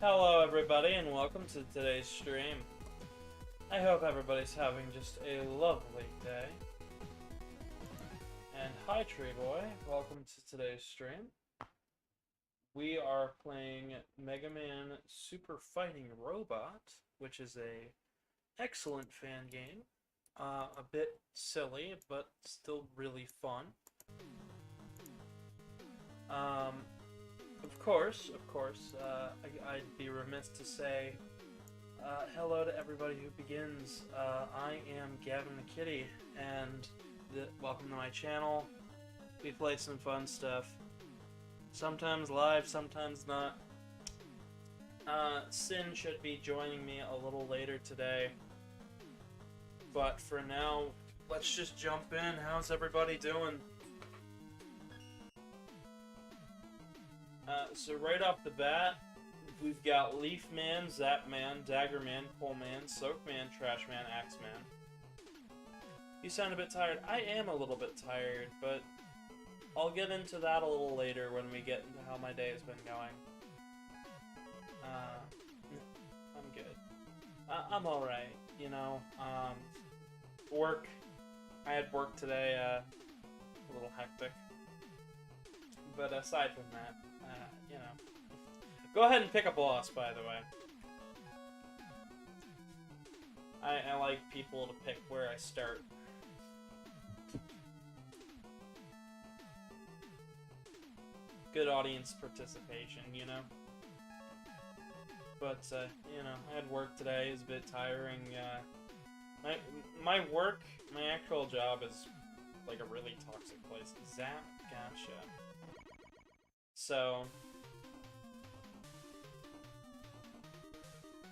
Hello everybody and welcome to today's stream. I hope everybody's having just a lovely day. And hi Tree Boy, welcome to today's stream. We are playing Mega Man Super Fighting Robot, which is a excellent fan game. A bit silly, but still really fun. Of course, I'd be remiss to say hello to everybody who begins. I am Gavin the Kitty, and welcome to my channel. We play some fun stuff. Sometimes live, sometimes not. Sin should be joining me a little later today. But for now, let's just jump in. How's everybody doing? So right off the bat, we've got Leaf Man, Zap Man, Dagger Man, Pole Man, Soak Man, Trash Man, Axe Man. You sound a bit tired. I am a little bit tired, but I'll get into that a little later when we get into how my day has been going. I'm good. I'm alright, you know. Work. I had work today, a little hectic. But aside from that, you know. Go ahead and pick a boss, by the way. I like people to pick where I start. Good audience participation, you know? But, you know, I had work today. It was a bit tiring. My work, my actual job is like a really toxic place. Zap, gotcha. So,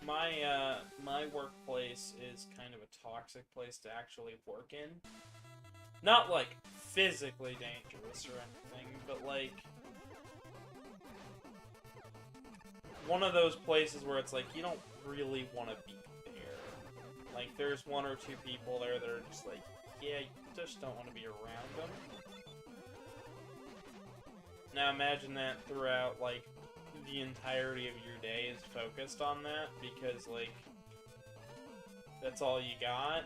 my workplace is kind of a toxic place to actually work in. Not like physically dangerous or anything, but like one of those places where it's like you don't really want to be there. Like there's one or two people there that are just like, yeah, you just don't want to be around them. Now imagine that throughout, like, the entirety of your day is focused on that, because, like, that's all you got.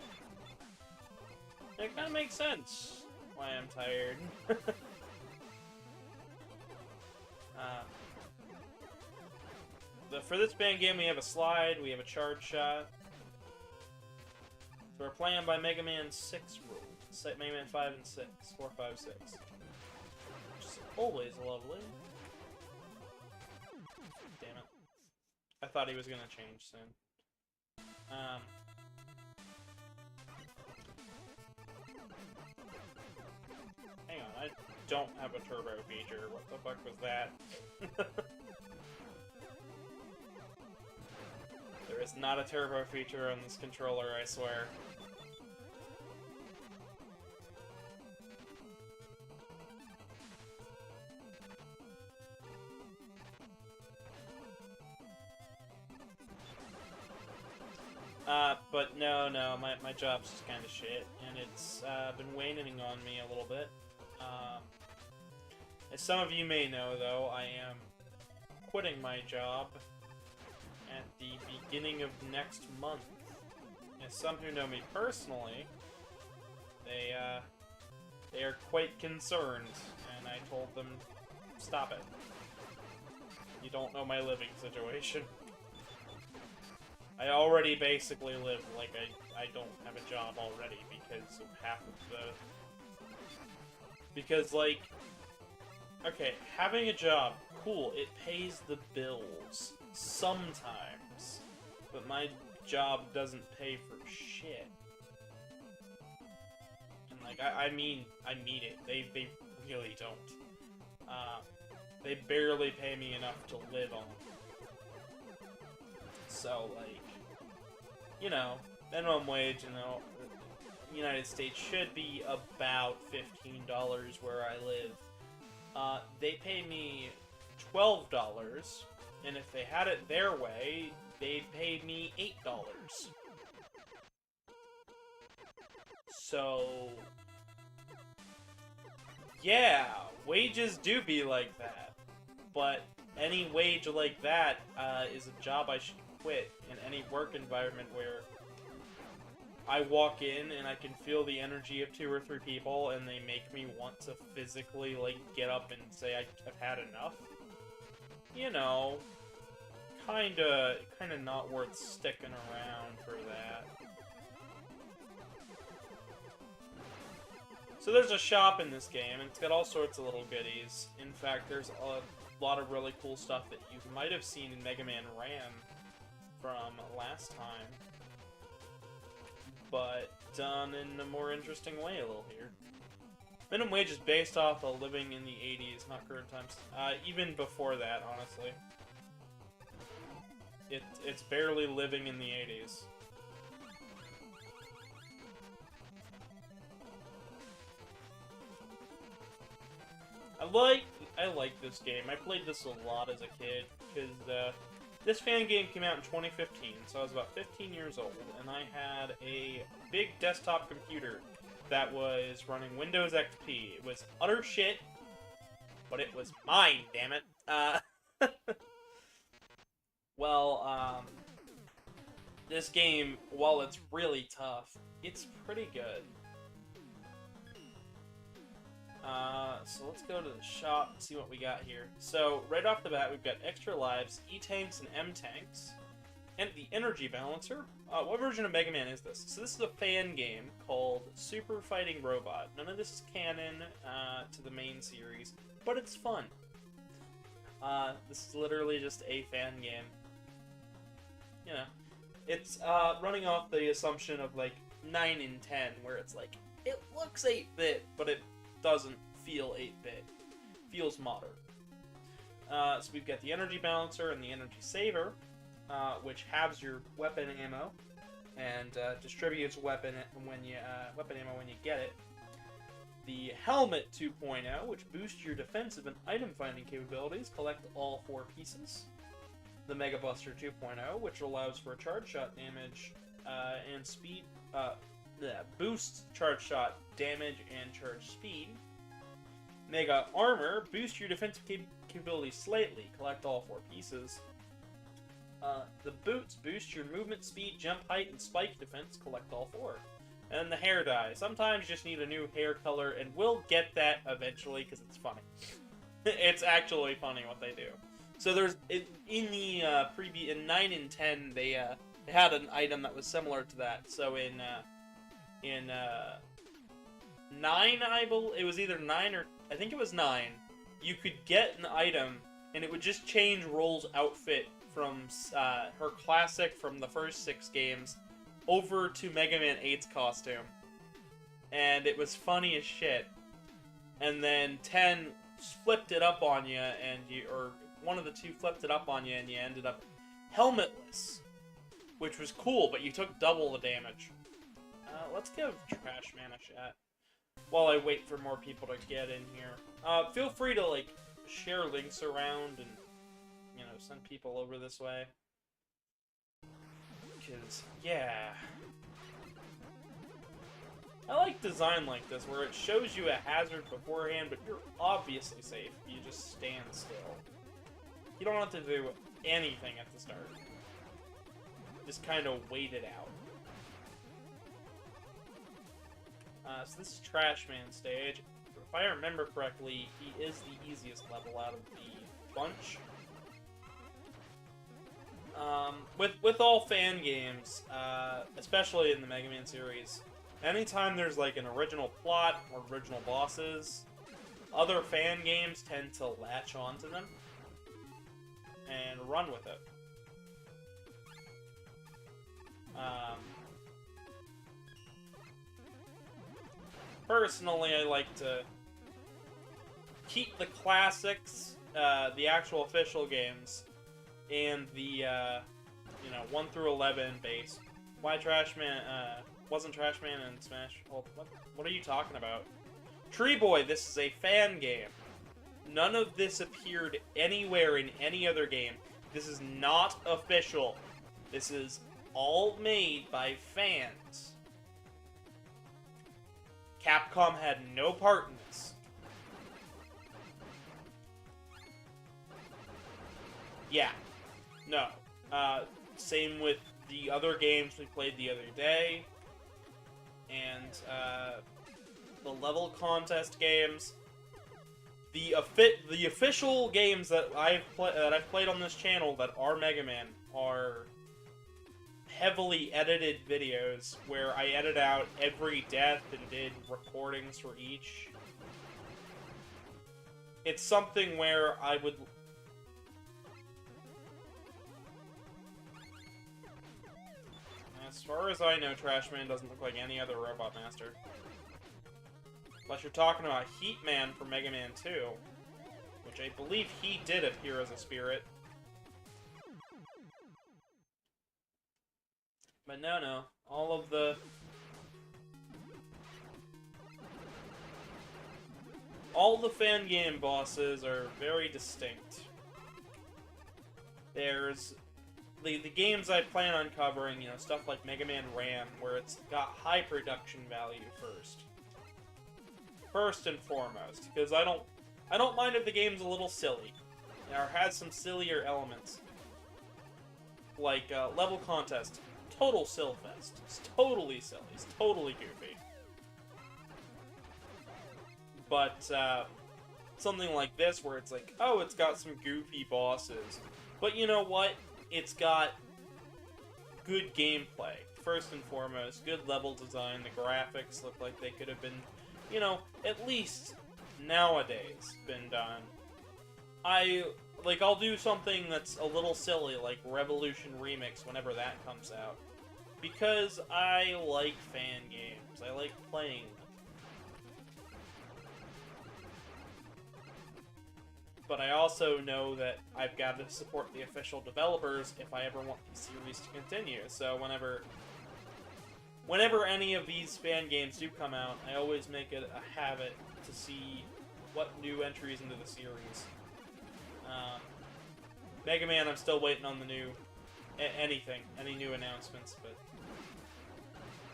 It kind of makes sense why I'm tired. For this band game, we have a slide, we have a charge shot. So we're playing by Mega Man 6 rules. Mega Man 5 and 6. 4, 5, 6. Always lovely. Damn it. I thought he was gonna change soon. Hang on, I don't have a turbo feature. What the fuck was that? There is not a turbo feature on this controller, I swear. But no, my job's just kind of shit, and it's been waning on me a little bit. As some of you may know, though, I am quitting my job at the beginning of next month. As some who know me personally, they are quite concerned, and I told them, stop it. You don't know my living situation. I already basically live like I don't have a job already because of half of the... Because, like... Okay, having a job, cool, it pays the bills. Sometimes. But my job doesn't pay for shit. And, like, I mean it. They really don't. They barely pay me enough to live on. So, like, you know, minimum wage in the United States should be about $15 where I live. They pay me $12, and if they had it their way, they'd pay me $8. So, yeah, wages do be like that. but any wage like that is a job I should quit in any work environment where I walk in and I can feel the energy of 2 or 3 people and they make me want to physically, like, get up and say I've had enough. You know, kinda not worth sticking around for that. So there's a shop in this game, and it's got all sorts of little goodies. In fact, there's a lot of really cool stuff that you might have seen in Mega Man Ram from last time, but done in a more interesting way a little here. Minimum wage is based off of living in the 80s, not current times. Even before that, honestly. It's barely living in the 80s. I like this game. I played this a lot as a kid, because this fan game came out in 2015, so I was about 15 years old, and I had a big desktop computer that was running Windows XP. It was utter shit, but it was mine, damn it. Well, this game, while it's really tough, it's pretty good. So let's go to the shop and see what we got here. So, right off the bat, we've got extra lives, E-Tanks and M-Tanks, and the Energy Balancer. What version of Mega Man is this? So this is a fan game called Super Fighting Robot. None of this is canon to the main series, but it's fun. This is literally just a fan game. You know, it's running off the assumption of, like, 9 and 10, where it's like, it looks 8-bit, but it doesn't feel 8-bit. Feels modern. So we've got the Energy Balancer and the Energy Saver, which halves your weapon ammo and distributes weapon ammo when you get it. The Helmet 2.0, which boosts your defensive and item finding capabilities. Collect all 4 pieces. The Mega Buster 2.0, which allows for charge shot damage and speed. Boosts charge shot damage and charge speed. Mega Armor boosts your defensive capabilities slightly. Collect all 4 pieces. The Boots boost your movement speed, jump height, and spike defense. Collect all 4. And the Hair Dye. Sometimes you just need a new hair color, and we'll get that eventually because it's funny. It's actually funny what they do. So there's in 9 and 10 they had an item that was similar to that. So in 9, it was either 9 or I think it was 9. You could get an item, and it would just change Roll's outfit from her classic from the first 6 games over to Mega Man 8's costume, and it was funny as shit. And then 10 flipped it up on you, or one of the two flipped it up on you, and you ended up helmetless, which was cool, but you took double the damage. Let's give Trash Man a shot while I wait for more people to get in here. Feel free to, like, share links around and, you know, send people over this way. Because, yeah. I like design like this, where it shows you a hazard beforehand, but you're obviously safe. You just stand still. You don't have to do anything at the start. Just kind of wait it out. So this is Trash Man stage. If I remember correctly, he is the easiest level out of the bunch. With all fan games, especially in the Mega Man series, anytime there's like an original plot or original bosses, other fan games tend to latch onto them and run with it. Personally, I like to keep the classics, the actual official games, and the, you know, 1 through 11 base. Why Trash Man, wasn't Trash Man in Smash? Oh, what are you talking about? Tree Boy, this is a fan game. None of this appeared anywhere in any other game. This is not official. This is all made by fans. Capcom had no part in this. Yeah. No. Same with the other games we played the other day. And, the level contest games. The official games that I've played on this channel that are Mega Man are heavily edited videos where I edit out every death and did recordings for each. It's something where I would... As far as I know, Trash Man doesn't look like any other Robot Master. Unless you're talking about Heat Man from Mega Man 2, which I believe he did appear as a spirit. But no. All of the fan game bosses are very distinct. There's the games I plan on covering, you know, stuff like Mega Man Ram, where it's got high production value first and foremost, because I don't mind if the game's a little silly, or has some sillier elements, like level contest. Total Sillfest. It's totally silly. It's totally goofy. But, something like this, where it's like, oh, it's got some goofy bosses. But you know what? It's got good gameplay. First and foremost, good level design. The graphics look like they could have been, you know, at least nowadays been done. I'll do something that's a little silly, like Revolution Remix, whenever that comes out. Because I like fan games. I like playing them. But I also know that I've got to support the official developers if I ever want the series to continue. So whenever any of these fan games do come out, I always make it a habit to see what new entries into the series. Mega Man, I'm still waiting on the new... any new announcements, but...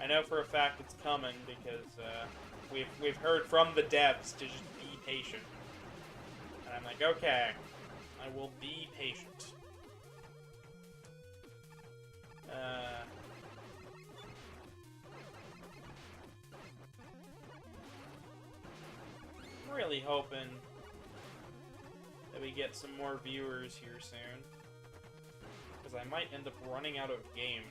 I know for a fact it's coming, because, we've heard from the devs to just be patient. And I'm like, okay, I will be patient. I'm really hoping that we get some more viewers here soon. Because I might end up running out of game.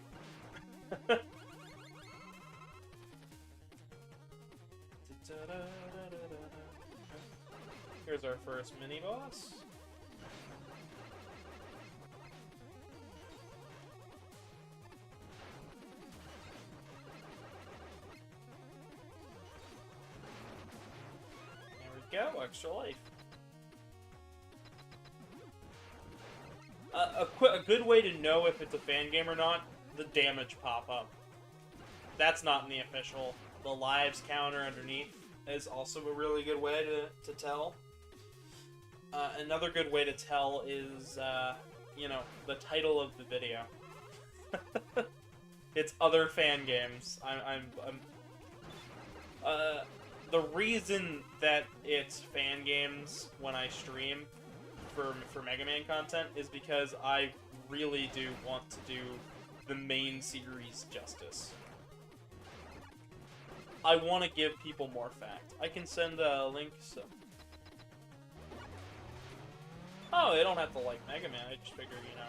Here's our first mini-boss. There we go, extra life. A good way to know if it's a fan game or not, the damage pop-up. That's not in the official. The lives counter underneath is also a really good way to tell. Another good way to tell is, you know, the title of the video. It's other fan games. The reason that it's fan games when I stream for Mega Man content is because I really do want to do the main series justice. I want to give people more fact. I can send a link, so... Oh, they don't have to like Mega Man, I just figured, you know...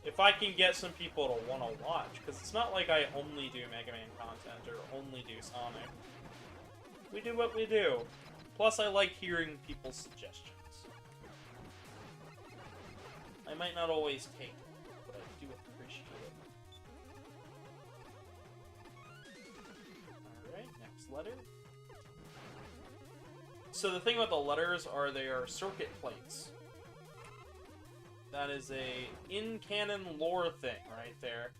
If I can get some people to want to watch, because it's not like I only do Mega Man content, or only do Sonic. We do what we do. Plus, I like hearing people's suggestions. I might not always take it, but I do appreciate it. Alright, next letter. So the thing about the letters are they are circuit plates. That is a in-canon lore thing right there.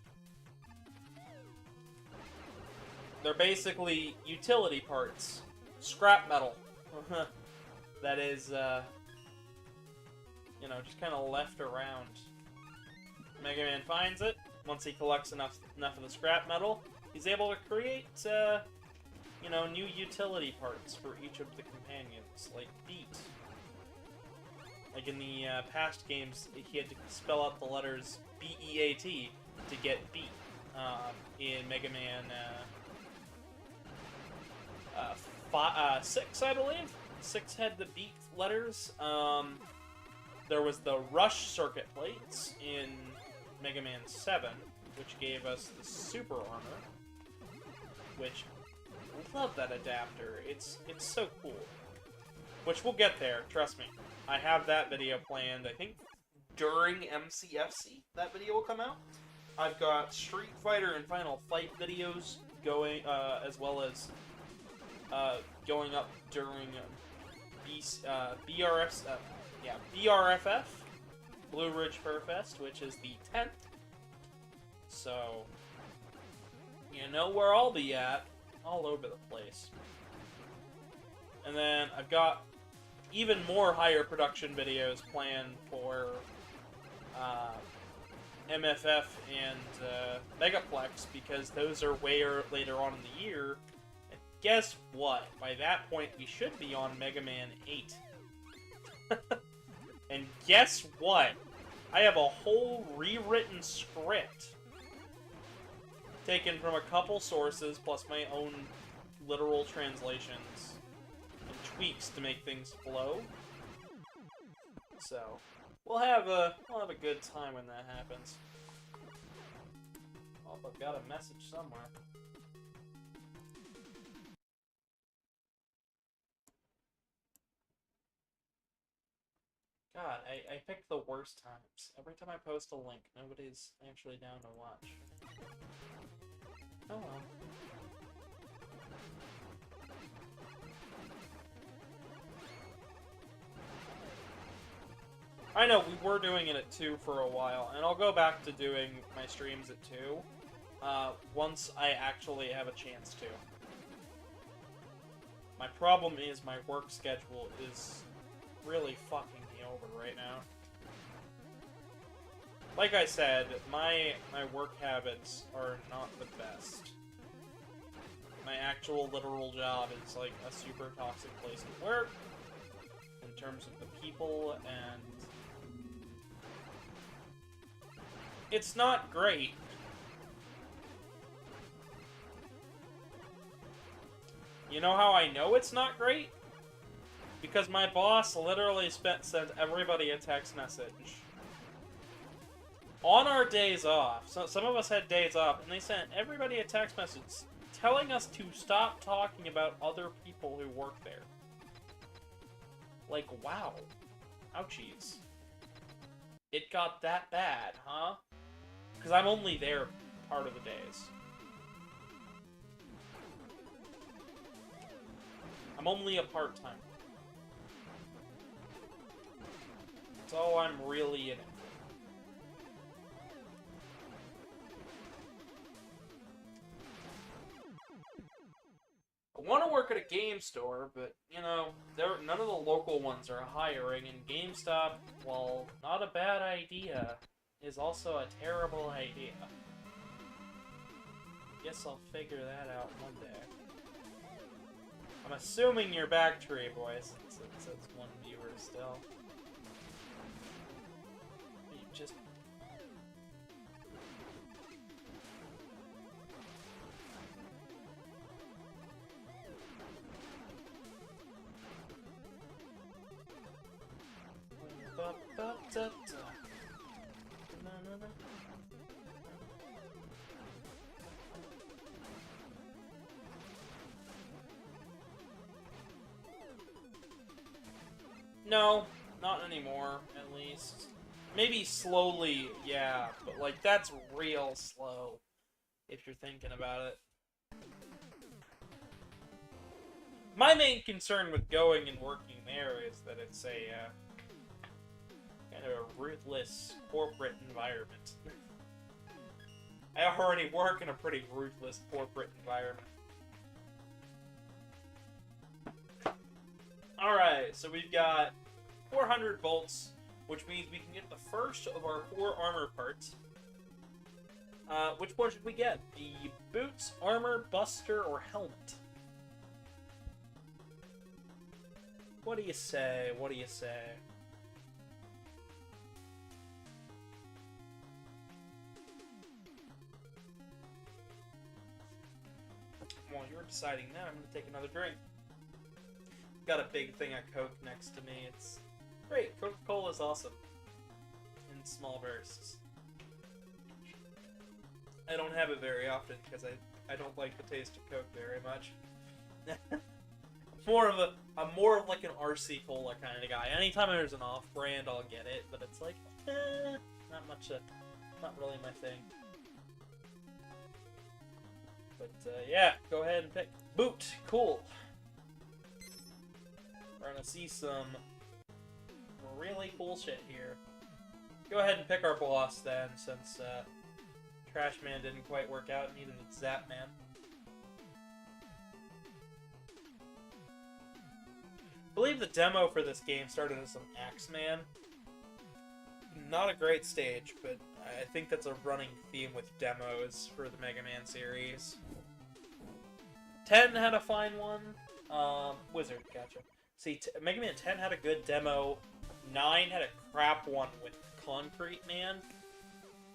They're basically utility parts. Scrap metal. That is, you know, just kind of left around. Mega Man finds it. Once he collects enough of the scrap metal, he's able to create, you know, new utility parts for each of the companions, like Beat. Like in the past games, he had to spell out the letters B-E-A-T to get beat. In Mega Man 6, I believe. 6 had the beat letters. There was the Rush circuit plates in Mega Man 7, which gave us the Super Armor. Which, I love that adapter. It's so cool. Which we'll get there, trust me. I have that video planned, I think, during MCFC, that video will come out. I've got Street Fighter and Final Fight videos going, as well as going up during BRFF, Blue Ridge Fur Fest, which is the 10th. So, you know where I'll be at, all over the place. And then I've got even more higher production videos planned for MFF and Megaplex, because those are way later on in the year. And guess what? By that point, we should be on Mega Man 8. And guess what? I have a whole rewritten script taken from a couple sources, plus my own literal translations and tweaks to make things flow. So, we'll have a good time when that happens. Oh, I've got a message somewhere. God, I picked the worst times. Every time I post a link, nobody's actually down to watch. Oh well. I know, we were doing it at 2 for a while, and I'll go back to doing my streams at 2, once I actually have a chance to. My problem is my work schedule is really fucking me over right now. Like I said, my work habits are not the best. My actual literal job is like a super toxic place to work, in terms of the people, and it's not great. You know how I know it's not great? Because my boss literally sent everybody a text message on our days off. So some of us had days off, and they sent everybody a text message telling us to stop talking about other people who work there. Like, wow. Ouchies. It got that bad, huh? Because I'm only there part of the days. I'm only a part-timer. That's all I'm really in it for. I want to work at a game store, but, you know, none of the local ones are hiring, and GameStop, while not a bad idea, is also a terrible idea. Guess I'll figure that out one day. I'm assuming you're back, Tree Boys, since it says one viewer still. You just... No, not anymore, at least. Maybe slowly, yeah, but like that's real slow, if you're thinking about it. My main concern with going and working there is that it's a kind of a ruthless corporate environment. I already work in a pretty ruthless corporate environment. Alright, so we've got 400 bolts, which means we can get the first of our 4 armor parts. Which one should we get? The boots, armor, buster, or helmet? What do you say? What do you say? while you were deciding that, I'm gonna take another drink. Got a big thing of Coke next to me. It's great. Coca-Cola is awesome. In small bursts. I don't have it very often because I don't like the taste of Coke very much. I'm more of like an RC Cola kind of guy. Anytime there's an off-brand, I'll get it, but it's like, not really my thing. But yeah, go ahead and pick Boot. Cool. We're gonna see some really cool shit here. Go ahead and pick our boss then, since Trash Man didn't quite work out. Needed a Zap Man. I believe the demo for this game started as some Axeman. Not a great stage, but I think that's a running theme with demos for the Mega Man series. 10 had a fine one. Wizard, gotcha. See, Mega Man 10 had a good demo. 9 had a crap one with Concrete Man.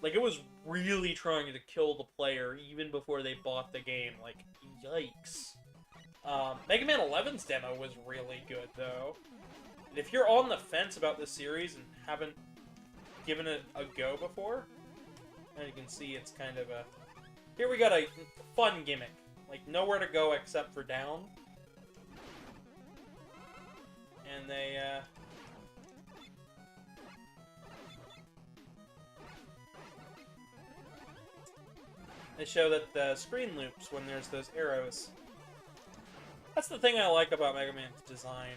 Like, it was really trying to kill the player even before they bought the game. Like, yikes. Mega Man 11's demo was really good, though. And if you're on the fence about this series and haven't given it a go before, and you can see it's kind of a... Here we got a fun gimmick. Like, nowhere to go except for down. And they show that the screen loops when there's those arrows. That's the thing I like about Mega Man's design.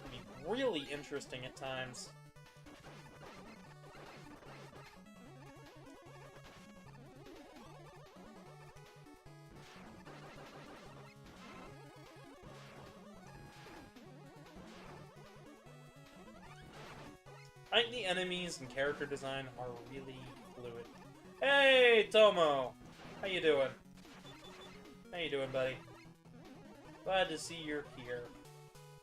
It can be really interesting at times. I think the enemies and character design are really fluid. Hey, Tomo! How you doing? How you doing, buddy? Glad to see you're here.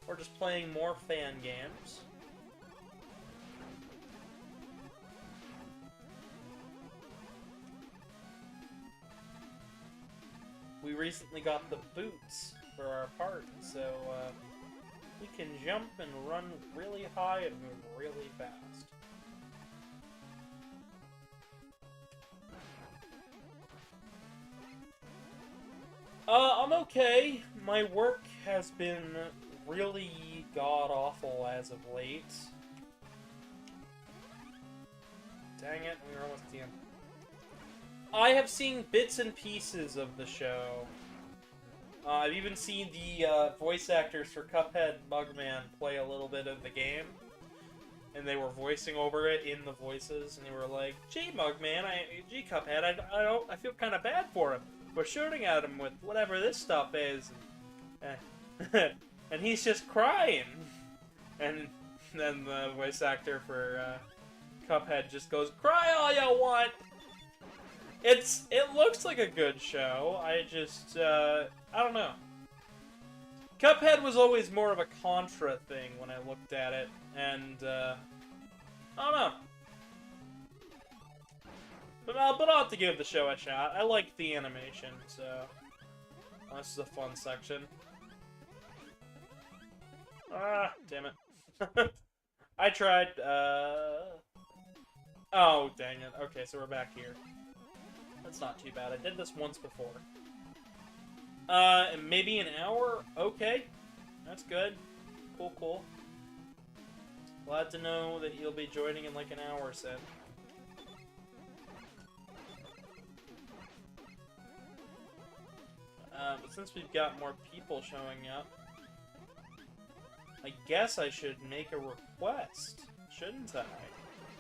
We're just playing more fan games. We recently got the boots for our part, so we can jump and run really high and move really fast. I'm okay. My work has been really god-awful as of late. Dang it, we were almost at the end. I have seen bits and pieces of the show. I've even seen the voice actors for Cuphead and Mugman play a little bit of the game. And they were voicing over it in the voices, and they were like, "Gee, Mugman, gee, Cuphead, I feel kind of bad for him. We're shooting at him with whatever this stuff is." And he's just crying. And then the voice actor for Cuphead just goes, "Cry all you want!" It looks like a good show. I just, I don't know. Cuphead was always more of a Contra thing when I looked at it, and, I don't know. But I'll have to give the show a shot. I like the animation, so... Oh, this is a fun section. Ah, damn it. I tried, Oh, dang it. Okay, so we're back here. That's not too bad. I did this once before. Maybe an hour? Okay. That's good. Cool, cool. Glad to know that you'll be joining in like an hour, Sid. But since we've got more people showing up, I guess I should make a request, shouldn't I?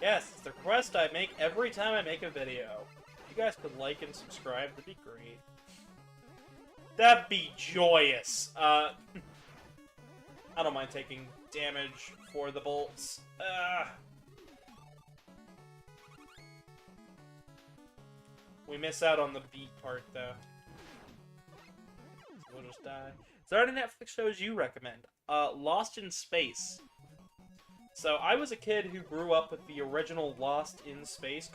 Yes, it's the request I make every time I make a video. If you guys could like and subscribe, that'd be great. That'd be joyous. I don't mind taking damage for the bolts. We miss out on the beat part, though. So we'll just die. Is there any Netflix shows you recommend? Lost in Space. So, I was a kid who grew up with the original Lost in Space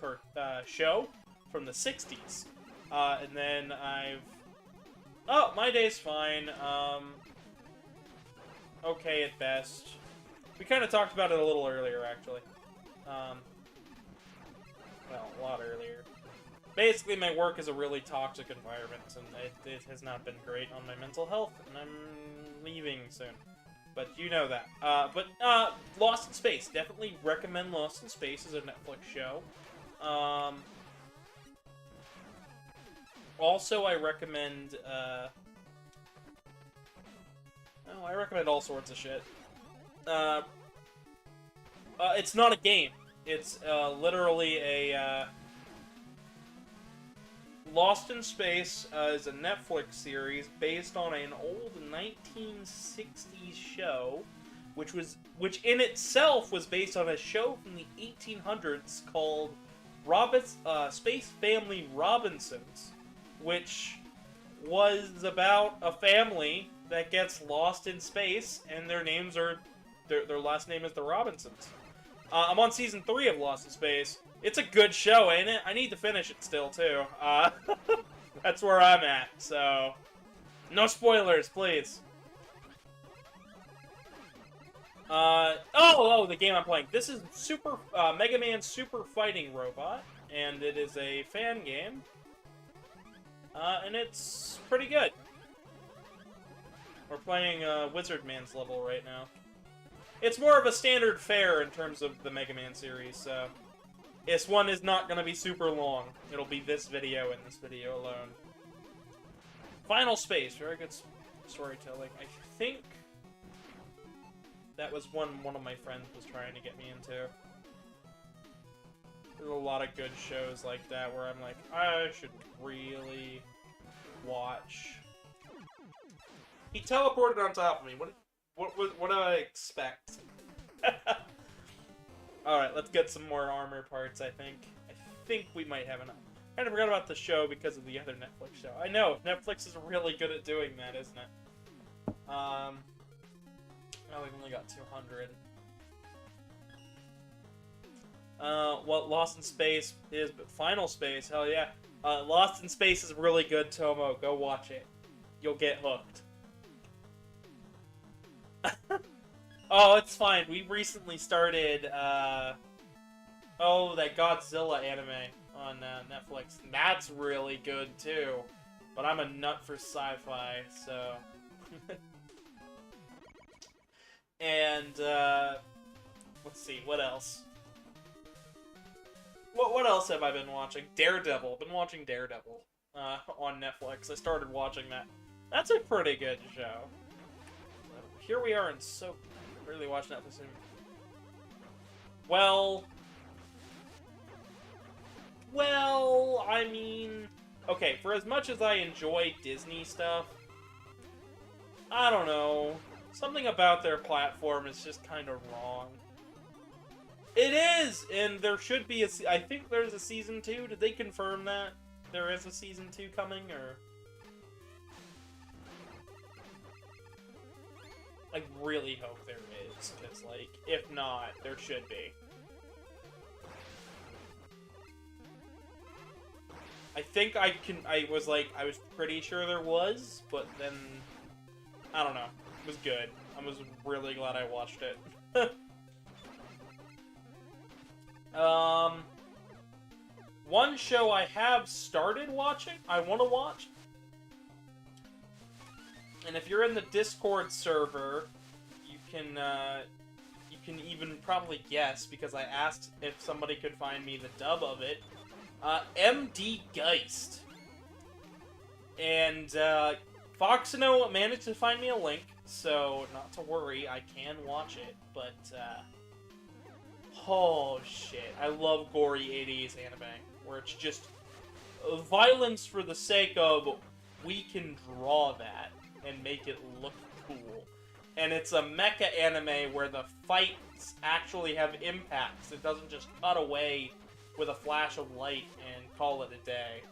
show from the 60s. And then I've Oh, my day's fine. Okay at best. We kind of talked about it a little earlier, actually. Well, a lot earlier. Basically, my work is a really toxic environment, and it has not been great on my mental health, and I'm leaving soon. But you know that. Lost in Space. Definitely recommend Lost in Space as a Netflix show. Also, I recommend, I recommend all sorts of shit. It's not a game. It's, literally a, Lost in Space is a Netflix series based on an old 1960s show, which in itself was based on a show from the 1800s called Space Family Robinsons, which was about a family that gets lost in space, and their last name is the Robinsons. I'm on season 3 of Lost in Space. It's a good show, ain't it? I need to finish it still, too. That's where I'm at, so... No spoilers, please. The game I'm playing. This is Mega Man Super Fighting Robot, and it is a fan game. And it's pretty good. We're playing, Wizard Man's level right now. It's more of a standard fare in terms of the Mega Man series, so... This one is not going to be super long. It'll be this video and this video alone. Final Space. Very good storytelling. I think that was one of my friends was trying to get me into. There's a lot of good shows like that where I'm like, I should really watch. He teleported on top of me. What do I expect? Alright, let's get some more armor parts, I think. I think we might have enough. I kind of forgot about the show because of the other Netflix show. I know, Netflix is really good at doing that, isn't it? Oh, we've only got 200. What Lost in Space is, but Final Space, hell yeah. Lost in Space is really good, Tomo. Go watch it. You'll get hooked. Oh, it's fine. We recently started, that Godzilla anime on Netflix. That's really good, too. But I'm a nut for sci-fi, so... And, let's see, what else? What else have I been watching? Daredevil. Been watching Daredevil, on Netflix. I started watching that. That's a pretty good show. Here we are in so... Really watch Netflix soon. Well, I mean, okay, for as much as I enjoy Disney stuff, I don't know. Something about their platform is just kind of wrong. It is! And there should be I think there's a season 2. Did they confirm that there is a season 2 coming, or... I really hope there is, because, like, if not, there should be. I think I was pretty sure there was, but then, I don't know. It was good. I was really glad I watched it. One show I have started watching, I want to watch, and if you're in the Discord server, you can even probably guess, because I asked if somebody could find me the dub of it. MD Geist. And, Foxino managed to find me a link, so not to worry, I can watch it, but, oh shit, I love gory 80s anime, where it's just violence for the sake of, we can draw that and make it look cool. And it's a mecha anime where the fights actually have impacts. It doesn't just cut away with a flash of light and call it a day.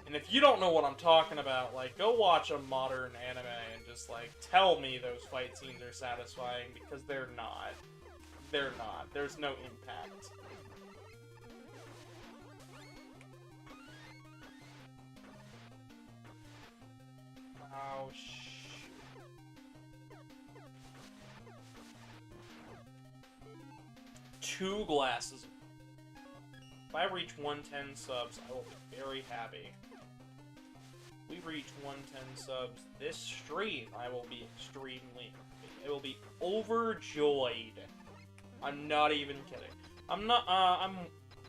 And if you don't know what I'm talking about, like, go watch a modern anime and just, like, tell me those fight scenes are satisfying, because they're not. They're not. There's no impact. Oh, two glasses. If I reach 110 subs, I will be very happy. If we reach 110 subs this stream, I will be extremely happy. I will be overjoyed. I'm not even kidding. I'm not,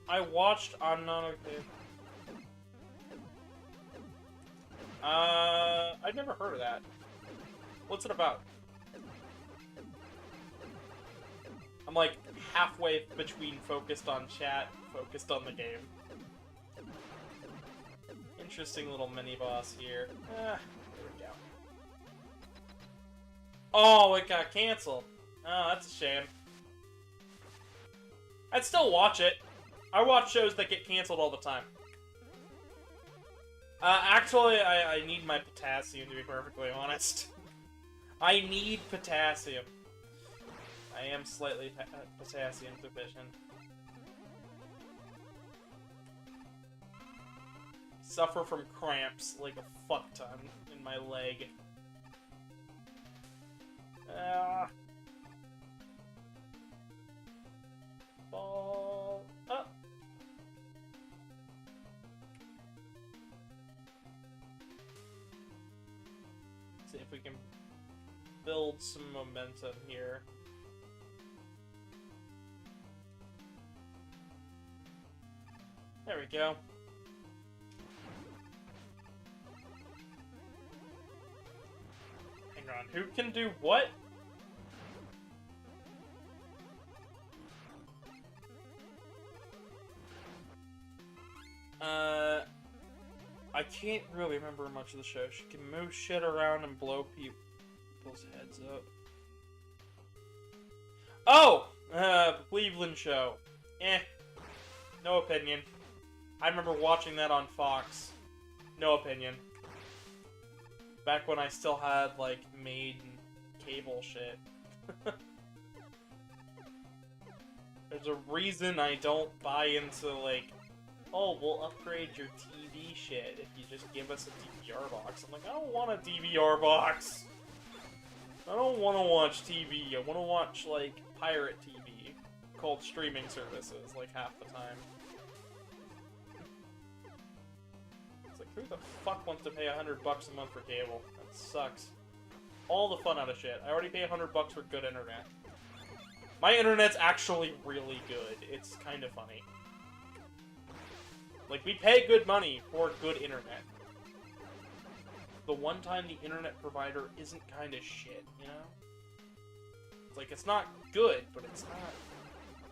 I watched, I'm not okay. I've never heard of that. What's it about? I'm like halfway between focused on chat, focused on the game. Interesting little mini-boss here. There we go. Oh, it got canceled. Oh, that's a shame. I'd still watch it. I watch shows that get canceled all the time. Actually, I need my potassium, to be perfectly honest. I need potassium. I am slightly potassium deficient. Suffer from cramps like a fuck ton in my leg. Ball up. See if we can build some momentum here. There we go. Hang on, who can do what? I can't really remember much of the show. She can move shit around and blow people's heads up. Oh! Cleveland show. No opinion. I remember watching that on Fox. No opinion. Back when I still had, like, maid and cable shit. There's a reason I don't buy into, like, oh, we'll upgrade your TV shit if you just give us a DVR box. I'm like, I don't want a DVR box. I don't want to watch TV. I want to watch, like, pirate TV called streaming services, like, half the time. It's like, who the fuck wants to pay $100 a month for cable? That sucks. All the fun out of shit. I already pay $100 for good internet. My internet's actually really good. It's kind of funny. Like, we pay good money for good internet. The one time the internet provider isn't kind of shit, you know? It's like, it's not good, but it's not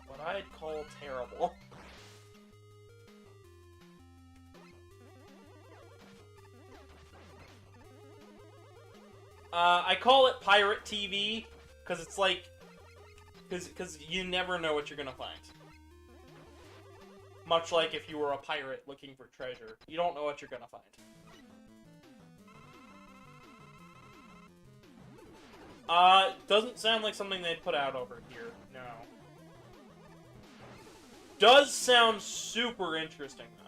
what I'd call terrible. I call it pirate TV, because it's like, because you never know what you're gonna find. Much like if you were a pirate looking for treasure. You don't know what you're gonna find. Doesn't sound like something they'd put out over here. No. Does sound super interesting, though.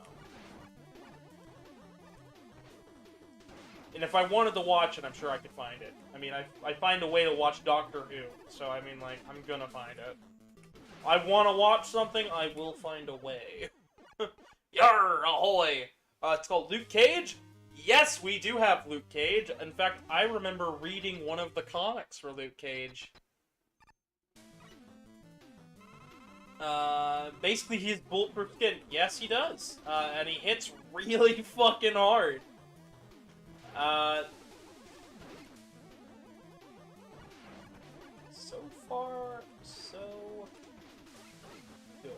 And if I wanted to watch it, I'm sure I could find it. I mean, I find a way to watch Doctor Who. So, I mean, like, I'm gonna find it. I want to watch something, I will find a way. Yarr, ahoy! It's called Luke Cage? Yes, we do have Luke Cage. In fact, I remember reading one of the comics for Luke Cage. Basically, he's bulletproof skin. Yes, he does. And he hits really fucking hard. So far, so good.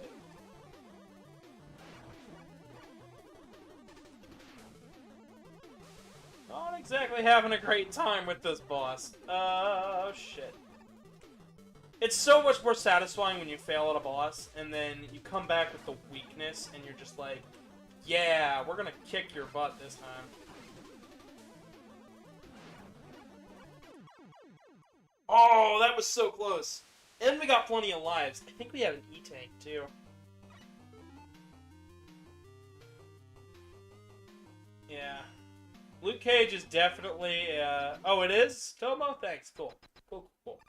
Not exactly having a great time with this boss. Oh, shit. It's so much more satisfying when you fail at a boss, and then you come back with the weakness, and you're just like, yeah, we're gonna kick your butt this time. Oh, that was so close. And we got plenty of lives. I think we have an E-Tank, too. Yeah. Luke Cage is definitely, oh, it is? Tomo? Thanks. Cool. Cool, cool,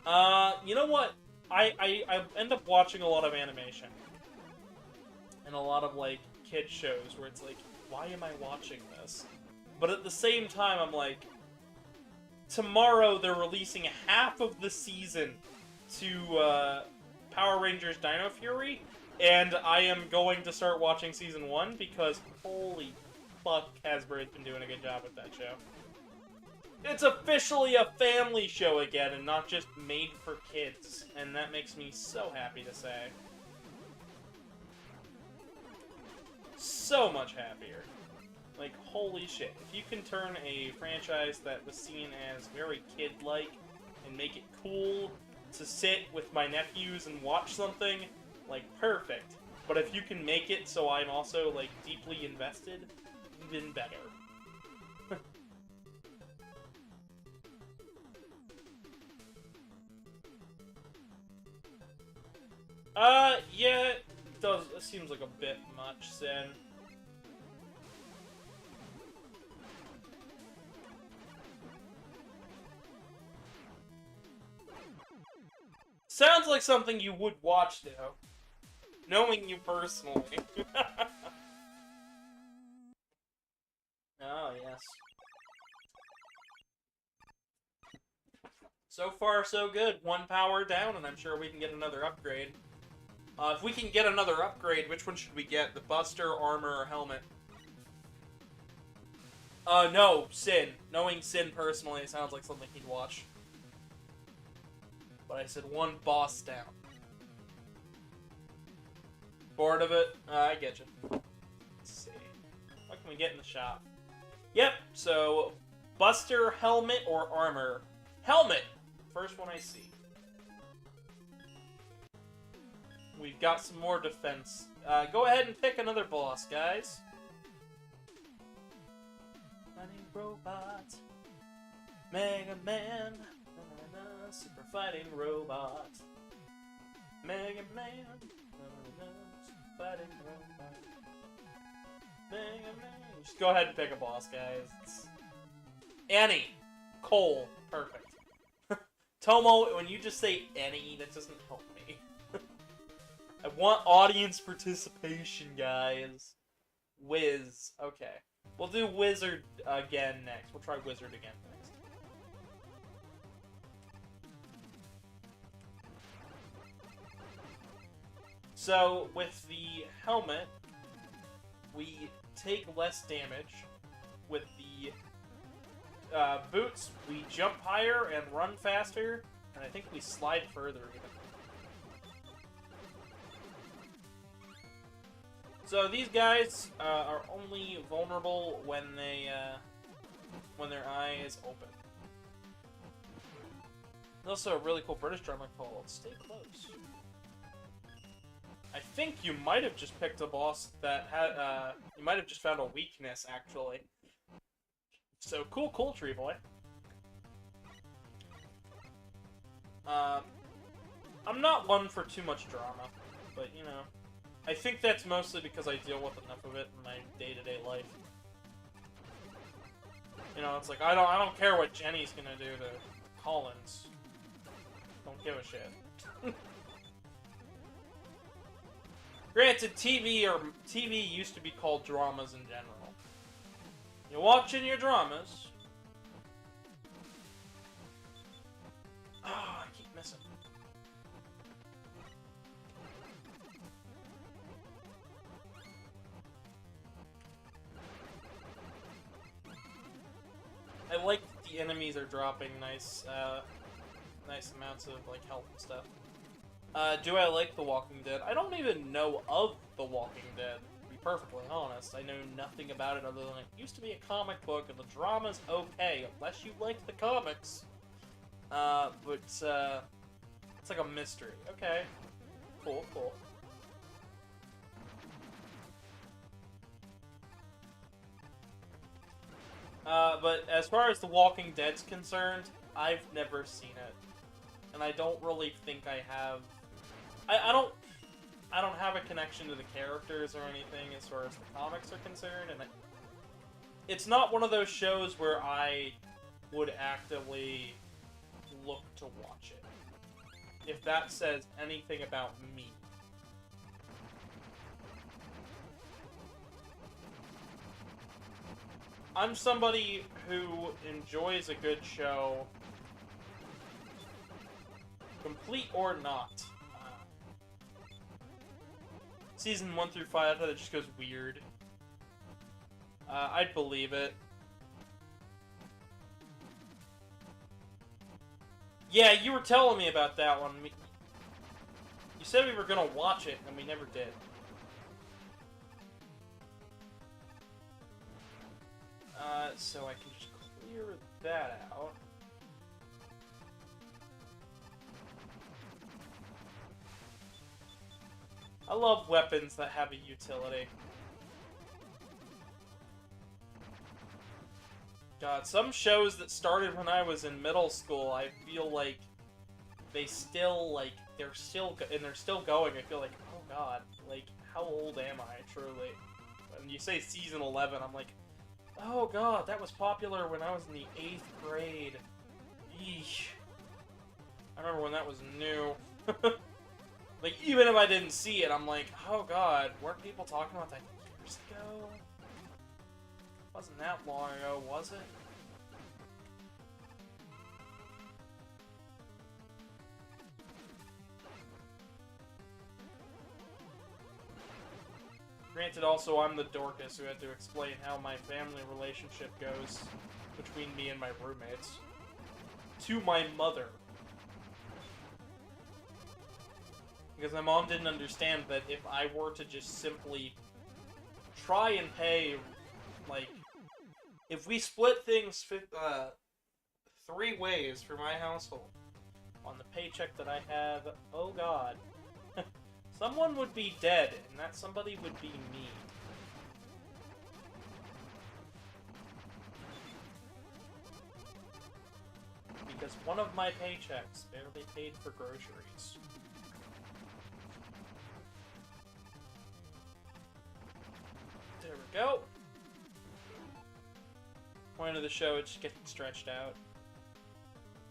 cool. You know what? I end up watching a lot of animation. And a lot of, like, kid shows where it's like, why am I watching this? But at the same time, I'm like, tomorrow they're releasing half of the season to, Power Rangers Dino Fury, and I am going to start watching Season 1 because, holy fuck, Hasbro's been doing a good job with that show. It's officially a family show again, and not just made for kids, and that makes me so happy to say. So much happier. Like, holy shit. If you can turn a franchise that was seen as very kid-like and make it cool to sit with my nephews and watch something, like, perfect. But if you can make it so I'm also, like, deeply invested, even better. Yeah, it does. It seems like a bit much, Sin. Sounds like something you would watch, though. Knowing you personally. Oh, yes. So far, so good. One power down, and I'm sure we can get another upgrade. If we can get another upgrade, which one should we get? The Buster, Armor, or Helmet? No, Sin. Knowing Sin personally, it sounds like something he'd watch. But I said one boss down. Bored of it? I get you. Let's see. What can we get in the shop? Yep, so Buster, Helmet, or Armor? Helmet! First one I see. We've got some more defense. Go ahead and pick another boss, guys. Fighting Robot. Mega Man. Super Fighting Robot. Mega Man. Super Fighting Robot. Mega Man. Just go ahead and pick a boss, guys. It's Annie. Cole. Perfect. Tomo, when you just say any, that doesn't help me. I want audience participation, guys. Wiz. Okay. We'll do Wizard again next. We'll try Wizard again next. So, with the helmet, we take less damage. With the boots, we jump higher and run faster, and I think we slide further even. So these guys are only vulnerable when when their eye is open. There's also a really cool British drummer called Stay Close. I think you might have just picked a boss that had, you might have just found a weakness, actually. So, cool, Tree Boy. I'm not one for too much drama, but, you know, I think that's mostly because I deal with enough of it in my day-to-day life. You know, it's like, I don't care what Jenny's gonna do to Collins. Don't give a shit. Granted, TV used to be called dramas in general. You're watching your dramas. Oh, I keep missing. I like that the enemies are dropping nice amounts of, like, health and stuff. Do I like The Walking Dead? I don't even know of The Walking Dead, to be perfectly honest. I know nothing about it other than it used to be a comic book, and the drama's okay, unless you like the comics. But, it's like a mystery. Okay. Cool. But as far as The Walking Dead's concerned, I've never seen it. And I don't really think I have... I don't... I don't have a connection to the characters or anything as far as the comics are concerned, and it's not one of those shows where I would actively look to watch it. If that says anything about me. I'm somebody who enjoys a good show, complete or not. Season 1 through 5, I thought it just goes weird. I'd believe it. Yeah, you were telling me about that one. You said we were gonna watch it, and we never did. So I can just clear that out. I love weapons that have a utility. God, some shows that started when I was in middle school, I feel like they still, like, they're still going. I feel like, oh god, like, how old am I, truly? When you say season 11, I'm like, oh god, that was popular when I was in the 8th grade. Eesh. I remember when that was new. Like, even if I didn't see it, I'm like, oh god, weren't people talking about that years ago? Wasn't that long ago, was it? Granted, also, I'm the Dorcas who had to explain how my family relationship goes between me and my roommates to my mother. Because my mom didn't understand that if I were to just simply try and pay, like, if we split things 3 ways for my household on the paycheck that I have, oh god, someone would be dead, and that somebody would be me. Because one of my paychecks barely paid for groceries. There we go. Point of the show, it's just getting stretched out.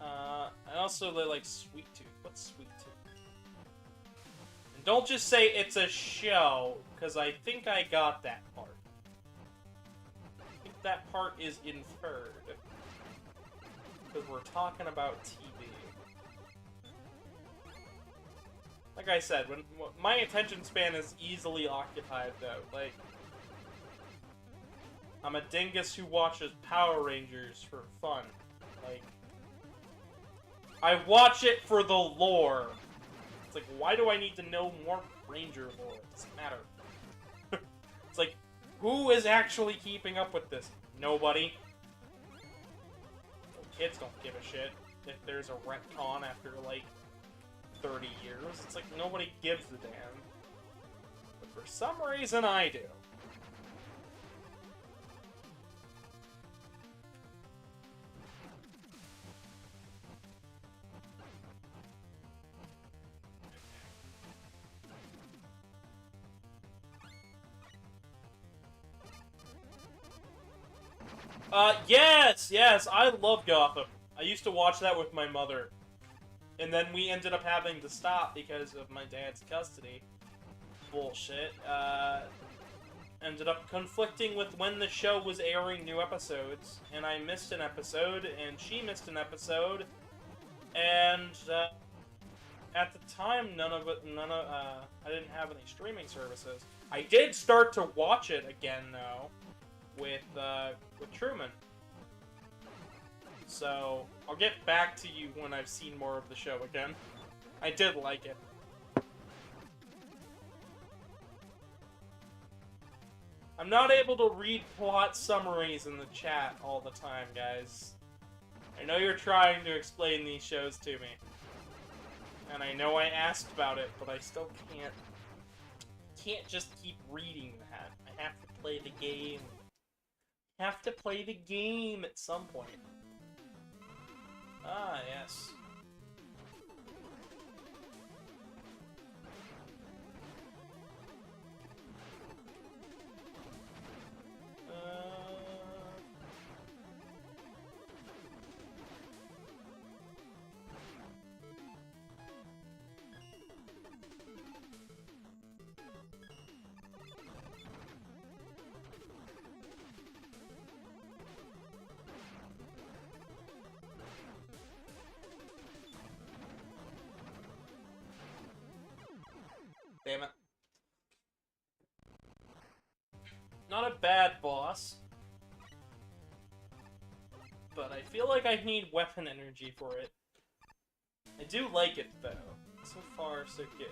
I also really like Sweet Tooth. What's Sweet Tooth? And don't just say it's a show, because I think I got that part. I think that part is inferred. Because we're talking about TV. Like I said, when my attention span is easily occupied, though. Like, I'm a dingus who watches Power Rangers for fun. Like, I watch it for the lore. It's like, why do I need to know more Ranger lore? It doesn't matter. It's like, who is actually keeping up with this? Nobody. Well, kids don't give a shit if there's a retcon after, like, 30 years. It's like, nobody gives a damn. But for some reason, I do. Yes, I love Gotham. I used to watch that with my mother. And then we ended up having to stop because of my dad's custody. Bullshit. Ended up conflicting with when the show was airing new episodes. And I missed an episode, and she missed an episode. And, at the time, I didn't have any streaming services. I did start to watch it again, though, with Truman. So, I'll get back to you when I've seen more of the show again. I did like it. I'm not able to read plot summaries in the chat all the time, guys. I know you're trying to explain these shows to me. And I know I asked about it, but I still can't just keep reading that. I have to play the game. Have to play the game at some point. Ah, yes. damn it. Not a bad boss. But I feel like I need weapon energy for it. I do like it, though. So far, so good.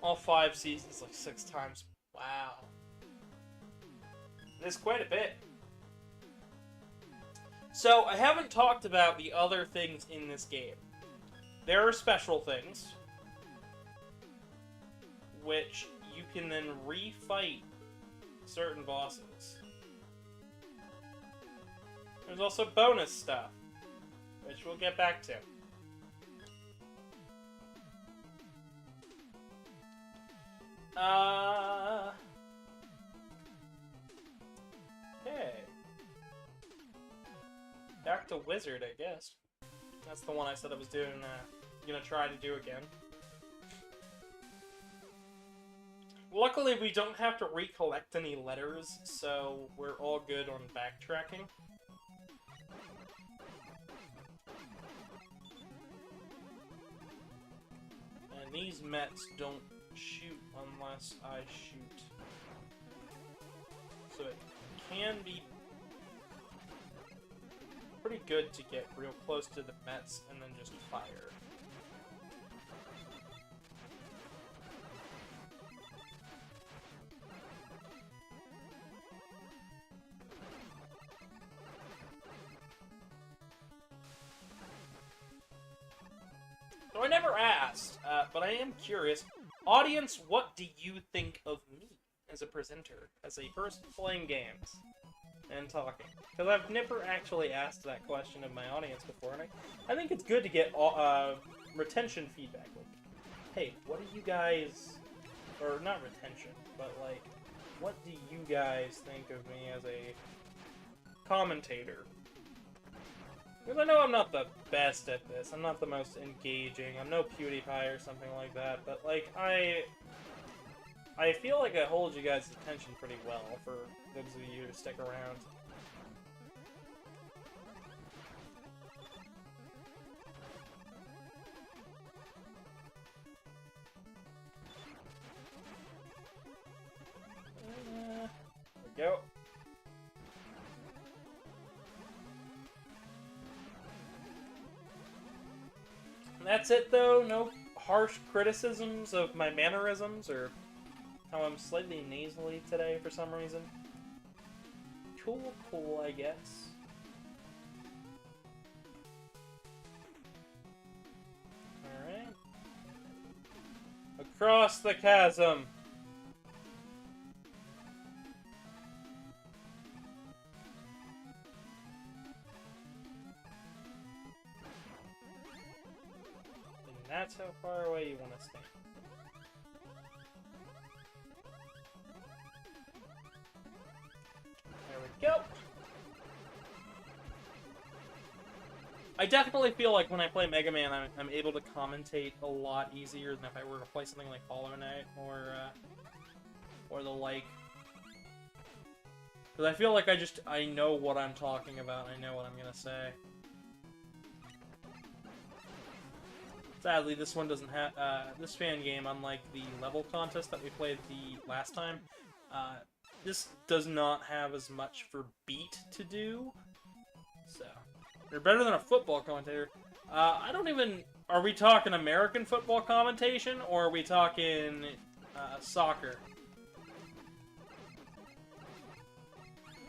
All 5 seasons, like 6 times. Wow. That's quite a bit. So, I haven't talked about the other things in this game. There are special things, which you can then refight certain bosses. There's also bonus stuff, which we'll get back to. Okay. Back to Wizard, I guess. That's the one I said I was doing, gonna try to do again. Luckily, we don't have to recollect any letters, so we're all good on backtracking. And these Mets don't shoot unless I shoot. So it can be pretty good to get real close to the Mets and then just fire. So I never asked, but I am curious. Audience, what do you think of me as a presenter, as a person playing games and talking? Because I've never actually asked that question of my audience before, and I think it's good to get retention feedback. Like, hey, what do you guys, or not retention, but like, what do you guys think of me as a commentator? Because I know I'm not the best at this, I'm not the most engaging, I'm no PewDiePie or something like that, but like, I feel like I hold you guys' attention pretty well for those of you who stick around. There we go. That's it, though. No harsh criticisms of my mannerisms or how I'm slightly nasally today for some reason. Cool, I guess. Alright. Across the chasm! That's how far away you want to stay. There we go. I definitely feel like when I play Mega Man, I'm able to commentate a lot easier than if I were to play something like Hollow Knight or the like. Because I feel like I know what I'm talking about, and I know what I'm gonna say. Sadly, this one doesn't have, this fan game, unlike the level contest that we played the last time, this does not have as much for beat to do, so, you're better than a football commentator. I don't even, are we talking American football commentation, or are we talking, soccer?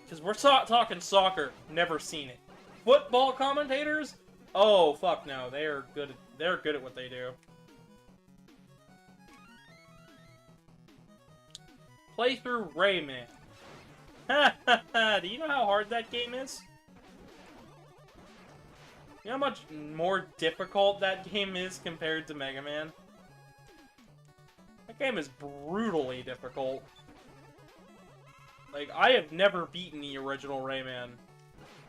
Because we're talking soccer, never seen it. Football commentators? Oh, fuck no, they're good at what they do. Play through Rayman. Ha ha ha! Do you know how hard that game is? You know how much more difficult that game is compared to Mega Man? That game is brutally difficult. Like, I have never beaten the original Rayman.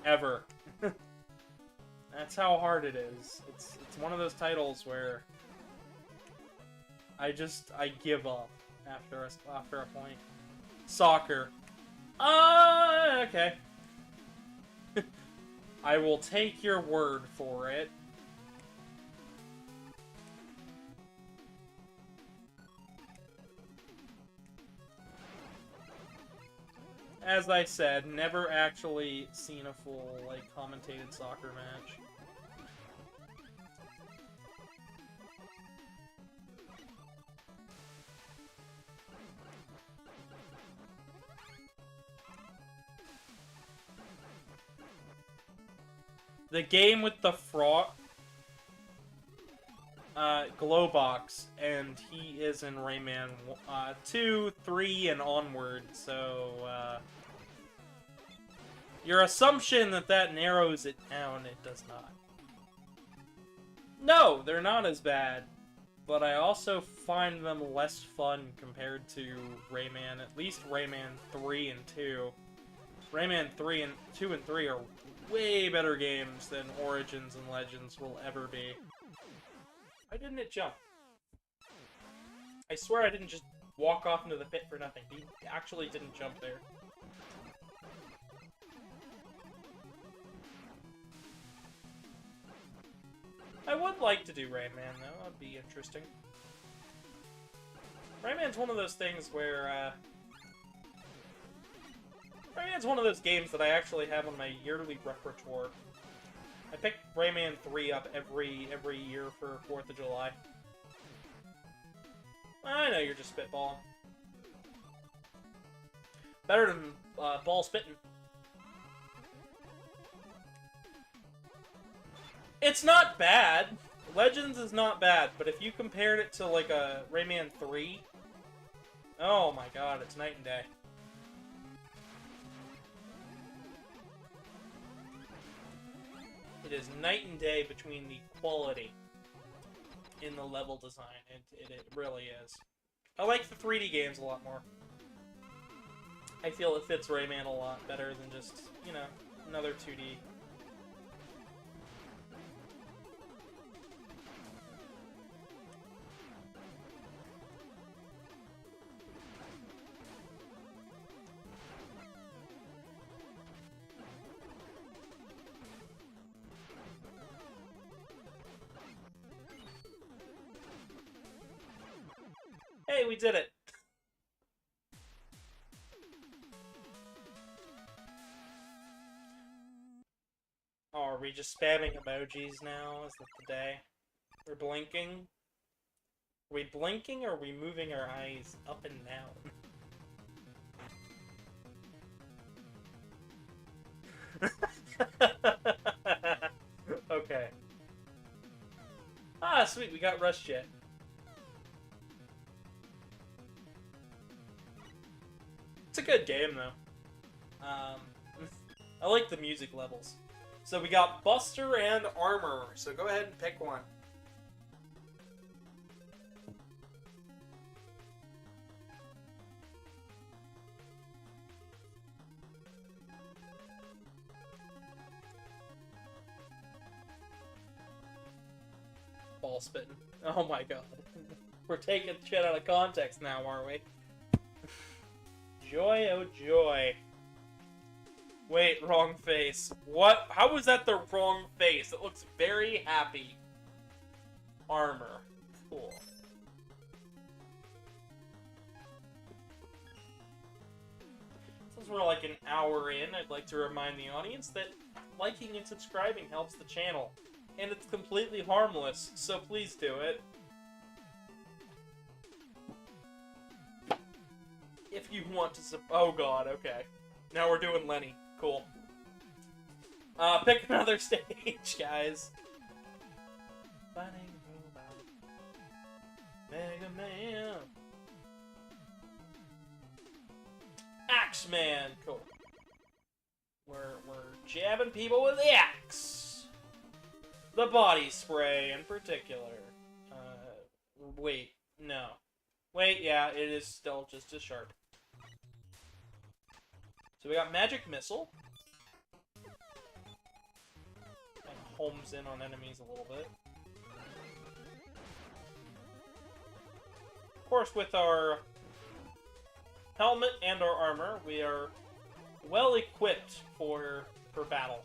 Ever. That's how hard it is. It's one of those titles where I give up after a point. Soccer. Okay. I will take your word for it. As I said, never actually seen a full, like, commentated soccer match. The game with the frog, Glowbox, and he is in Rayman 2, 3, and onward, so, your assumption that narrows it down, it does not. No, they're not as bad, but I also find them less fun compared to Rayman, at least Rayman 3 and 2. Rayman 2 and 3 are way better games than Origins and Legends will ever be. Why didn't it jump? I swear I didn't just walk off into the pit for nothing. He actually didn't jump there. I would like to do Rayman, though. That'd be interesting. Rayman's one of those things where, Rayman's one of those games that I actually have on my yearly repertoire. I pick Rayman 3 up every year for 4th of July. I know you're just spitballing. Better than ball spitting. It's not bad. Legends is not bad, but if you compared it to like a Rayman 3, oh my god, it's night and day. It is night and day between the quality in the level design. It really is. I like the 3D games a lot more. I feel it fits Rayman a lot better than just, you know, another 2D. Hey, we did it! Oh, are we just spamming emojis now? Is that the day? We're blinking? Are we blinking or are we moving our eyes up and down? Okay. Ah, sweet, we got Rush Jet. It's a good game, though. I like the music levels. So we got Buster and Armor, so go ahead and pick one. Ball spitting. Oh my god. We're taking shit out of context now, aren't we? Joy, oh joy. Wait, wrong face. What? How was that the wrong face? It looks very happy. Armor. Cool. Since we're like an hour in, I'd like to remind the audience that liking and subscribing helps the channel. And it's completely harmless, so please do it. If you want to oh god, okay. Now we're doing Lenny. Cool. Pick another stage, guys. Fighting Robot. Mega Man. Axeman. Cool. We're jabbing people with the axe. The body spray in particular. Wait, no. Wait, yeah, it is still just as sharp. So we got Magic Missile. And homes in on enemies a little bit. Of course, with our helmet and our armor, we are well equipped for battle.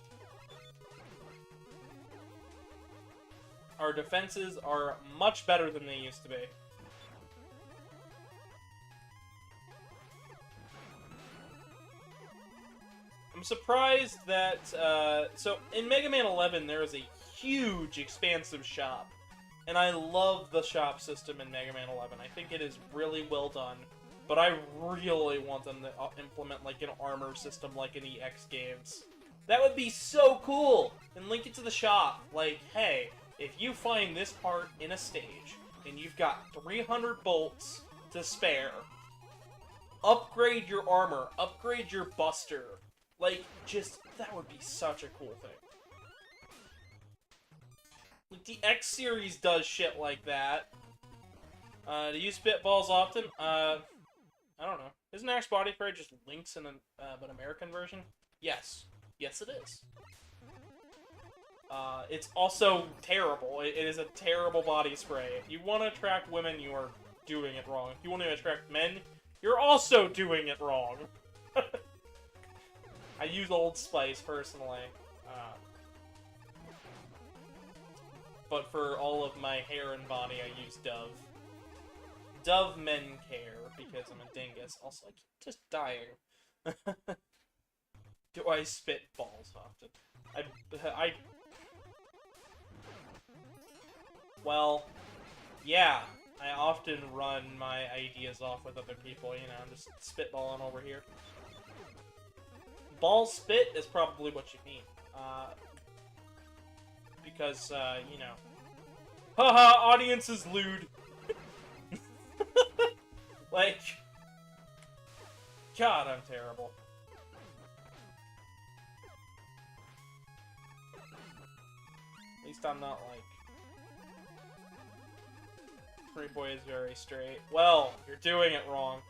Our defenses are much better than they used to be. I'm surprised that, so in Mega Man 11 there is a huge, expansive shop. And I love the shop system in Mega Man 11. I think it is really well done. But I really want them to implement, like, an armor system like in the EX games. That would be so cool! And link it to the shop. Like, hey, if you find this part in a stage, and you've got 300 bolts to spare, upgrade your armor, upgrade your buster. Like, just, that would be such a cool thing. Like, the X series does shit like that. Do you spit balls often? I don't know. Isn't Axe Body Spray just Lynx in an American version? Yes. Yes, it is. It's also terrible. It is a terrible body spray. If you want to attract women, you are doing it wrong. If you want to attract men, you're also doing it wrong. I use Old Spice, personally. But for all of my hair and body, I use Dove. Dove Men Care, because I'm a dingus. Also, I keep just dying. Do I spit balls often? Well, yeah. I often run my ideas off with other people, you know, I'm just spitballing over here. Ball spit is probably what you mean. Because, you know... Haha, audience is lewd. Like... God, I'm terrible. At least I'm not, like... Free Boy is very straight. Well, you're doing it wrong.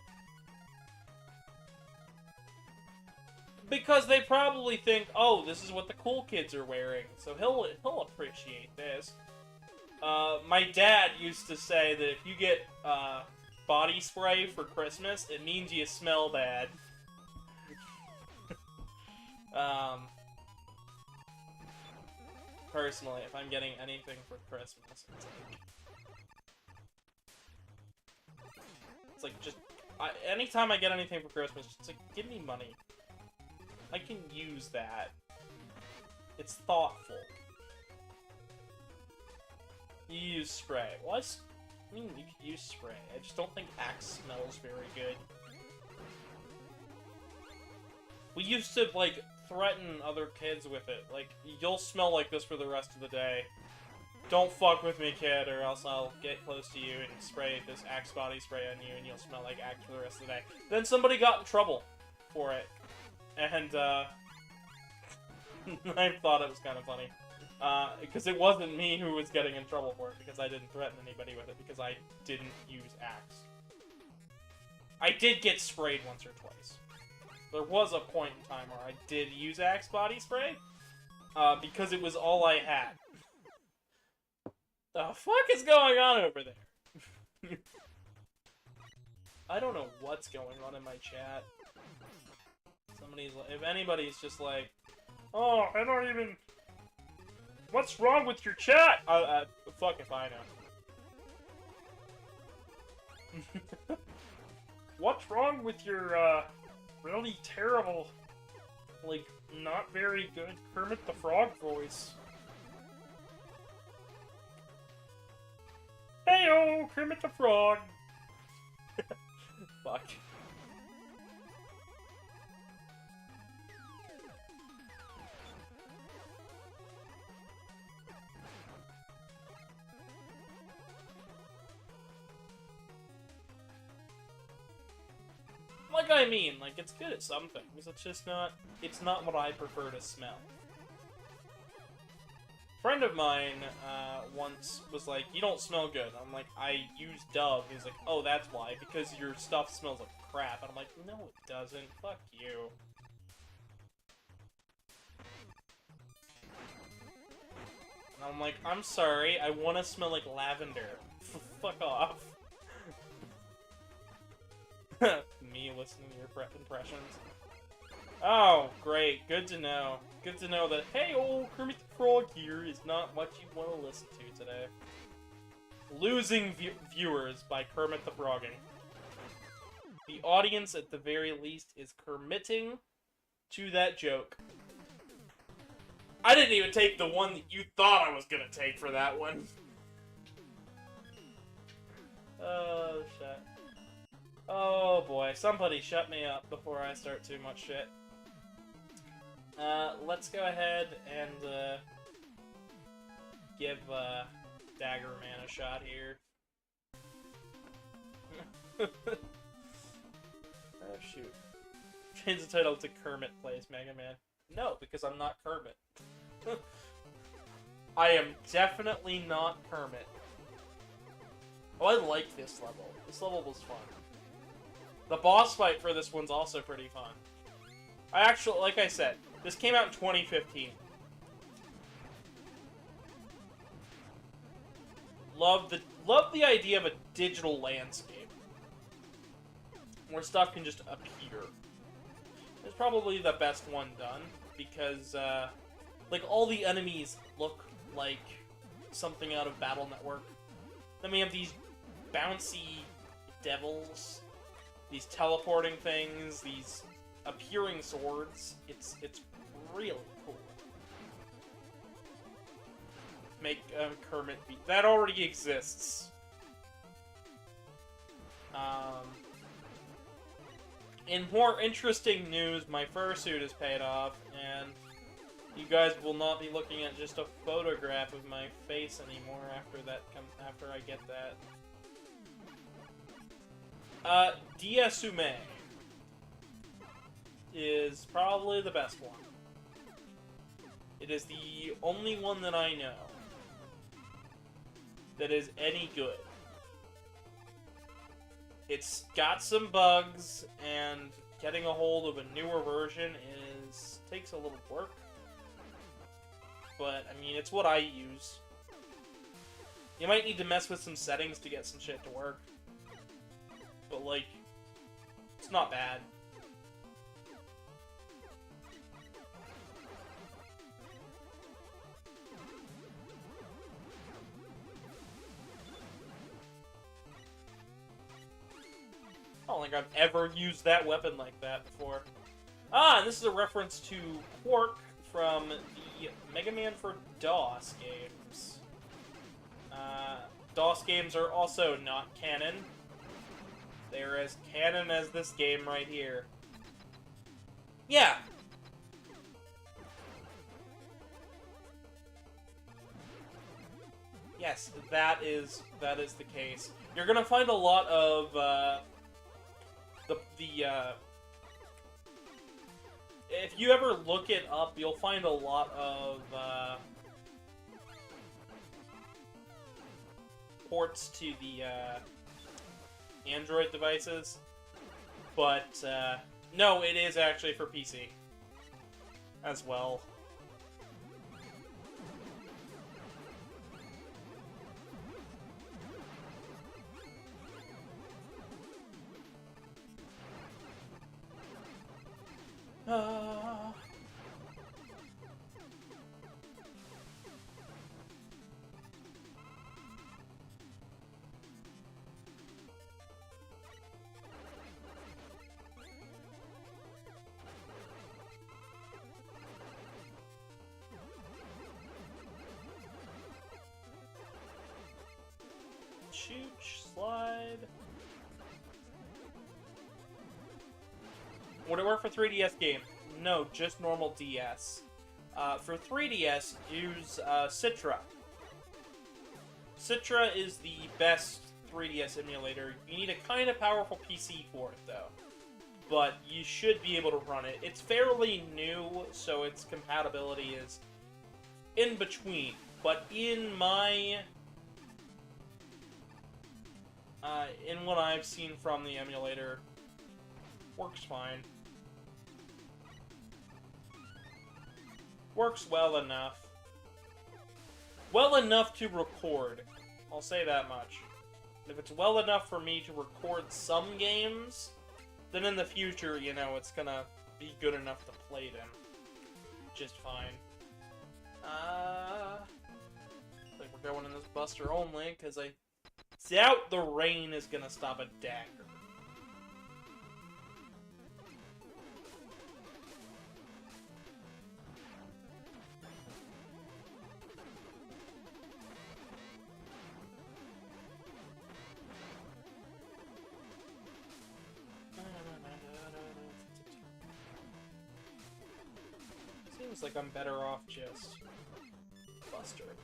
Because they probably think, oh, this is what the cool kids are wearing, so he'll appreciate this. My dad used to say that if you get body spray for Christmas, it means you smell bad. Personally, if I'm getting anything for Christmas, it's like just anytime I get anything for Christmas, it's like, give me money. I can use that. It's thoughtful. You use spray. Well, I mean, you could use spray. I just don't think Axe smells very good. We used to, like, threaten other kids with it. Like, you'll smell like this for the rest of the day. Don't fuck with me, kid, or else I'll get close to you and spray this Axe body spray on you, and you'll smell like Axe for the rest of the day. Then somebody got in trouble for it. And, I thought it was kind of funny. Because it wasn't me who was getting in trouble for it, because I didn't threaten anybody with it, because I didn't use Axe. I did get sprayed once or twice. There was a point in time where I did use Axe body spray, because it was all I had. The fuck is going on over there? I don't know what's going on in my chat. Somebody's like, if anybody's just like, oh, I don't even... What's wrong with your chat? Fuck if I know. What's wrong with your, really terrible, like, not very good Kermit the Frog voice? Heyo, Kermit the Frog! Fuck. Like I mean, like, it's good at some things, it's just not, it's not what I prefer to smell. friend of mine once was like, "You don't smell good." I'm like, "I use Dove." He's like, "Oh, that's why, because your stuff smells like crap." And I'm like, "No, it doesn't. Fuck you." And I'm like, "I'm sorry. I want to smell like lavender. Fuck off." Me listening to your impressions. Oh, great. Good to know. Good to know that, hey, old Kermit the Frog here is not what you want to listen to today. Losing viewers by Kermit the Frogging. The audience, at the very least, is committing to that joke. I didn't even take the one that you thought I was gonna take for that one. Oh, shit. Oh, boy. Somebody shut me up before I start too much shit. Let's go ahead and, give, Dagger Man a shot here. Oh, shoot. Change the title to Kermit Plays Mega Man. No, because I'm not Kermit. I am definitely not Kermit. Oh, I like this level. This level was fun. The boss fight for this one's also pretty fun. I actually, like I said, this came out in 2015. Love the idea of a digital landscape where stuff can just appear. It's probably the best one done because, like, all the enemies look like something out of Battle Network. Then we have these bouncy devils, these teleporting things, these appearing swords. It's really cool. Make Kermit be... That already exists. In more interesting news, my fursuit is paid off, and you guys will not be looking at just a photograph of my face anymore after I get that. Diasume is probably the best one. It is the only one that I know that is any good. It's got some bugs, and getting a hold of a newer version takes a little work. But, I mean, it's what I use. You might need to mess with some settings to get some shit to work. But, like, it's not bad. I don't think I've ever used that weapon like that before. Ah, and this is a reference to Quark from the Mega Man for DOS games. DOS games are also not canon. They're as canon as this game right here. Yeah! Yes, that is the case. You're gonna find a lot of, if you ever look it up, you'll find a lot of, ports to the, Android devices. But, no, it is actually for PC. As well. Chooch, slide. Would it work for 3DS game? No, just normal DS. For 3DS, use Citra. Citra is the best 3DS emulator. You need a kind of powerful PC for it, though. But you should be able to run it. It's fairly new, so its compatibility is in between. But in what I've seen from the emulator, works fine. Works well enough. Well enough to record. I'll say that much. If it's well enough for me to record some games, then in the future, you know, it's gonna be good enough to play them. Just fine. I think we're going in this Buster only, because I doubt the rain is gonna stop a dagger. Seems like I'm better off just bustering it.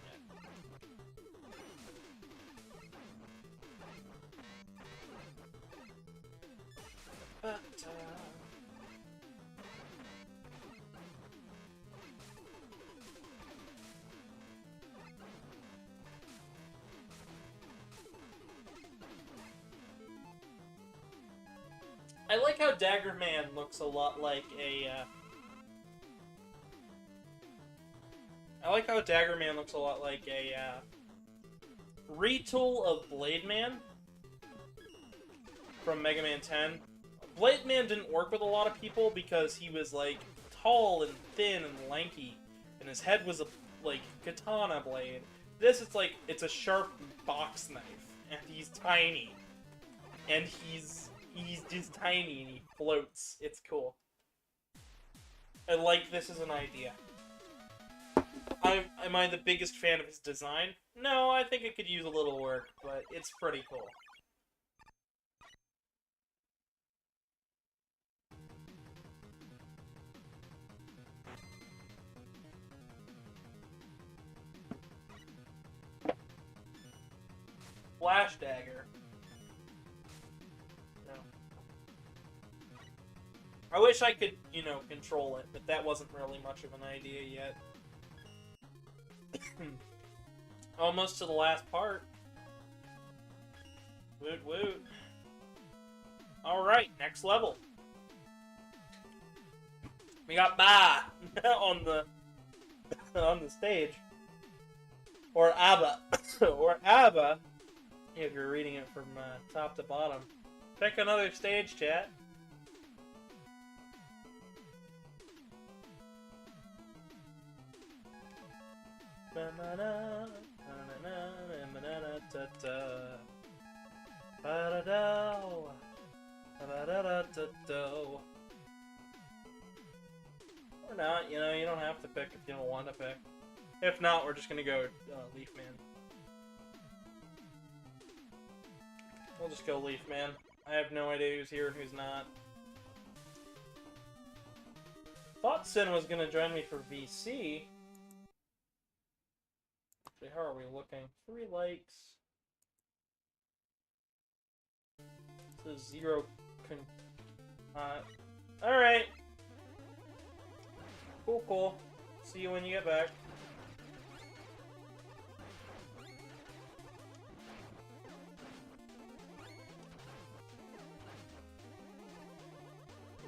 But, I like how Dagger Man looks a lot like a, retool of Blade Man from Mega Man 10. Blade Man didn't work with a lot of people because he was, like, tall and thin and lanky, and his head was a, like, katana blade. This, it's like, it's a sharp box knife, and he's tiny. And he's just tiny, and he floats. It's cool. I like this as an idea. Am I the biggest fan of his design? No, I think it could use a little work, but it's pretty cool. Flash Dagger. No. I wish I could, you know, control it, but that wasn't really much of an idea yet. Almost to the last part. Woot woot. Alright, next level. We got Ba on the stage. Or Abba. Or Abba, if you're reading it from top to bottom. Pick another stage, chat. Or not, you know, you don't have to pick if you don't want to pick. If not, we're just gonna go Leaf Man. We'll just go Leaf Man. I have no idea who's here and who's not. Thought Sin was gonna join me for VC. Actually, how are we looking? 3 likes. So 0 alright. Cool, cool. See you when you get back.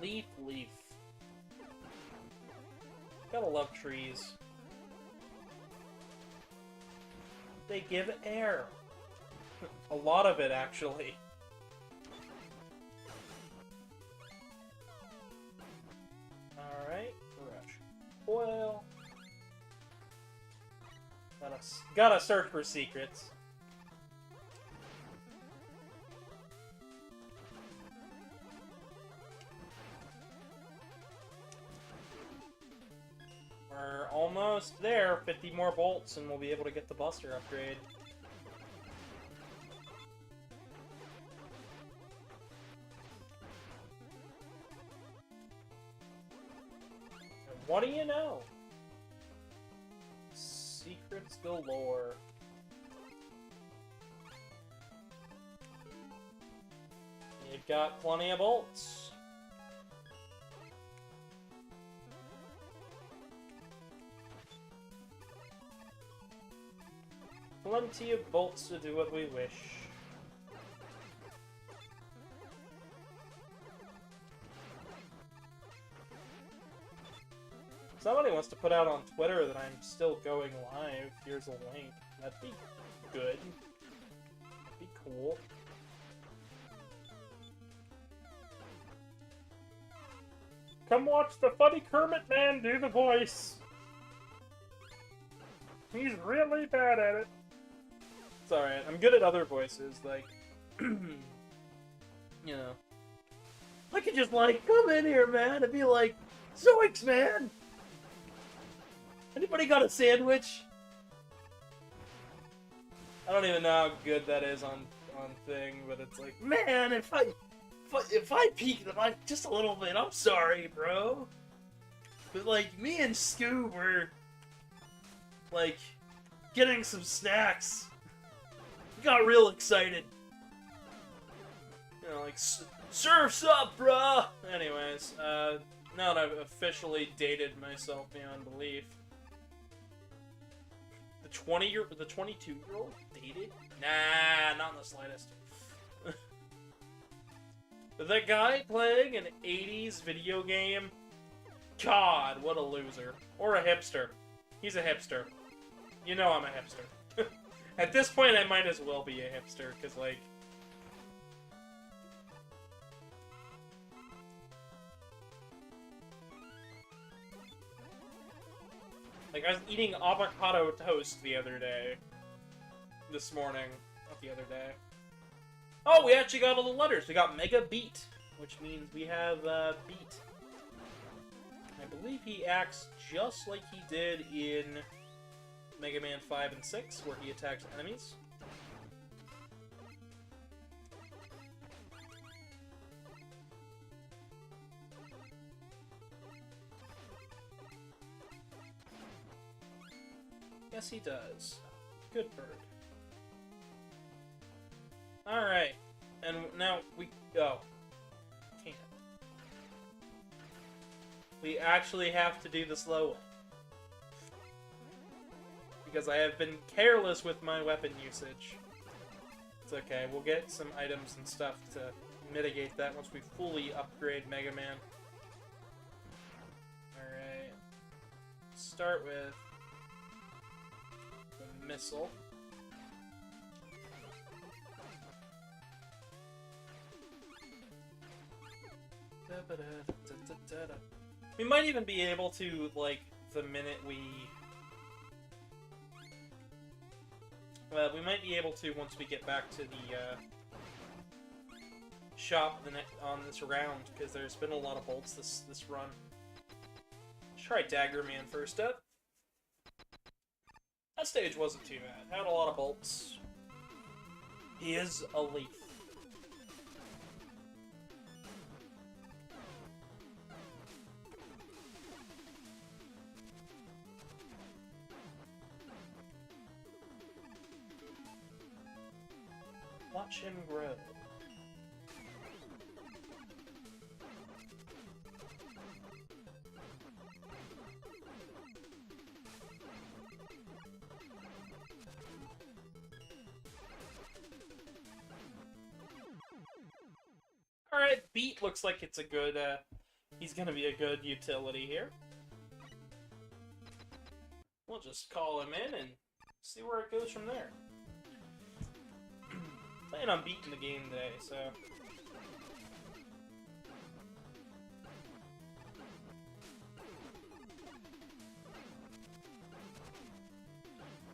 Leaf, leaf. Gotta love trees. They give air. A lot of it, actually. Alright, rush. Oil. Gotta search for secrets. We're almost there. 50 more bolts and we'll be able to get the Buster upgrade. And what do you know? Secrets galore. You've got plenty of bolts. plenty of bolts to do what we wish. Somebody wants to put out on Twitter that I'm still going live. Here's a link. That'd be good. That'd be cool. Come watch the funny Kermit man do the voice. He's really bad at it. It's alright. I'm good at other voices, like, you know. I could just, like, come in here, man, and be like, Zoinks, man! Anybody got a sandwich? I don't even know how good that is on thing, but it's like, man, if I peeked them just a little bit, I'm sorry, bro. But like, me and Scoob were like getting some snacks. We got real excited. You know, like, surf's up, bruh! Anyways, now that I've officially dated myself beyond belief. The 22-year-old dated? Nah, not in the slightest. The guy playing an 80s video game? God, what a loser. Or a hipster. He's a hipster. You know I'm a hipster. At this point, I might as well be a hipster, because, like... Like, I was eating avocado toast the other day. This morning. Not the other day. Oh, we actually got all the letters. We got Mega Beat, which means we have Beat. I believe he acts just like he did in Mega Man 5 and 6, where he attacks enemies. Yes, he does. Good bird. Alright. And now we... Oh. Can't. We actually have to do the slow way. Because I have been careless with my weapon usage. It's okay. We'll get some items and stuff to mitigate that once we fully upgrade Mega Man. Alright. Start with... the missile. We might even be able to, like, the minute we... we might be able to once we get back to the, shop on this round, because there's been a lot of bolts this run. Let's try Dagger Man first up. That stage wasn't too bad. Had a lot of bolts. He is a leaf. Watch him grow. Alright, Beat looks like it's a good, he's gonna be a good utility here. We'll just call him in and see where it goes from there. Planning on beating the game today, so...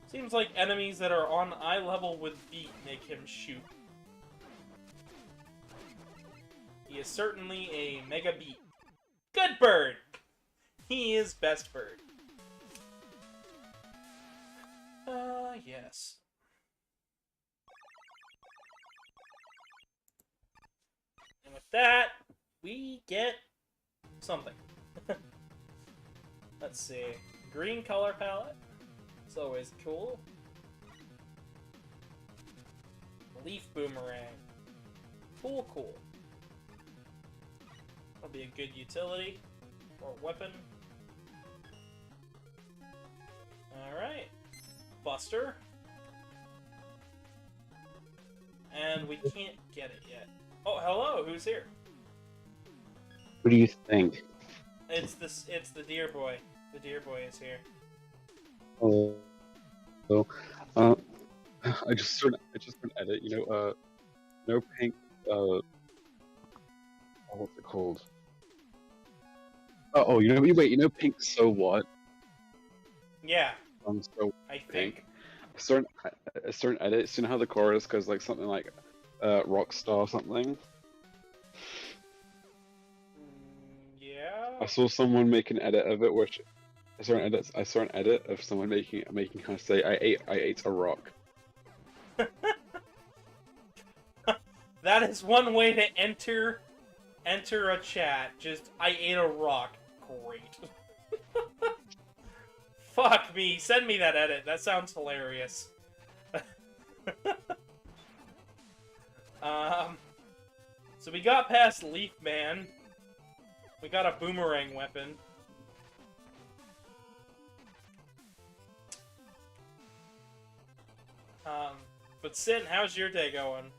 Seems like enemies that are on eye level with Beat make him shoot. He is certainly a Mega Beat. Good bird! He is best bird. Yes. And with that, we get something. Let's see. Green color palette. It's always cool. Leaf boomerang. Cool, cool. That'll be a good utility. Or weapon. Alright. Buster. and we can't get it yet. Oh, hello, who's here? What do you think? It's the deer boy. The deer boy is here. Oh, so, uh, I just sort of edit, no pink, what's it called? Wait, pink, so what? Yeah, So I pink. think. A certain edit, you know how the chorus goes like something like, Rockstar something? Yeah. I saw someone make an edit of it, I saw an edit of someone making her say, I ate a rock. That is one way to enter a chat. Just, I ate a rock. Great. Fuck me. Send me that edit. That sounds hilarious. So we got past Leaf Man. We got a boomerang weapon. But Sin, how's your day going?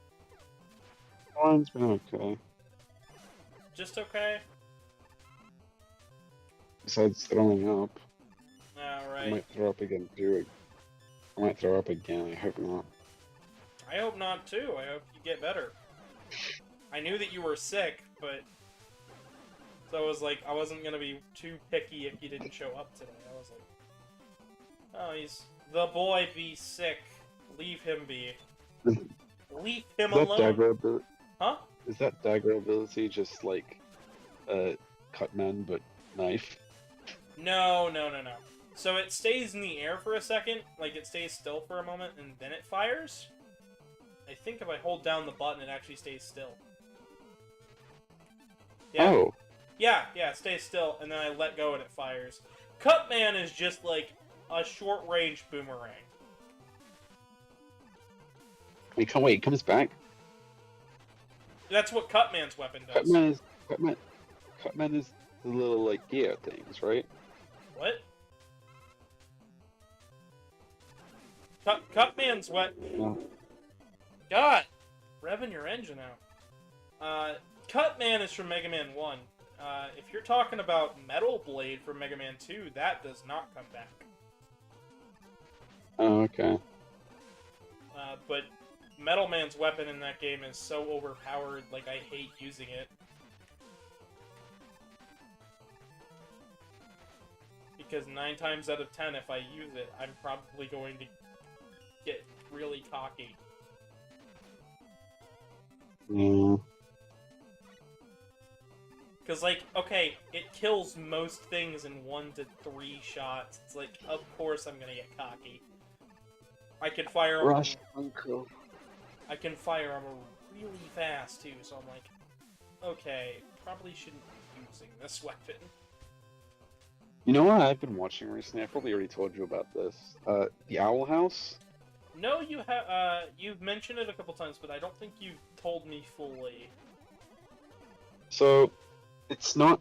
Mine's been okay. Just okay? Besides throwing up. I Alright. might throw up again too. I might throw up again, I hope not. I hope not too. I hope you get better. I knew that you were sick, but... So I was like, I wasn't gonna be too picky if you didn't show up today. I was like... Oh, he's... The boy be sick. Leave him be. Leave him alone. Huh? Is that dagger ability just like, Cutman but knife? No. So it stays in the air for a second, like it stays still for a moment, and then it fires? I think if I hold down the button, it actually stays still. Yeah. Oh. Yeah, it stays still, and then I let go and it fires. Cutman is just like a short-range boomerang. Wait, it comes back? That's what Cutman's weapon does. Cutman is the little, like, gear things, right? What? Cutman's what? No. God! Revving your engine out. Cutman is from Mega Man 1. If you're talking about Metal Blade from Mega Man 2, that does not come back. Oh, okay. But Metal Man's weapon in that game is so overpowered, like, I hate using it. Because 9 times out of 10, if I use it, I'm probably going to get really cocky. Yeah. Because, like, okay, it kills most things in 1 to 3 shots. It's like, of course I'm gonna get cocky. I can fire them. Rush Uncle. I can fire them really fast, too, so I'm like, okay, probably shouldn't be using this weapon. You know what I've been watching recently? I probably already told you about this. The Owl House? No, you've mentioned it a couple times, but I don't think you've told me fully. So, it's not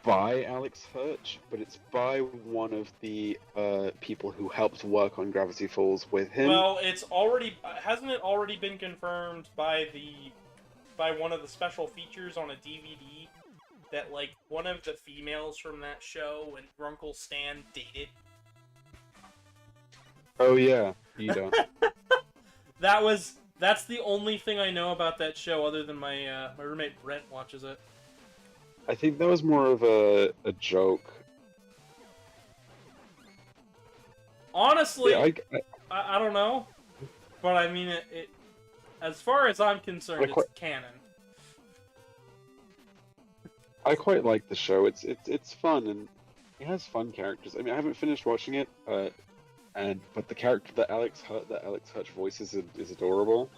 by Alex Hirsch, but it's by one of the people who helped work on Gravity Falls with him. Well, it's already... hasn't it already been confirmed by one of the special features on a DVD that, like, one of the females from that show and Grunkle Stan dated? Oh yeah, you don't. That's the only thing I know about that show, other than my roommate Brent watches it. I think that was more of a joke. Honestly, Yeah, I don't know, but I mean it as far as I'm concerned, it's canon. I quite like the show. It's fun and it has fun characters. I mean, I haven't finished watching it, but the character that Alex Hirsch voices is adorable.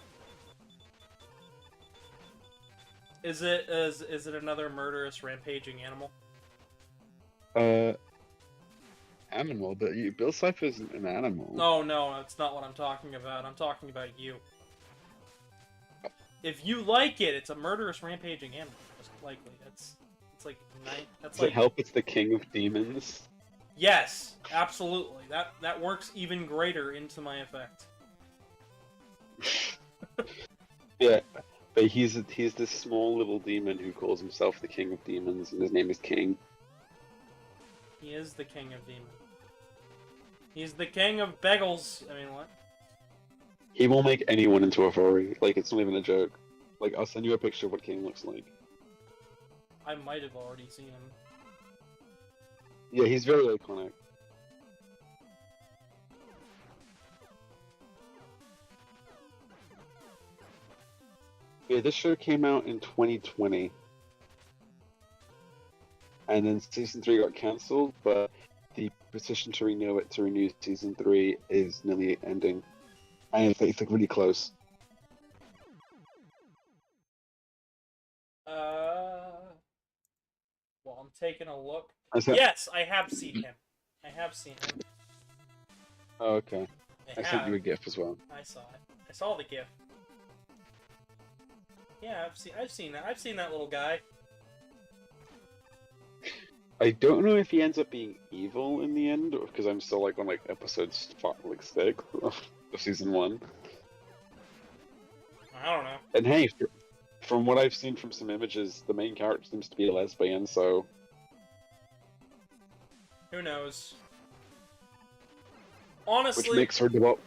Is it another murderous, rampaging animal? Animal, but Bill Cipher isn't an animal. No, that's not what I'm talking about. I'm talking about you. If you like it, it's a murderous, rampaging animal. Most likely, it's like that's Does like it help? It's the king of demons. Yes, absolutely. That works even greater into my effect. Yeah, but he's this small little demon who calls himself the king of demons, and his name is King. He is the king of demons. He's the king of bagels. I mean, what? He will make anyone into a furry. Like, it's not even a joke. Like, I'll send you a picture of what King looks like. I might have already seen him. Yeah, he's very iconic. Yeah, this show came out in 2020. And then season 3 got cancelled, but the petition to renew season 3 is nearly ending. And it's like really close. Well, I'm taking a look. That... Yes, I have seen him. I have seen him. Oh, okay. I sent you a GIF as well. I saw it. I saw the GIF. Yeah, I've seen that. I've seen that little guy. I don't know if he ends up being evil in the end, because I'm still like on like episode 6 of season 1. I don't know. And hey, from what I've seen from some images, the main character seems to be a lesbian, so... Who knows? Honestly... Which makes her develop...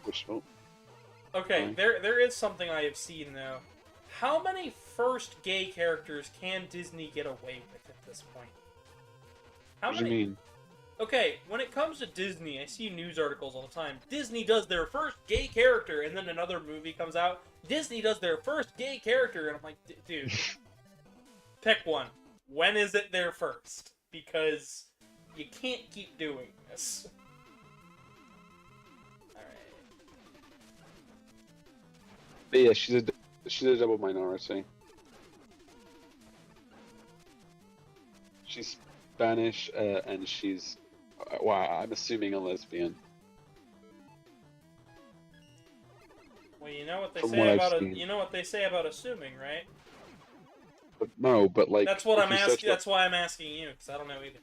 Okay, there is something I have seen, though. How many first gay characters can Disney get away with at this point? How what do you mean? Okay, when it comes to Disney, I see news articles all the time. Disney does their first gay character, and then another movie comes out. Disney does their first gay character, and I'm like, dude, pick one. When is it their first? Because you can't keep doing this. Alright. But yeah, she's a double minority. She's Spanish, and she's, well, I'm assuming a lesbian. Well, you know what they From say what I've about seen. you know what they say about assuming, right? But no, but like That's what I'm if you asking. That's why I'm asking you, because I don't know either.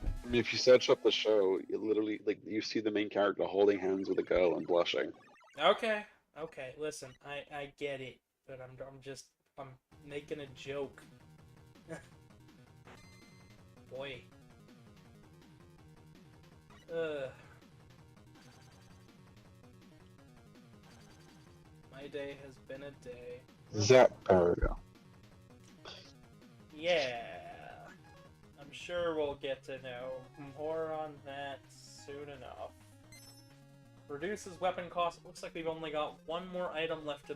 I mean, if you search up the show, you literally like you see the main character holding hands with a girl and blushing. Okay, okay. Listen, I get it, but I'm making a joke. Boy. My day has been a day. Zap Barrier. Yeah. I'm sure we'll get to know more on that soon enough. Reduces weapon cost. It looks like we've only got one more item left to...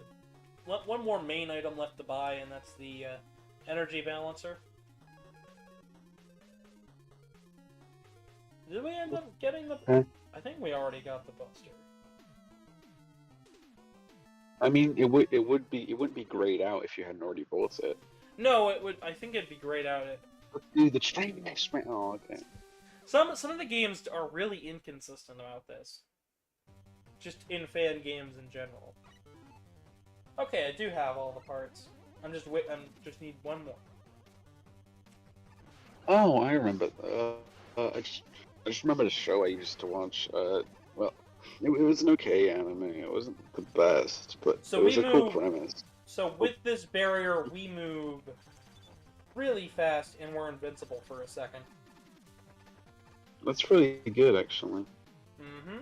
One more main item left to buy, and that's the energy balancer. Did we end up getting the... I think we already got the buster. I mean, it wouldn't be grayed out if you hadn't already bought it. No, it would. I think it'd be grayed out. Dude, the training experiment. Oh, okay. Some of the games are really inconsistent about this. Just in fan games in general. Okay, I do have all the parts. I'm just need one more. Oh, I remember. I just remember the show I used to watch. Well, it was an okay anime. It wasn't the best, but So it was we a cool move- premise. So with this barrier, we move really fast, and we're invincible for a second. That's really good, actually. Mm-hmm.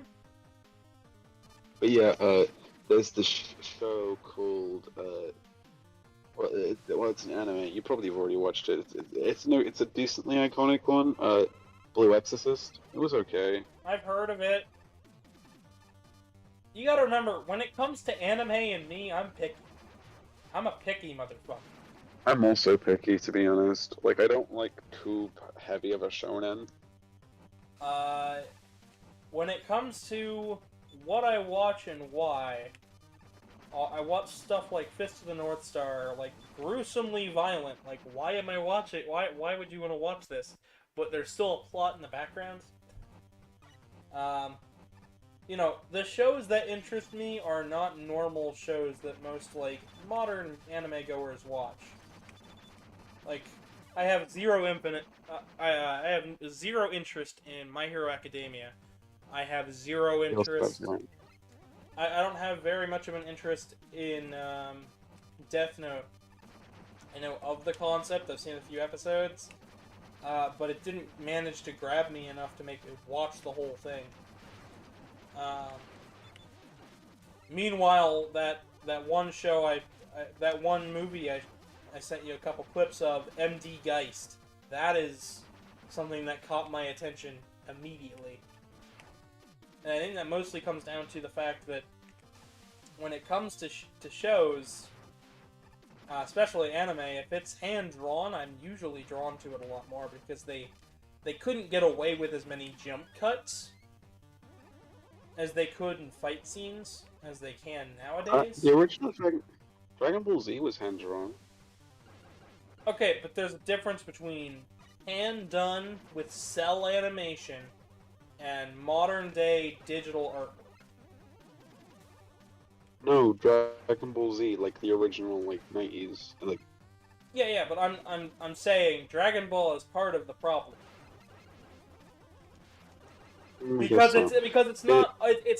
But yeah, there's this show called well, it's an anime. You probably have already watched it. It's a decently iconic one. Blue Exorcist. It was okay. I've heard of it. You gotta remember, when it comes to anime and me, I'm picky. I'm a picky motherfucker. I'm also picky, to be honest. Like, I don't like too heavy of a shonen. When it comes to what I watch and why, I watch stuff like Fist of the North Star, like gruesomely violent. Like, why am I watching? Why would you want to watch this? But there's still a plot in the background. You know, the shows that interest me are not normal shows that most, like, modern anime goers watch. Like, I have zero interest in My Hero Academia. I have zero interest I don't have very much of an interest in Death Note. I know of the concept. I've seen a few episodes, but it didn't manage to grab me enough to make me watch the whole thing. Meanwhile, that one show that one movie I sent you a couple clips of, MD Geist. That is something that caught my attention immediately. And I think that mostly comes down to the fact that when it comes to shows, especially anime, if it's hand-drawn, I'm usually drawn to it a lot more because they couldn't get away with as many jump cuts as they could in fight scenes as they can nowadays. The original Dragon Ball Z was hand-drawn. Okay, but there's a difference between hand-done with cell animation and modern-day digital artwork. No, Dragon Ball Z, like the original, like 90s, like. Yeah, but I'm saying Dragon Ball is part of the problem. Because it's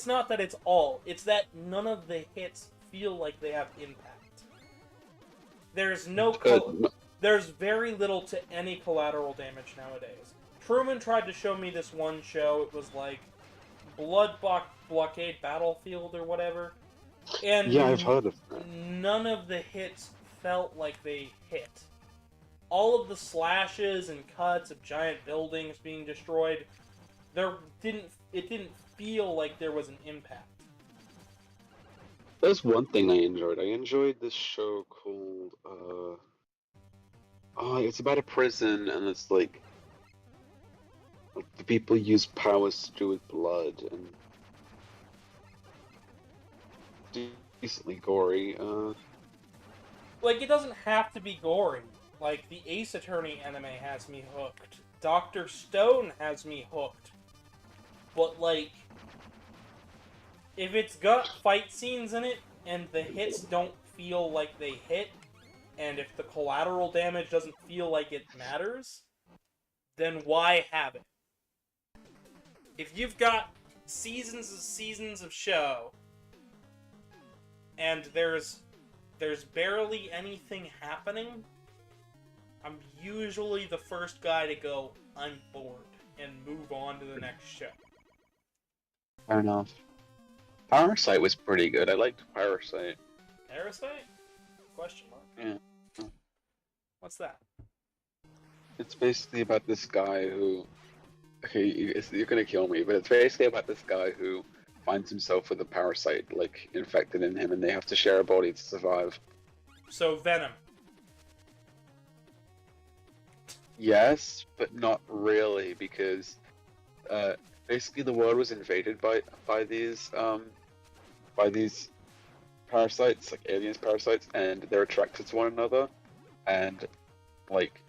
not that it's all. It's that none of the hits feel like they have impact. There's there's very little to any collateral damage nowadays. Truman tried to show me this one show. It was like Blood Blockade Battlefield or whatever. And yeah, I've heard of that. None of the hits felt like they hit. All of the slashes and cuts of giant buildings being destroyed, it didn't feel like there was an impact. There's one thing I enjoyed. I enjoyed this show called it's about a prison, and it's like the people use powers to do with blood, and decently gory. Like, it doesn't have to be gory. Like, the Ace Attorney anime has me hooked. Dr. Stone has me hooked. But, like, if it's got fight scenes in it, and the hits don't feel like they hit, and if the collateral damage doesn't feel like it matters, then why have it? If you've got seasons of show, and there's barely anything happening, I'm usually the first guy to go, I'm bored, and move on to the next show. Fair enough. Parasite was pretty good. I liked Parasite. Parasite? Question mark? Yeah. What's that? It's basically about this guy who... Okay, you're gonna kill me, but it's basically about this guy who finds himself with a parasite, like, infected in him, and they have to share a body to survive. So, Venom. Yes, but not really, because basically the world was invaded by these parasites, like aliens parasites, and they're attracted to one another, and like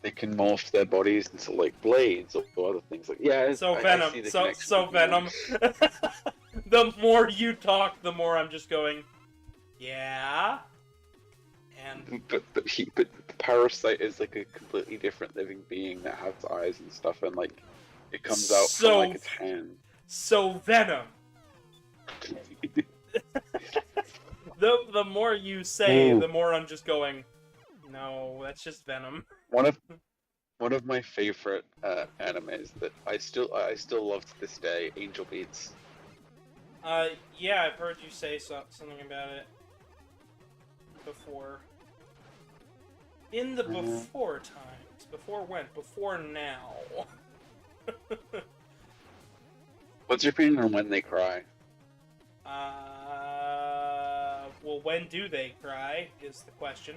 they can morph their bodies into like blades or other things. Like So Venom. I see So Venom. The more you talk, the more I'm just going, yeah. And but the parasite is like a completely different living being that has eyes and stuff, and like it comes out from like its hand. So Venom. The more you say, the more I'm just going, no, that's just Venom. One of my favorite animes that I still love to this day, Angel Beats. Yeah, I've heard you say something about it before. In the before times. Before when? Before now. What's your opinion on When They Cry? Well, when do they cry, is the question.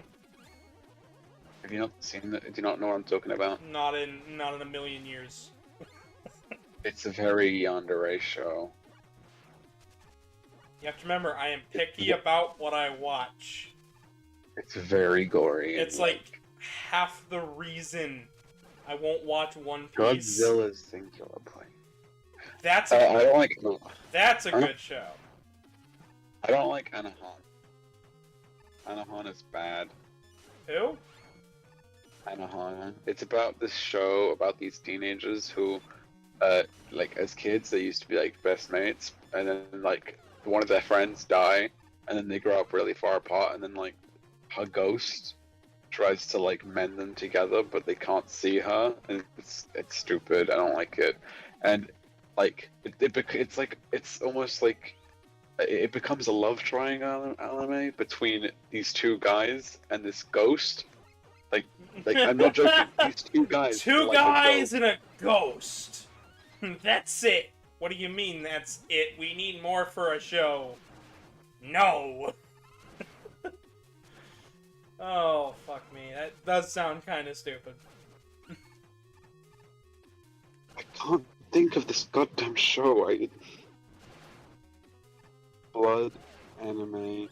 Have you not seen that? Do you not know what I'm talking about? Not in a million years. It's a very yandere show. You have to remember, I am picky about what I watch. It's very gory. It's like half the reason I won't watch One Piece. Godzilla's Singular Point. That's I don't like. That's a good show. I don't like Anahan. Anahan is bad. Who? Anahan. It's about this show about these teenagers who, like as kids, they used to be like best mates, and then like one of their friends die, and then they grow up really far apart, and then like her ghost tries to like mend them together, but they can't see her, and it's stupid. I don't like it, and like it's like it's almost like it becomes a love triangle anime between these two guys and this ghost. Like I'm not joking. These two guys. Two like guys and a ghost. That's it. What do you mean that's it? We need more for a show. No. Oh, fuck me. That does sound kind of stupid. I can't think of this goddamn show. Blood anime.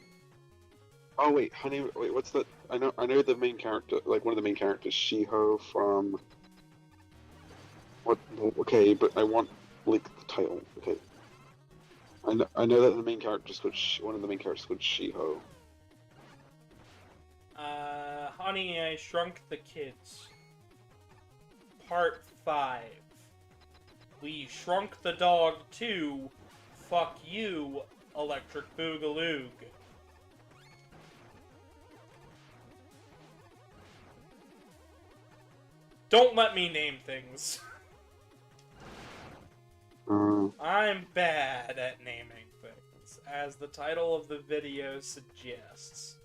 Oh wait, honey. Wait, what's that? I know the main character. Like one of the main characters, Shiho from. What? Okay, but I want like the title. Okay. I know that the main character is called one of the main characters is called Shiho. Honey, I Shrunk the Kids. Part 5. We shrunk the dog too. Fuck you, Electric Boogaloo. Don't let me name things. I'm bad at naming things, as the title of the video suggests.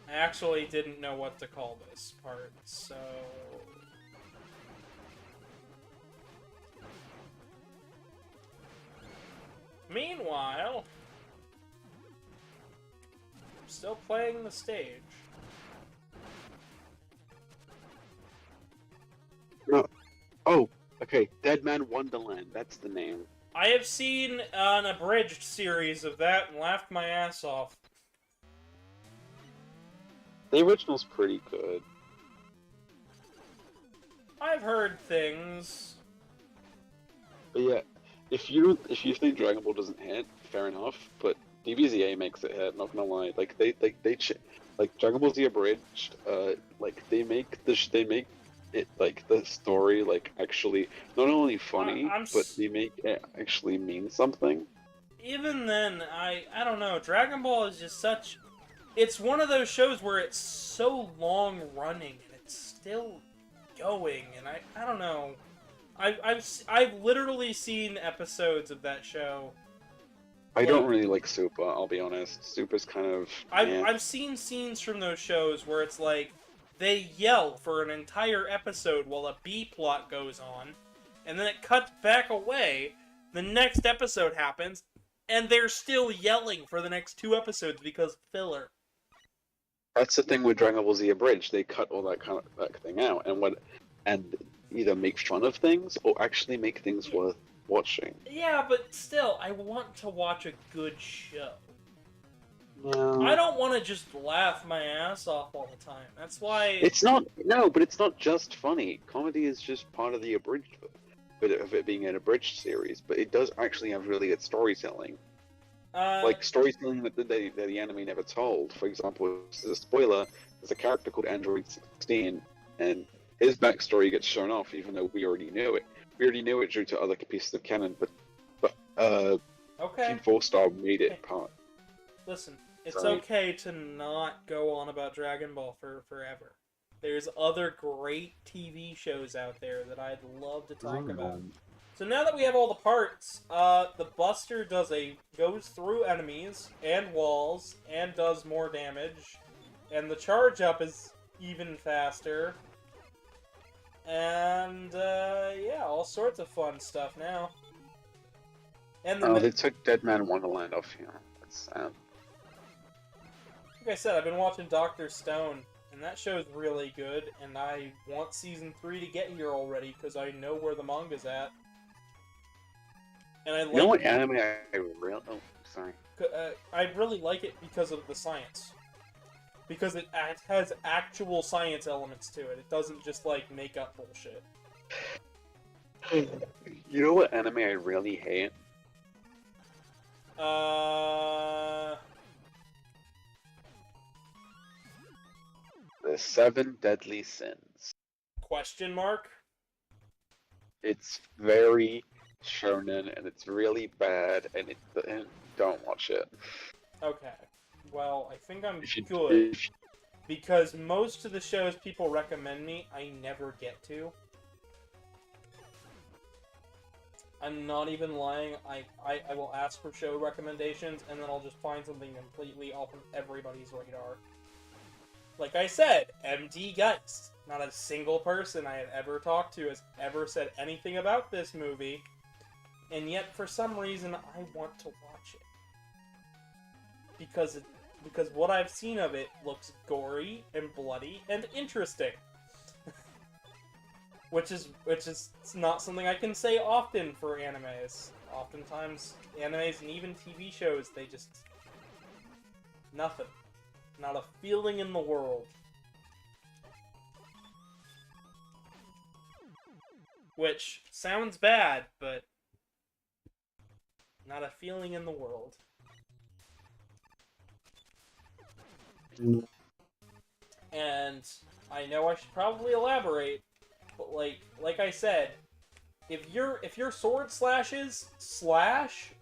I actually didn't know what to call this part, so... Meanwhile... I'm still playing the stage. No. Oh, okay. Dead Man Wonderland. That's the name. I have seen an abridged series of that and laughed my ass off. The original's pretty good. I've heard things. But yeah, if you think Dragon Ball doesn't hit, fair enough. But DBZA makes it hit. Not gonna lie, like like Dragon Ball Z abridged. Like they make it like the story like actually not only funny, but they make it actually mean something. Even then, I don't know. Dragon Ball is just such. It's one of those shows where it's so long running and it's still going, and I don't know. I've literally seen episodes of that show. I don't really like Super. I'll be honest. Super's kind of. I've seen scenes from those shows where it's like they yell for an entire episode while a B plot goes on, and then it cuts back away. The next episode happens, and they're still yelling for the next 2 episodes because filler. That's the thing with Dragon Ball Z Abridged. They cut all that thing out, and either make fun of things or actually make things worth watching. Yeah, but still, I want to watch a good show. No. I don't want to just laugh my ass off all the time. That's why... It's not... No, but it's not just funny. Comedy is just part of the abridged bit of it being an abridged series, but it does actually have really good storytelling. Like storytelling that the anime never told. For example, this is a spoiler, there's a character called Android 16, and his backstory gets shown off even though we already knew it. We already knew it due to other pieces of canon, but okay. Team 4-Star made it part. Listen, it's okay to not go on about Dragon Ball for forever. There's other great TV shows out there that I'd love to talk about. So now that we have all the parts, the Buster goes through enemies and walls and does more damage, and the charge up is even faster, and yeah, all sorts of fun stuff now. And they took Dead Man Wonderland off here. That's sad. Like I said, I've been watching Dr. Stone, and that show's really good, and I want Season 3 to get here already, because I know where the manga's at. And I like... You know what anime I really... Oh, sorry. I really like it because of the science. Because it has actual science elements to it. It doesn't just, like, make up bullshit. You know what anime I really hate? The 7 Deadly Sins. Question mark? It's very, shonen, and it's really bad, and don't watch it. Okay. Well, I think I'm If you, good, if, because most of the shows people recommend me, I never get to. I'm not even lying. I will ask for show recommendations, and then I'll just find something completely off of everybody's radar. Like I said, MD Geist. Not a single person I had ever talked to has ever said anything about this movie, and yet for some reason I want to watch it. Because what I've seen of it looks gory and bloody and interesting. which is not something I can say often for animes. Oftentimes, animes and even TV shows, they just... nothing. Not a feeling in the world. Which sounds bad, but... not a feeling in the world. And I know I should probably elaborate, but like I said, if your sword slashes slash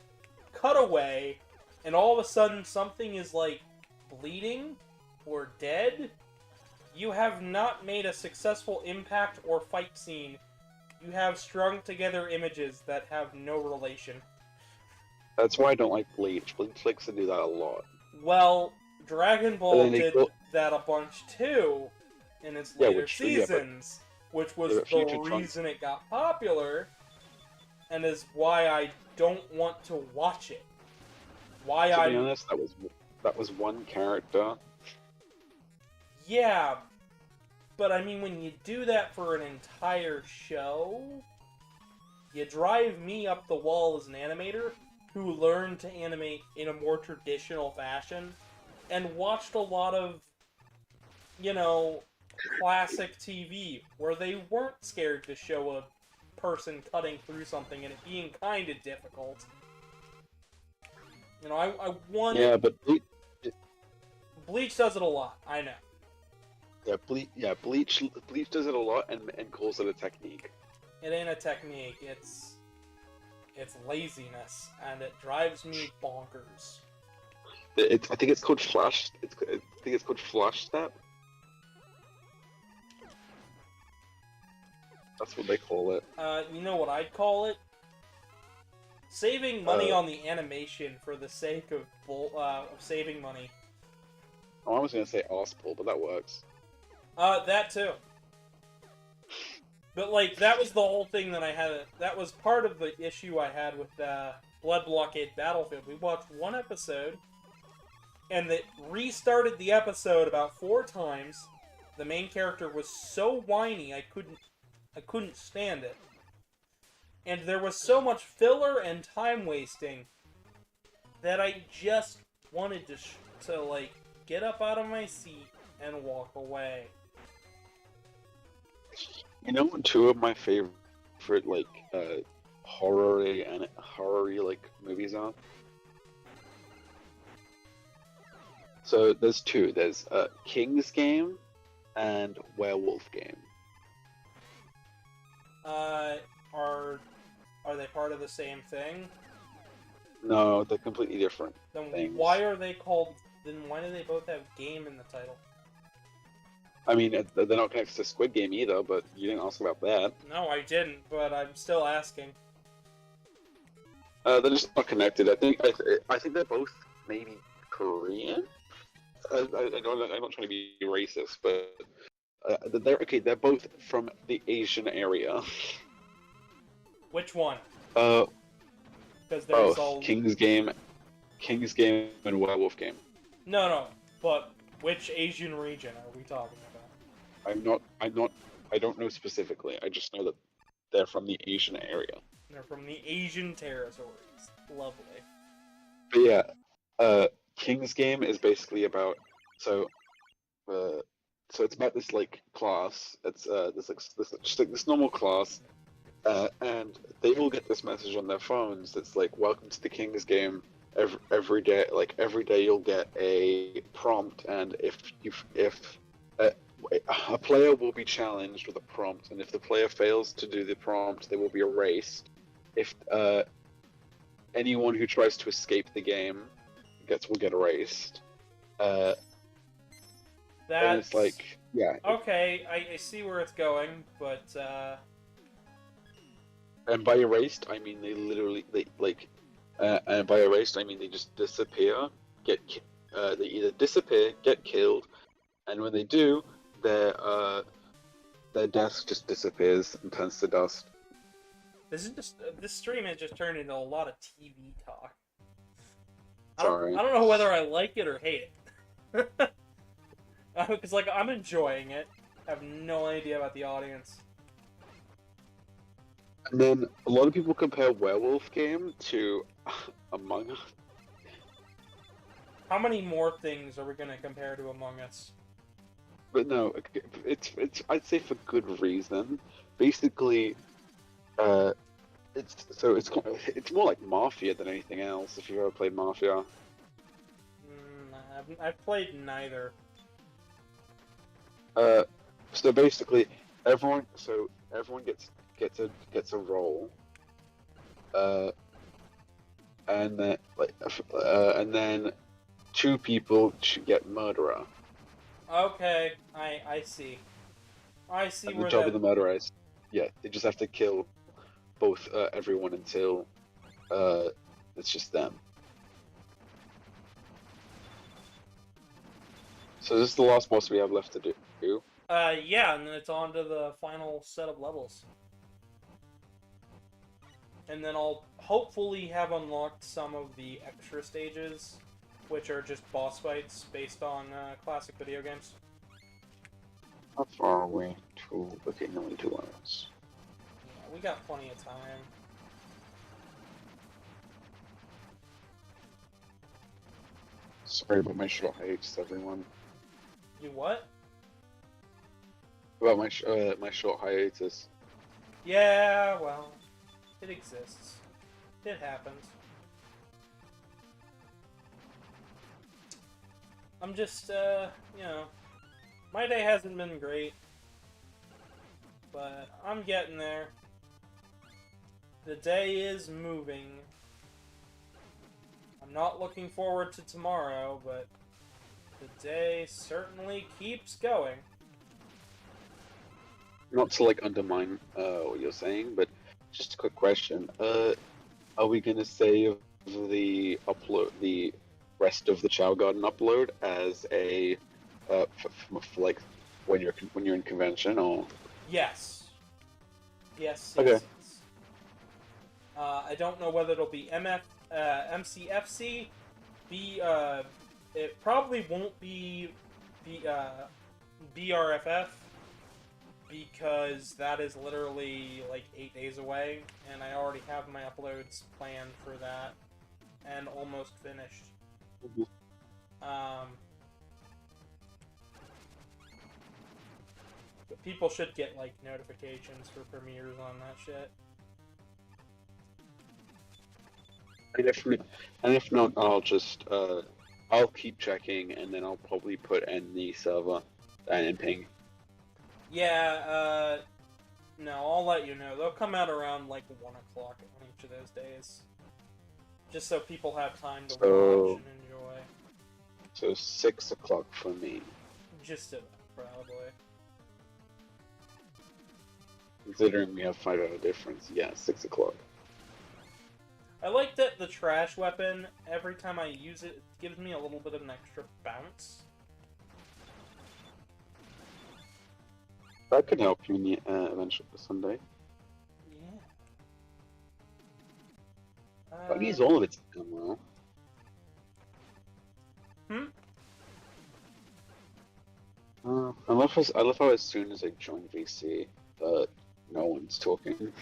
cut away, and all of a sudden something is like bleeding or dead, you have not made a successful impact or fight scene. You have strung together images that have no relation. that's why I don't like Bleach. Bleach likes to do that a lot. Well, Dragon Ball did go... that a bunch too in its later seasons, which was the reason it got popular, and is why I don't want to watch it. Why to be honest, that was one character. Yeah, but I mean, when you do that for an entire show, you drive me up the wall as an animator who learned to animate in a more traditional fashion and watched a lot of, you know, classic TV where they weren't scared to show a person cutting through something and it being kind of difficult. You know, I want... Yeah, but Bleach does it a lot, I know. Yeah, Bleach does it a lot and calls it a technique. It ain't a technique, it's laziness, and it drives me bonkers. I think it's called Flash. I think it's called Flash Step. That's what they call it. You know what I'd call it? Saving money on the animation for the sake of saving money. Oh, I was gonna say arse pull, but that works. That too. But, like, that was the whole thing that I had... That was part of the issue I had with Blood Blockade Battlefield. We watched one episode, and it restarted the episode about 4 times. The main character was so whiny, I couldn't stand it. And there was so much filler and time wasting that I just wanted to like, get up out of my seat and walk away. You know what 2 of my favorite, like, horror like, movies are? So, there's 2. There's, King's Game and Werewolf Game. Are they part of the same thing? No, they're completely different Then things. why are they called... Then why do they both have game in the title? I mean, they're not connected to Squid Game either, but you didn't ask about that. No, I didn't, but I'm still asking. They're just not connected. I think they're both maybe Korean. I'm not trying to be racist, but they're both from the Asian area. Which one? Because there's all... King's Game and Werewolf Game. No, but which Asian region are we talking about? I don't know specifically. I just know that they're from the Asian area. They're from the Asian territories. Lovely. But yeah, King's Game is basically about so it's about this like class. It's this normal class, and they will get this message on their phones that's like, "Welcome to the King's Game." Every day, like every day, you'll get a prompt, and if a player will be challenged with a prompt, and if the player fails to do the prompt, they will be erased. if anyone who tries to escape the game will get erased. And That's it's like, yeah. okay. I see where it's going, but And by erased, I mean and by erased, I mean they just disappear, they either disappear, get killed, and when they do, their death just disappears and turns to dust. this stream has just turned into a lot of TV talk. Sorry. I don't know whether I like it or hate it. Because like I'm enjoying it. I have no idea about the audience. And then a lot of people compare Werewolf Game to Among Us. How many more things are we gonna compare to Among Us? But no, it's I'd say for good reason. Basically, it's more like Mafia than anything else. If you've ever played Mafia. I've played neither. So basically, everyone gets a role, and then two people should get murderer. Okay, I see. I see And where the job of that. the murderer is, yeah, they just have to kill both everyone until it's just them. So this is the last boss we have left to do. Yeah, and then it's on to the final set of levels. And then I'll hopefully have unlocked some of the extra stages, which are just boss fights based on classic video games. How far away to? Okay, only 2 hours. Yeah, we got plenty of time. Sorry about my short hiatus, everyone. You what? About my short hiatus. Yeah, well, it exists. It happens. I'm just, you know, my day hasn't been great, but I'm getting there. The day is moving. I'm not looking forward to tomorrow, but the day certainly keeps going. Not to like undermine what you're saying, but just a quick question. Are we gonna save the rest of the Chow Garden upload as a for like when you're in convention, or? Yes. Yes. Okay. Yes. I don't know whether it'll be MCFC. It probably won't be BRFF because that is literally like 8 days away, and I already have my uploads planned for that and almost finished. But people should get like notifications for premieres on that shit. And if not, I'll keep checking, and then I'll probably put in the server and in ping. Yeah, no, I'll let you know. They'll come out around like 1 o'clock on each of those days. Just so people have time to watch and enjoy. So 6 o'clock for me. Just about, probably. Considering we have 5-hour difference, yeah, 6 o'clock. I like that the trash weapon, every time I use it, it gives me a little bit of an extra bounce. That could help you in the eventually Sunday. Yeah. But needs all of it to come well. I love how as soon as I join VC, no one's talking.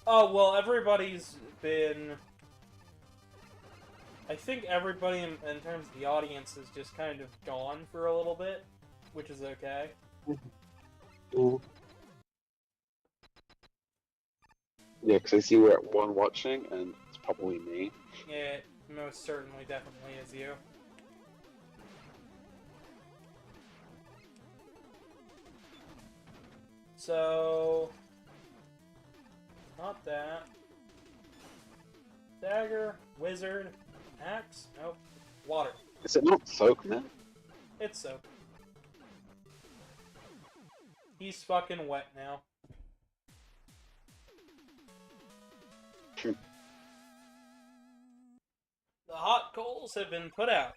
Oh, well, everybody's been... I think everybody in terms of the audience is just kind of gone for a little bit, which is okay. Yeah, because I see we're at 1 watching, and it's probably me. Yeah, it most certainly definitely is you. So... Not that. Dagger, wizard, axe. Nope. Water. Is it not soak, man? It's soap. He's fucking wet now. The hot coals have been put out.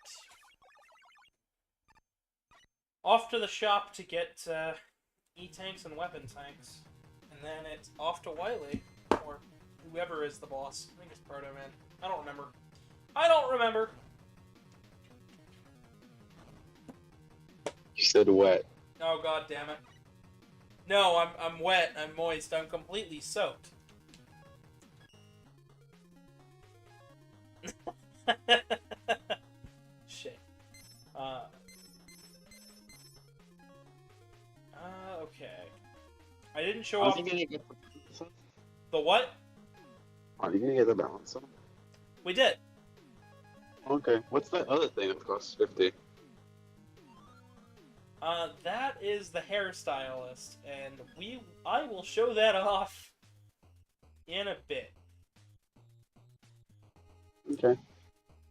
Off to the shop to get E-tanks and weapon tanks. And then it's off to Wily, or whoever is the boss. I think it's Proto Man. I don't remember. I don't remember! You said wet. Oh, god damn it. No, I'm wet, I'm moist, I'm completely soaked. Shit. Okay. I didn't show Aren't off you gonna get the balance on? the what? Aren't you gonna get the balance on? We did. Okay. What's that other thing that costs 50? That is the hairstylist, and I will show that off in a bit. Okay.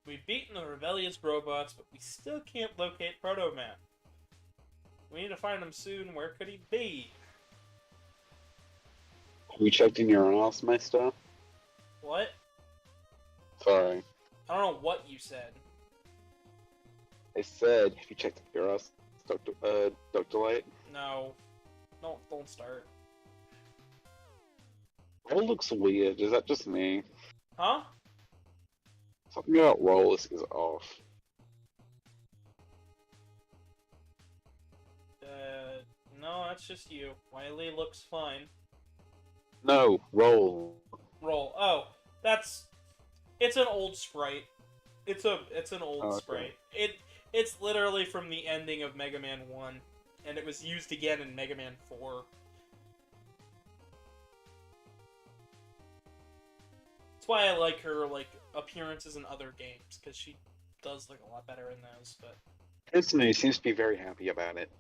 We've beaten the rebellious robots, but we still can't locate Proto Man. We need to find him soon. Where could he be? Have you checked in your ass, Maester? What? Sorry. I don't know what you said. I said, have you checked in your ass, Dr. Light? No. Don't start. Roll looks weird. Is that just me? Huh? Something about roll is off. No, that's just you. Wily looks fine. No, roll. Roll. Oh, it's an old sprite. It's an old Oh, okay. sprite. It's literally from the ending of Mega Man 1, and it was used again in Mega Man 4. That's why I like her appearances in other games, because she does look a lot better in those. But Destiny seems to be very happy about it.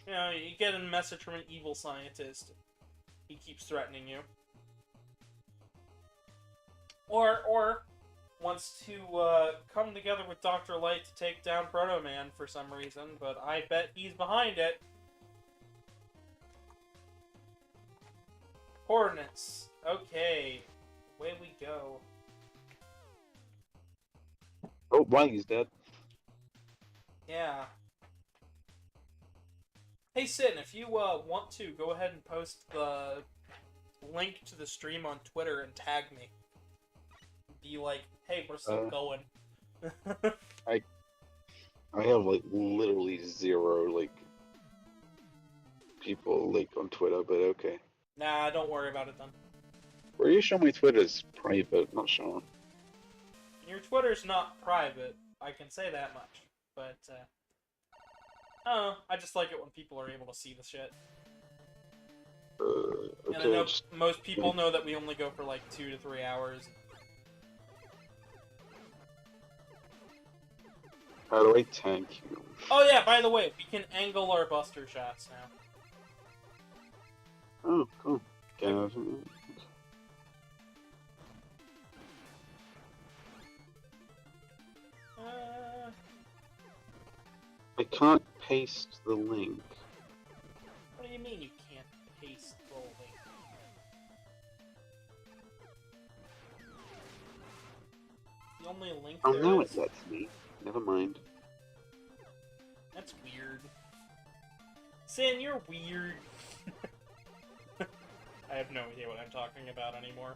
you know, you get a message from an evil scientist. He keeps threatening you. Or wants to come together with Dr. Light to take down Proto Man for some reason, but I bet he's behind it. Coordinates. Okay. Away we go. Oh, Wily's dead. Yeah. Hey Sin, if you want to, go ahead and post the link to the stream on Twitter and tag me. Be like, hey, we're still going. I have literally zero people on Twitter, but okay. Nah, don't worry about it then. Were you sure my Twitter's private? Not sure. Your Twitter's not private, I can say that much. But, I don't know, I just like it when people are able to see the shit. Okay, And I know most people know that we only go for 2 to 3 hours. How do I tank you? Oh yeah, by the way, we can angle our buster shots now. Oh, cool. I can't paste the link. What do you mean you can't paste the link? The only link Oh, there now is... it lets me. Never mind. That's weird. Sin, you're weird. I have no idea what I'm talking about anymore.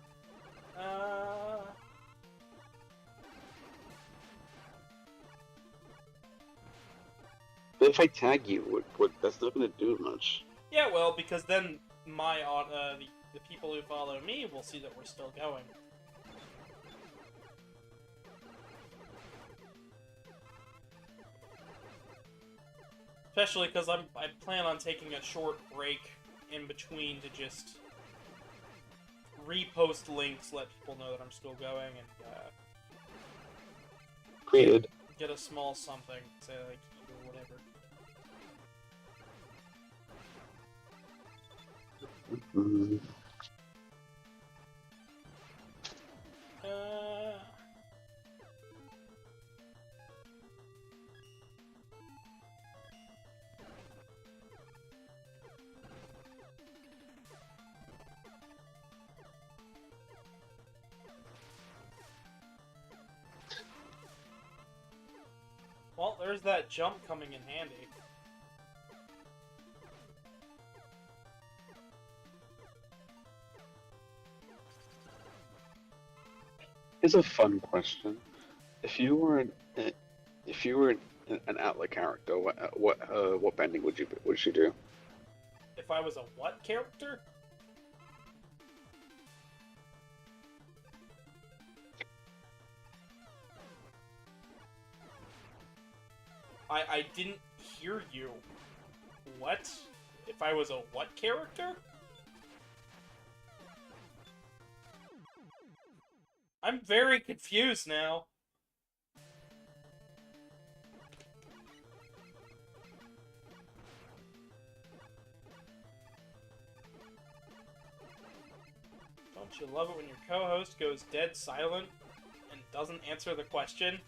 But if I tag you, that's not going to do much. Yeah, well, because then the people who follow me will see that we're still going. Especially because I plan on taking a short break in between to just repost links, let people know that I'm still going, and Created. get a small something, say or whatever. Well, there's that jump coming in handy. Here's a fun question: If you were an Outlet character, what bending would you do? If I was a what character? I didn't hear you. What? If I was a what character? I'm very confused now. Don't you love it when your co-host goes dead silent and doesn't answer the question?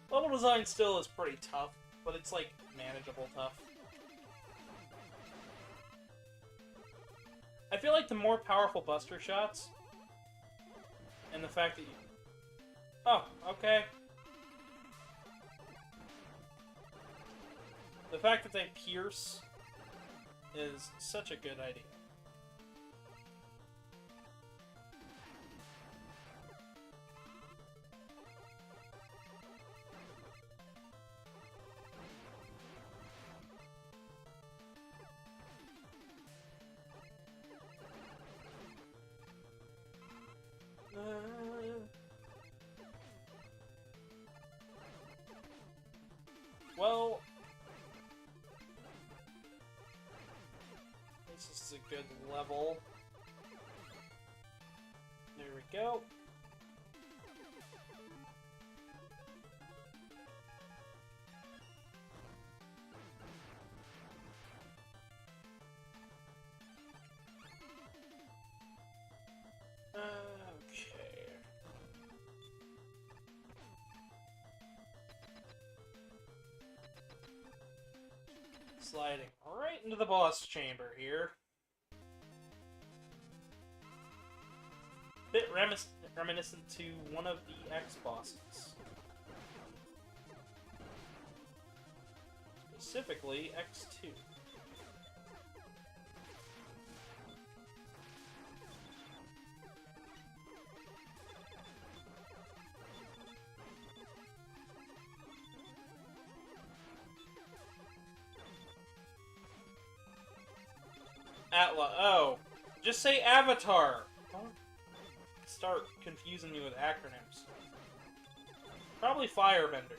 Level design still is pretty tough, but it's like manageable tough. I feel like the more powerful Buster shots, and the fact that you... Oh, okay. The fact that they pierce is such a good idea. Well, this is a good level. There we go. Okay. Sliding right into the boss chamber here. Bit reminiscent to one of the X-bosses. Specifically, X2. Oh, just say Avatar. Don't start confusing me with acronyms. Probably Firebender.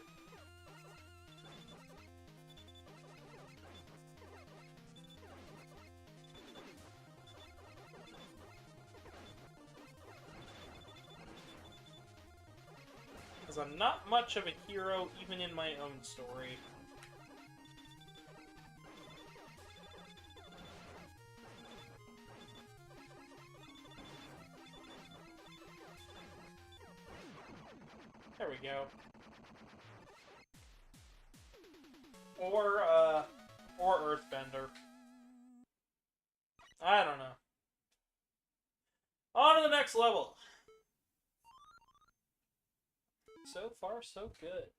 Because I'm not much of a hero even in my own story. There we go. Or Earthbender. I don't know. On to the next level. So far, so good.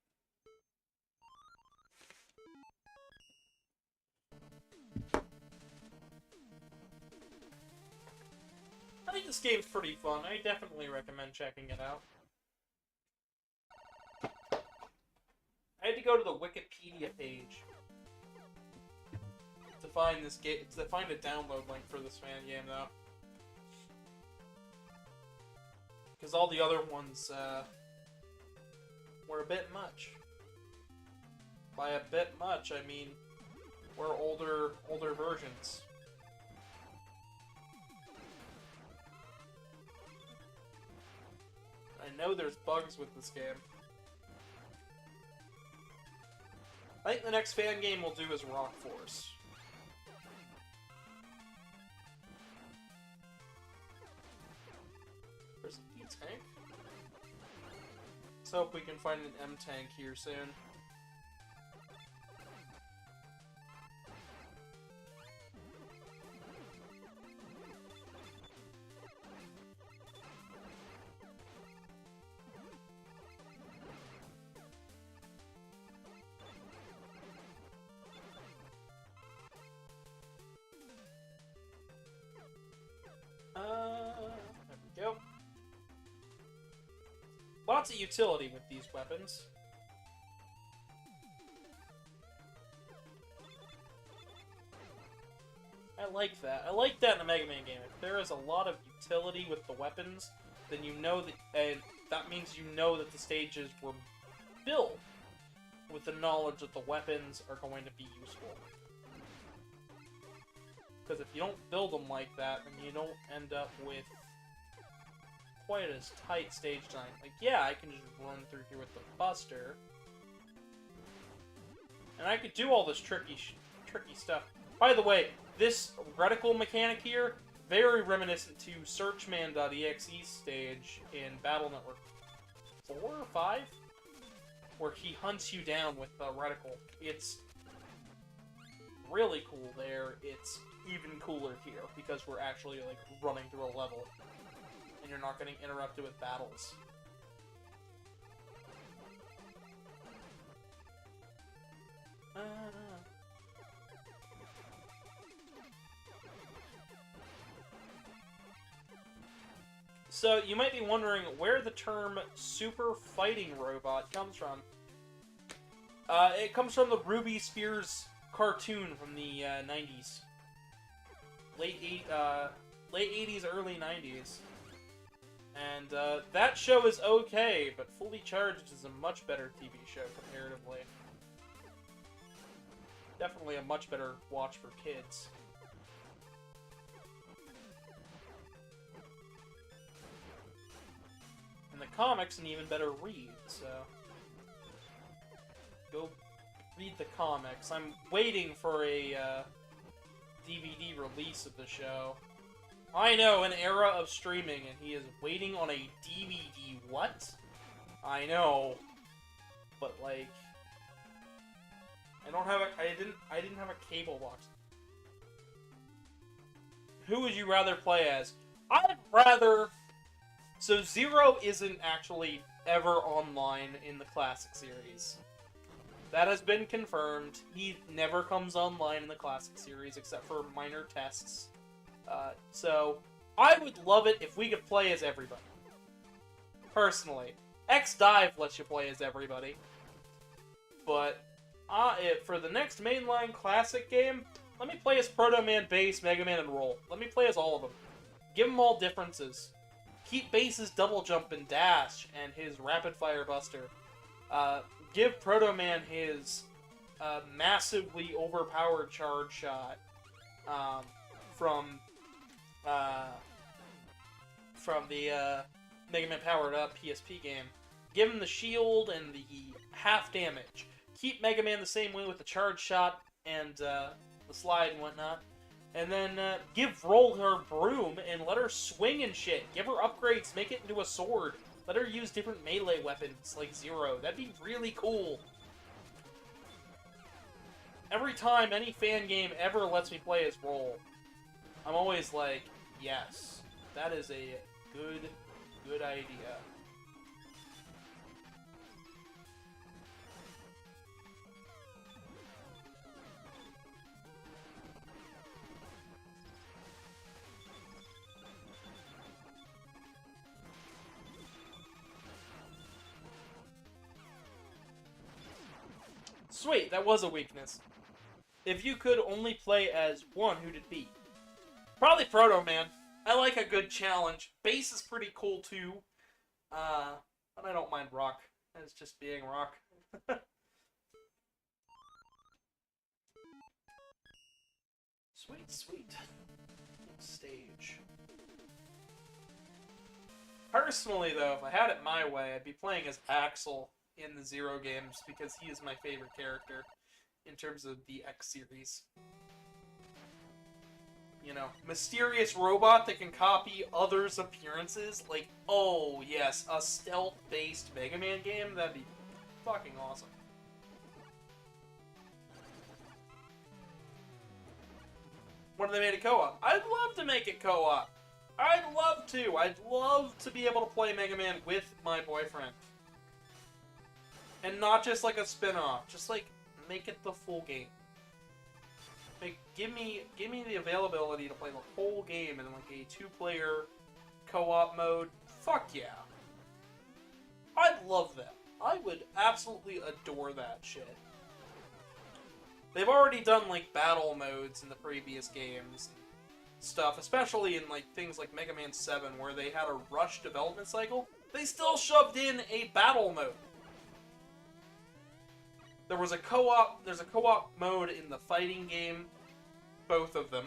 I think this game's pretty fun. I definitely recommend checking it out. I had to go to the Wikipedia page to find this game, to find a download link for this fan game, though. Because all the other ones were a bit much. By a bit much, I mean were older versions. I know there's bugs with this game. I think the next fan game we'll do is Rock Force. There's an E-Tank. Let's hope we can find an M-Tank here soon. lots of utility with these weapons. I like that. I like that in a Mega Man game. If there is a lot of utility with the weapons, then you know that, and that means you know that the stages were built with the knowledge that the weapons are going to be useful. Because if you don't build them like that, then you don't end up with quite as tight stage design. Like, yeah, I can just run through here with the Buster, and I could do all this tricky stuff. By the way, this reticle mechanic here, very reminiscent to Searchman.exe stage in Battle Network 4 or 5, where he hunts you down with the reticle. It's really cool there. It's even cooler here, because we're actually, like, running through a level, and you're not getting interrupted with battles. So, you might be wondering where the term Super Fighting Robot comes from. It comes from the Ruby Spears cartoon from the 90s. Late 80s, early 90s. And that show is okay, but Fully Charged is a much better TV show comparatively. Definitely a much better watch for kids. And the comics an even better read, so go read the comics. I'm waiting for a DVD release of the show. I know, an era of streaming, and he is waiting on a DVD. What? I know, but like, I didn't have a cable box. Who would you rather play as? I'd rather. So Zero isn't actually ever online in the Classic series. That has been confirmed. He never comes online in the Classic series except for minor tests. So I would love it if we could play as everybody. Personally. X-Dive lets you play as everybody. But for the next mainline Classic game, let me play as Proto Man, Bass, Mega Man, and Roll. Let me play as all of them. Give them all differences. Keep Bass's double jump and dash and his rapid fire buster. Give Proto Man his massively overpowered charge shot from the Mega Man Powered Up PSP game. Give him the shield and the half damage. Keep Mega Man the same way with the charge shot and the slide and whatnot. And then give Roll her broom and let her swing and shit. Give her upgrades, make it into a sword. Let her use different melee weapons like Zero. That'd be really cool. Every time any fan game ever lets me play as Roll, I'm always like, yes, that is a good idea. Sweet, that was a weakness. If you could only play as one, who'd it be? Probably Proto Man. I like a good challenge. Bass is pretty cool too. But I don't mind Rock as just being Rock. Sweet, sweet. Stage. Personally, though, if I had it my way, I'd be playing as Axel in the Zero games, because he is my favorite character in terms of the X series. You know, mysterious robot that can copy others' appearances. Like, oh yes, a stealth-based Mega Man game? That'd be fucking awesome. What if they made it co-op? I'd love to make it co-op. I'd love to. I'd love to be able to play Mega Man with my boyfriend. And not just like a spin-off. Just like, make it the full game. Give me the availability to play the whole game in like a 2-player co-op mode. Fuck yeah. I love that. I would absolutely adore that shit. They've already done, like, battle modes in the previous games and stuff, especially in, like, things like Mega Man 7, where they had a rushed development cycle. They still shoved in a battle mode. There's a co-op mode in the fighting game, both of them.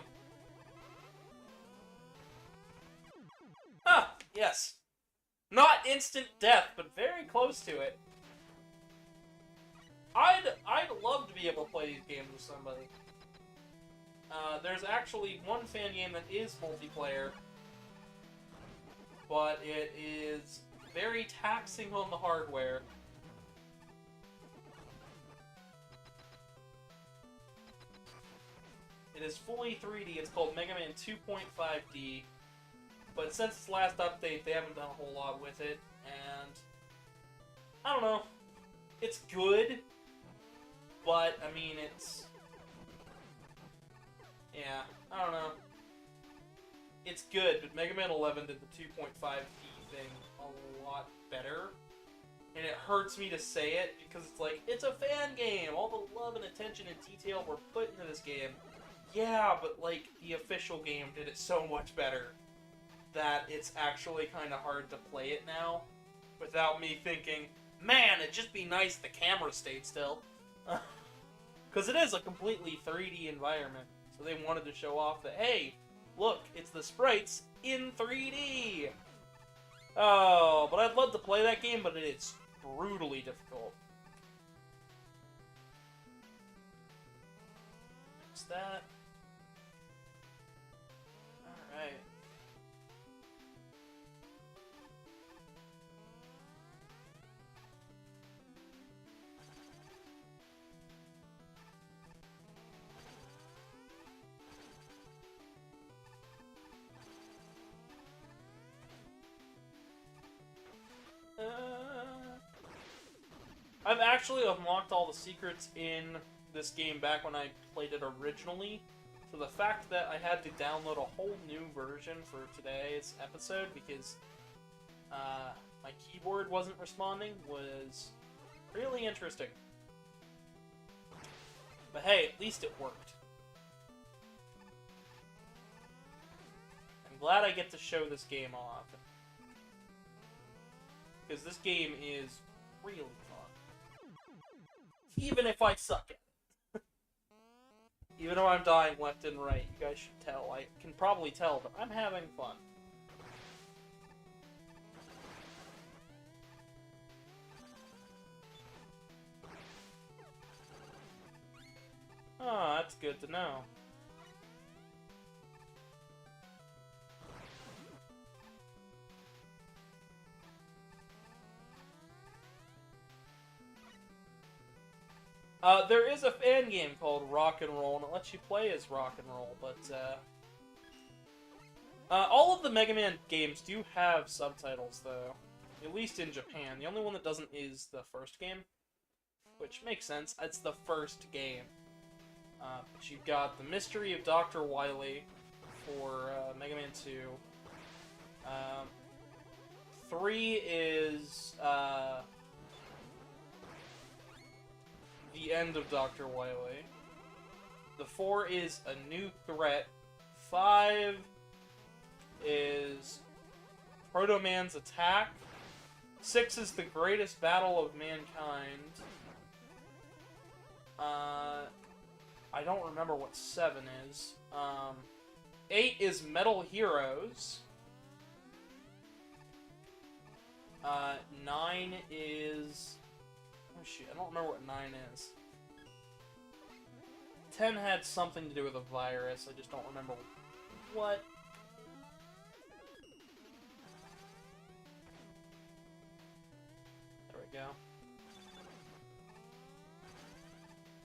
Ah, yes. Not instant death, but very close to it. I'd love to be able to play these games with somebody. There's actually one fan game that is multiplayer, but it is very taxing on the hardware. It is fully 3D. It's called Mega Man 2.5D. But since its last update, they haven't done a whole lot with it, and I don't know. It's good, but I mean, yeah, I don't know. It's good, but Mega Man 11 did the 2.5D thing a lot better, and it hurts me to say it because it's like, it's a fan game. All the love and attention and detail were put into this game. Yeah, but like the official game did it so much better that it's actually kind of hard to play it now without me thinking, man, it'd just be nice if the camera stayed still. Because it is a completely 3D environment. So they wanted to show off that, hey, look, it's the sprites in 3D. Oh, but I'd love to play that game, but it's brutally difficult. What's that? Alright. I've actually unlocked all the secrets in this game back when I played it originally, so the fact that I had to download a whole new version for today's episode because my keyboard wasn't responding was really interesting. But hey, at least it worked. I'm glad I get to show this game off, because this game is really fun. Even if I suck at it. Even though I'm dying left and right, you guys should tell. I can probably tell, but I'm having fun. Oh, that's good to know. There is a fan game called Rock and Roll, and it lets you play as Rock and Roll, but, all of the Mega Man games do have subtitles, though. At least in Japan. The only one that doesn't is the first game, which makes sense. It's the first game. But you've got The Mystery of Dr. Wily for, Mega Man 2. 3 is, The End of Dr. Wily. The 4 is A New Threat. 5 is Proto Man's Attack. 6 is The Greatest Battle of Mankind. I don't remember what 7 is. 8 is Metal Heroes. 9 is... Oh shoot, I don't remember what 9 is. 10 had something to do with a virus, I just don't remember what. There we go.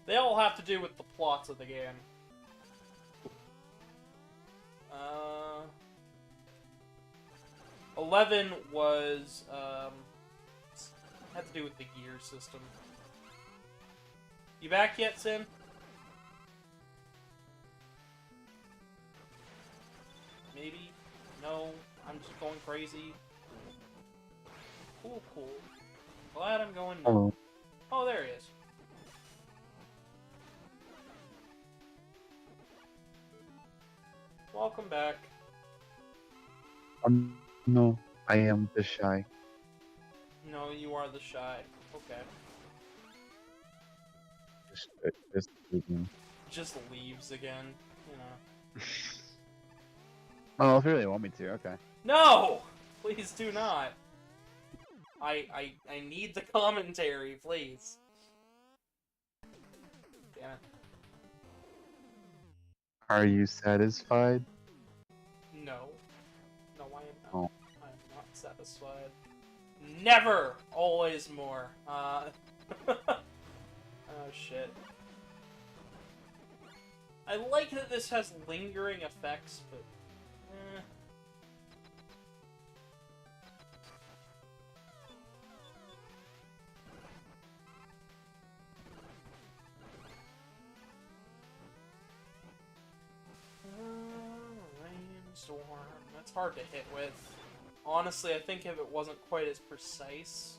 They all have to do with the plots of the game. 11 was, had to do with the gear system. You back yet, Sin? Maybe? No? I'm just going crazy? Cool, cool. Glad I'm going now. Oh, Oh, there he is. Welcome back. no, I am the shy. No, you are the shy. Okay. Just kidding. Just leaves again, you know. Oh, if you really want me to, okay. No! Please do not. I need the commentary, please. Damn it. Are you satisfied? No. No, I am not. Oh. I am not satisfied. Never! Always more. Oh, shit. I like that this has lingering effects, but... eh. Rainstorm. That's hard to hit with. Honestly, I think if it wasn't quite as precise,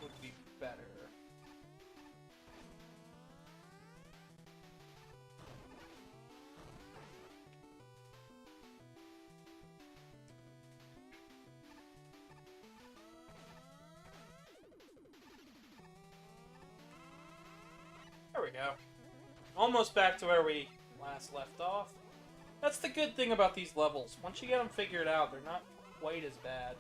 it would be better. There we go. Almost back to where we last left off. That's the good thing about these levels. Once you get them figured out, they're not quite as bad.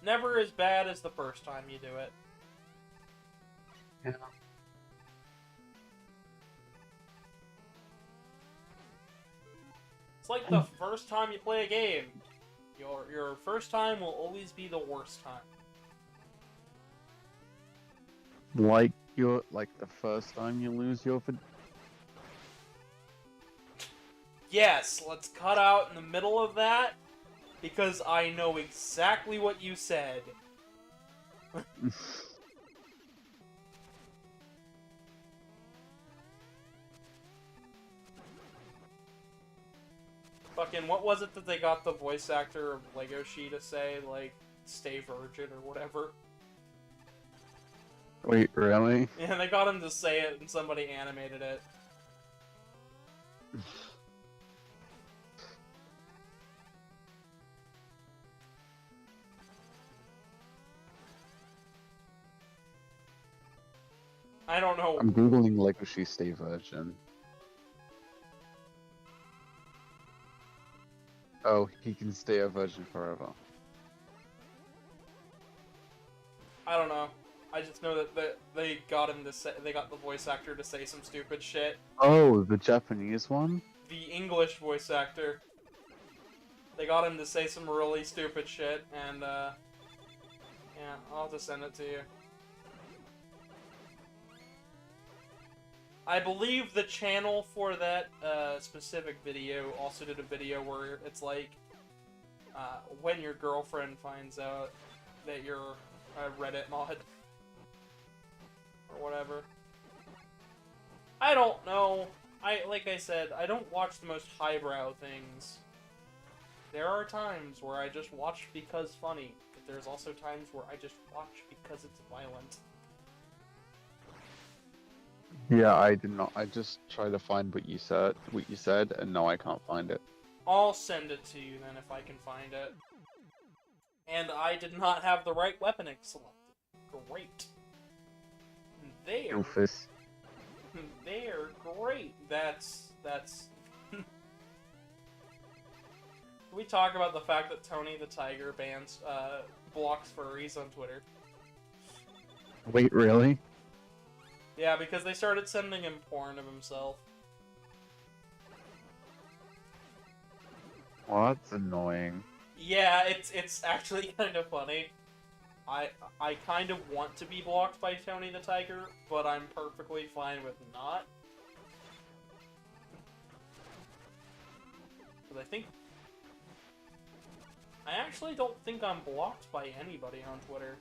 Never as bad as the first time you do it. Yeah. It's like the first time you play a game. Your first time will always be the worst time. Like the first time you lose your Yes, let's cut out in the middle of that, because I know exactly what you said. Fucking, what was it that they got the voice actor of Legoshi to say? Like, stay virgin or whatever? Wait, really? Yeah, they got him to say it and somebody animated it. I don't know. I'm googling Legoshi Stay Virgin. Oh, he can stay a virgin forever. I don't know. I just know that they got him to say, they got the voice actor to say some stupid shit. Oh, the Japanese one? The English voice actor. They got him to say some really stupid shit, and yeah, I'll have to send it to you. I believe the channel for that specific video also did a video where it's like, when your girlfriend finds out that you're a Reddit mod. Or whatever. I don't know. Like I said, I don't watch the most highbrow things. There are times where I just watch because funny, but there's also times where I just watch because it's violent. Yeah, I did not. I just tried to find what you said, and no, I can't find it. I'll send it to you then if I can find it. And I did not have the right weapon selected. Great. There. Doofus. They're great. That's. Can we talk about the fact that Tony the Tiger blocks furries on Twitter? Wait, really? Yeah, because they started sending him porn of himself. Well, that's annoying. Yeah, it's actually kind of funny. I kind of want to be blocked by Tony the Tiger, but I'm perfectly fine with not. Because I actually don't think I'm blocked by anybody on Twitter.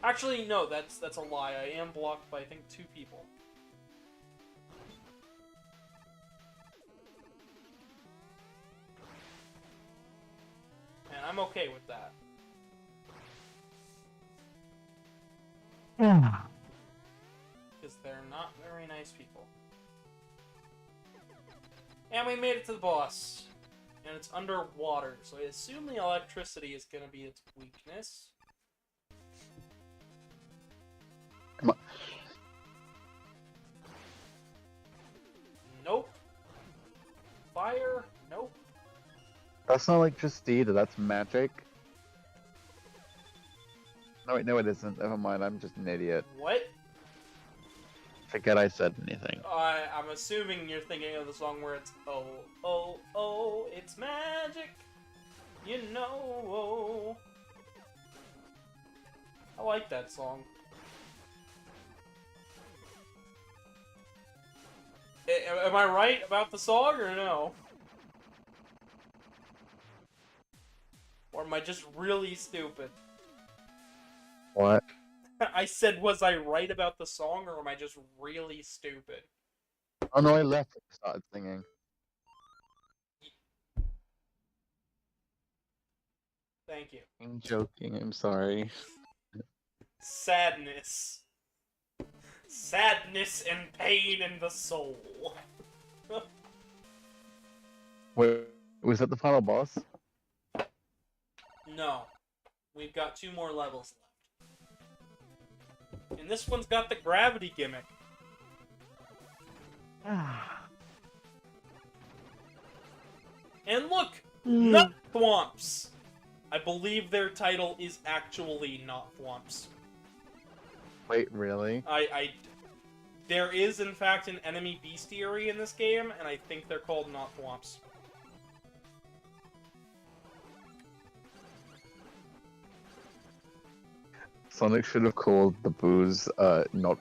Actually, no, that's a lie. I am blocked by, I think, 2 people. I'm okay with that. Because they're not very nice people. And we made it to the boss. And it's underwater, so I assume the electricity is going to be its weakness. Nope. Fire? Nope. That's not electricity, that's magic. No, wait, no, it isn't. Never mind, I'm just an idiot. What? Forget I said anything. I'm assuming you're thinking of the song where it's oh, oh, oh, it's magic. You know, oh. I like that song. Am I right about the song or no? Or am I just really stupid? What? I said, was I right about the song, or am I just really stupid? Oh no, I left and started singing. Thank you. I'm joking, I'm sorry. Sadness. Sadness and pain in the soul. Wait, was that the final boss? No. We've got 2 more levels left. And this one's got the gravity gimmick. And look! Nut Thwomps! I believe their title is actually Not Thwomps. Wait, really? There is, in fact, an enemy bestiary in this game, and I think they're called Not Thwomps. Sonic should have called the booze, not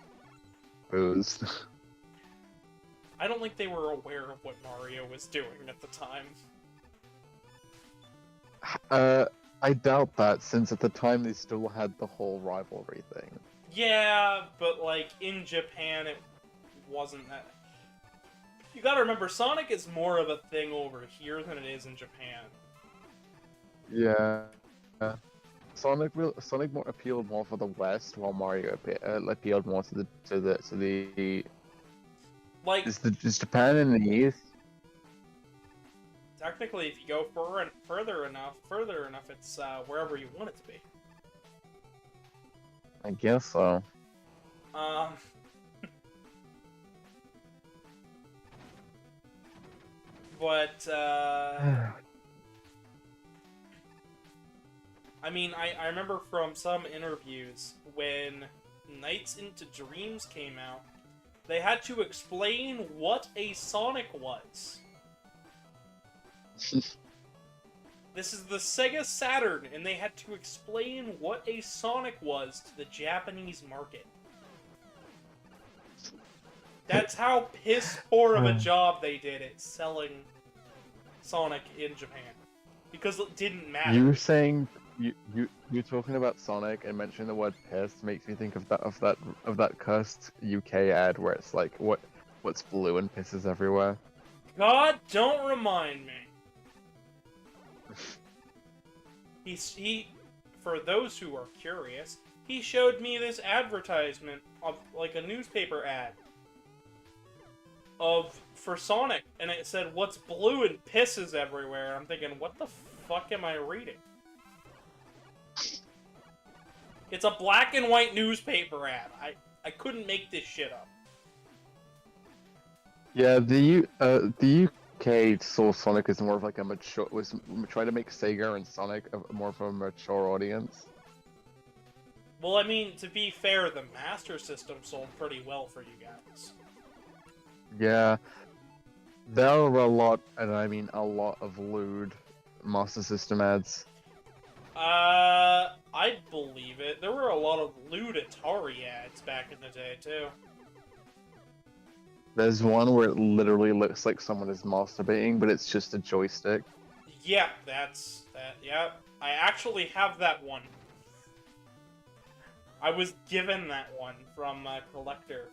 booze. I don't think they were aware of what Mario was doing at the time. I doubt that, since at the time they still had the whole rivalry thing. Yeah, but, like, in Japan, it wasn't that... You gotta remember, Sonic is more of a thing over here than it is in Japan. Yeah. Sonic more appealed more for the West, while Mario appealed more to the Like, is Japan in the East? technically, if you go further enough, it's wherever you want it to be. I guess so. But, I mean, I remember from some interviews, when Nights into Dreams came out, they had to explain what a Sonic was. This is the Sega Saturn, and they had to explain what a Sonic was to the Japanese market. That's how piss poor of a job they did at selling Sonic in Japan. Because it didn't matter. You were saying you're talking about Sonic and mentioning the word piss makes me think of that cursed UK ad where it's like what's blue and pisses everywhere. God, don't remind me. He, for those who are curious, he showed me this advertisement of, like, a newspaper ad for Sonic, and it said, "What's blue and pisses everywhere?" I'm thinking, what the fuck am I reading? It's a black and white newspaper ad. I couldn't make this shit up. Yeah, the UK saw Sonic as more of like a mature, was trying to make Sega and Sonic more of a mature audience. Well, I mean, to be fair, the Master System sold pretty well for you guys. Yeah, there were a lot, and I mean a lot of lewd Master System ads. I'd believe it. There were a lot of lewd Atari ads back in the day, too. There's one where it literally looks like someone is masturbating, but it's just a joystick. Yeah, yeah. I actually have that one. I was given that one from a collector.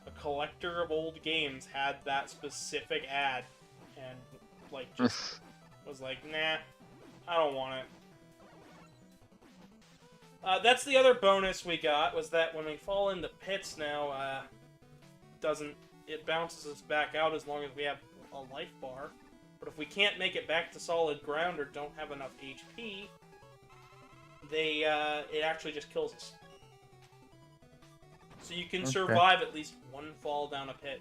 A collector of old games had that specific ad, and like, just was like, nah, I don't want it. That's the other bonus we got, was that when we fall into pits now, it bounces us back out as long as we have a life bar. But if we can't make it back to solid ground or don't have enough HP, it actually just kills us. So you can survive at least one fall down a pit.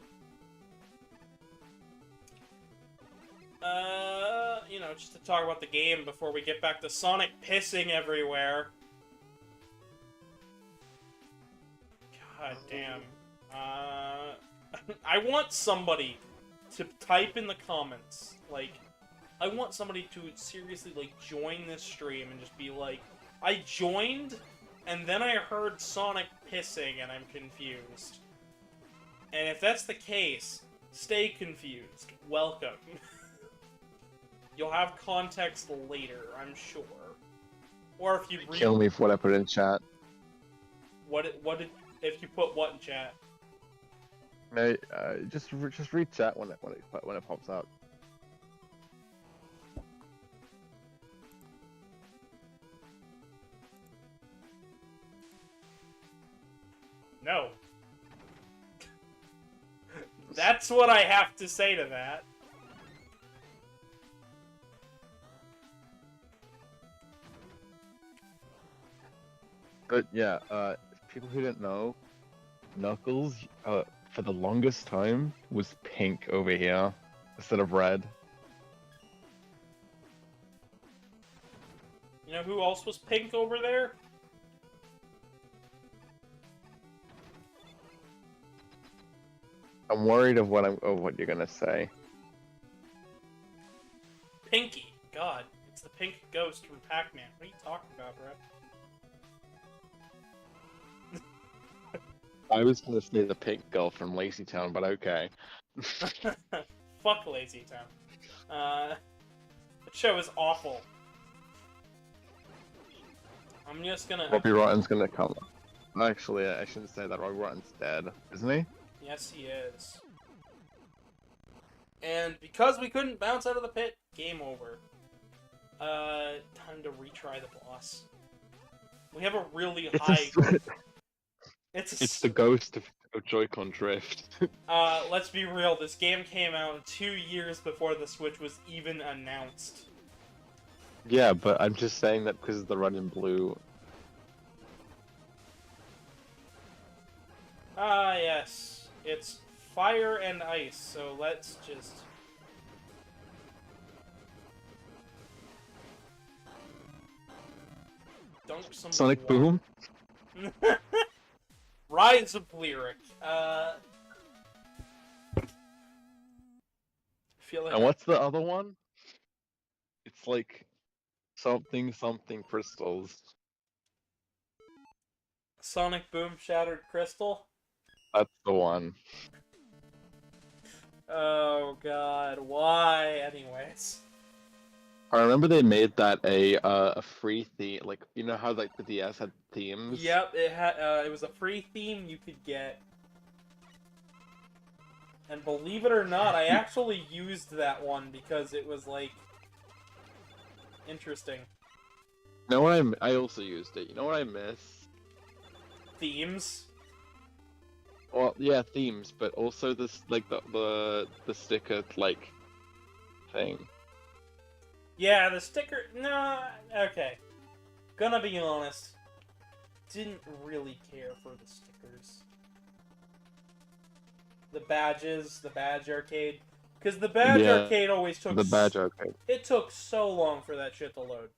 You know, just to talk about the game before we get back to Sonic pissing everywhere. God damn. I want somebody to type in the comments, like, I want somebody to seriously, like, join this stream and just be like, I joined, and then I heard Sonic pissing, and I'm confused. And if that's the case, stay confused. Welcome. You'll have context later, I'm sure. Or if you read... Kill me for what I put in chat. If you put what in chat? No, just read chat when it pops out. No. That's what I have to say to that. But yeah, people who didn't know, Knuckles, for the longest time, was pink over here instead of red. You know who else was pink over there? I'm worried of what you're gonna say. Pinky. God, it's the pink ghost from Pac-Man. What are you talking about, bro? I was gonna say the pink girl from Lazy Town, but okay. Fuck Lazy Town. The show is awful. I'm just gonna... Robbie Rotten's gonna come. Actually, I shouldn't say that. Robbie Rotten's dead, isn't he? Yes, he is. And because we couldn't bounce out of the pit, game over. Time to retry the boss. We have a really high... It's the ghost of Joy-Con Drift. Let's be real, this game came out 2 years before the Switch was even announced. Yeah, but I'm just saying that because of the red and blue. Ah, yes. It's fire and ice, so let's just... dunk some Sonic water. Boom? Rise of Lyric. Feel like And what's the other one? It's like something crystals. Sonic Boom Shattered Crystal? That's the one. Oh god, why? Anyways. I remember they made that a free theme, like you know how like the DS had themes. Yep, it was a free theme you could get. And believe it or not, I actually used that one because it was like interesting. You know what I also used it. You know what I miss? Themes. Well, yeah, themes, but also this like the sticker like thing. Yeah, the sticker. No, okay. Gonna be honest. Didn't really care for the stickers. The badges, the badge arcade. Because the badge arcade always took... The badge arcade. It took so long for that shit to load.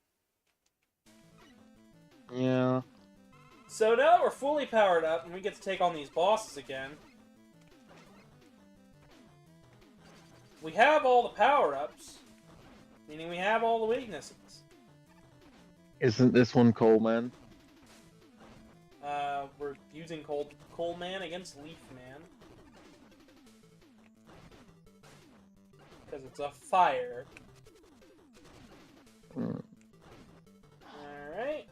Yeah. So now we're fully powered up, and we get to take on these bosses again. We have all the power-ups, meaning we have all the weaknesses. Isn't this one Coleman? We're using Coleman against Leaf Man. Because it's a fire. Alright.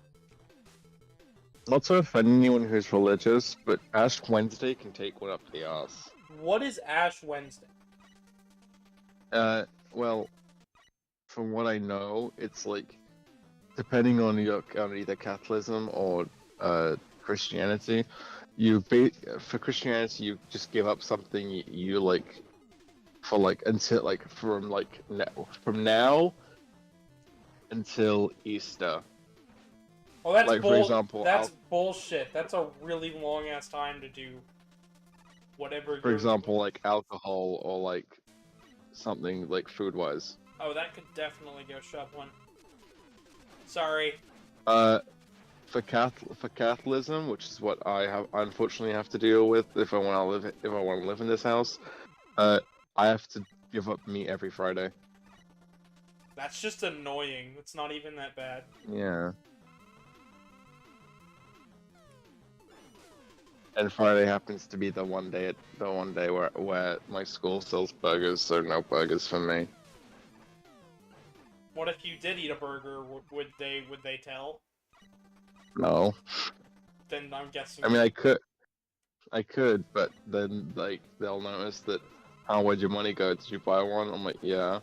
Not to offend anyone who's religious, but Ash Wednesday can take one up the ass. What is Ash Wednesday? Well, from what I know, it's like depending on on either Catholicism or Christianity, for Christianity you just give up something you like for like until like from now until Easter. Well, that's Like, for example, that's bullshit. That's a really long ass time to do whatever. For example, like alcohol or like something like food-wise. Oh, that could definitely go shove one. Sorry. For Catholicism, which is what I unfortunately have to deal with if I want to live in this house, I have to give up meat every Friday. That's just annoying. It's not even that bad. Yeah. And Friday happens to be the one day where my school sells burgers, so no burgers for me. What if you did eat a burger? Would they tell? No. Then I'm guessing. I mean, I could, but then like they'll notice that. Oh, where'd your money go? Did you buy one? I'm like, yeah.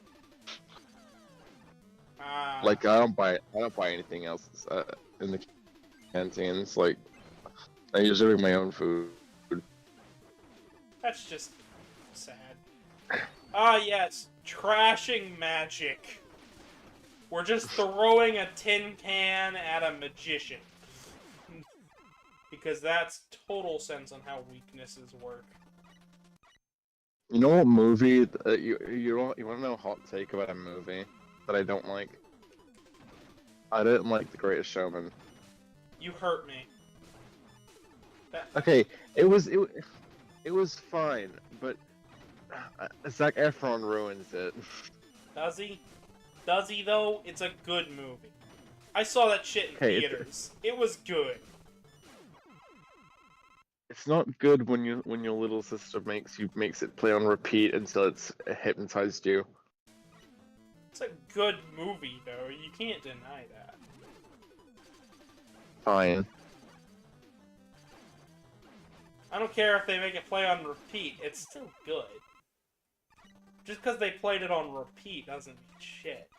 Like I don't buy anything else in the canteens. Like I usually bring my own food. That's just sad. Ah, yes, trashing magic. We're just throwing a tin can at a magician. Because that's total sense on how weaknesses work. You know what movie? You want to know a hot take about a movie that I don't like? I didn't like The Greatest Showman. You hurt me. Okay, it was fine, but Zac Efron ruins it. Does he? Does he though? It's a good movie. I saw that shit in theaters. It was good. It's not good when your little sister makes it play on repeat until it's hypnotized you. It's a good movie though. You can't deny that. Fine. I don't care if they make it play on repeat. It's still good. Just because they played it on repeat doesn't mean shit.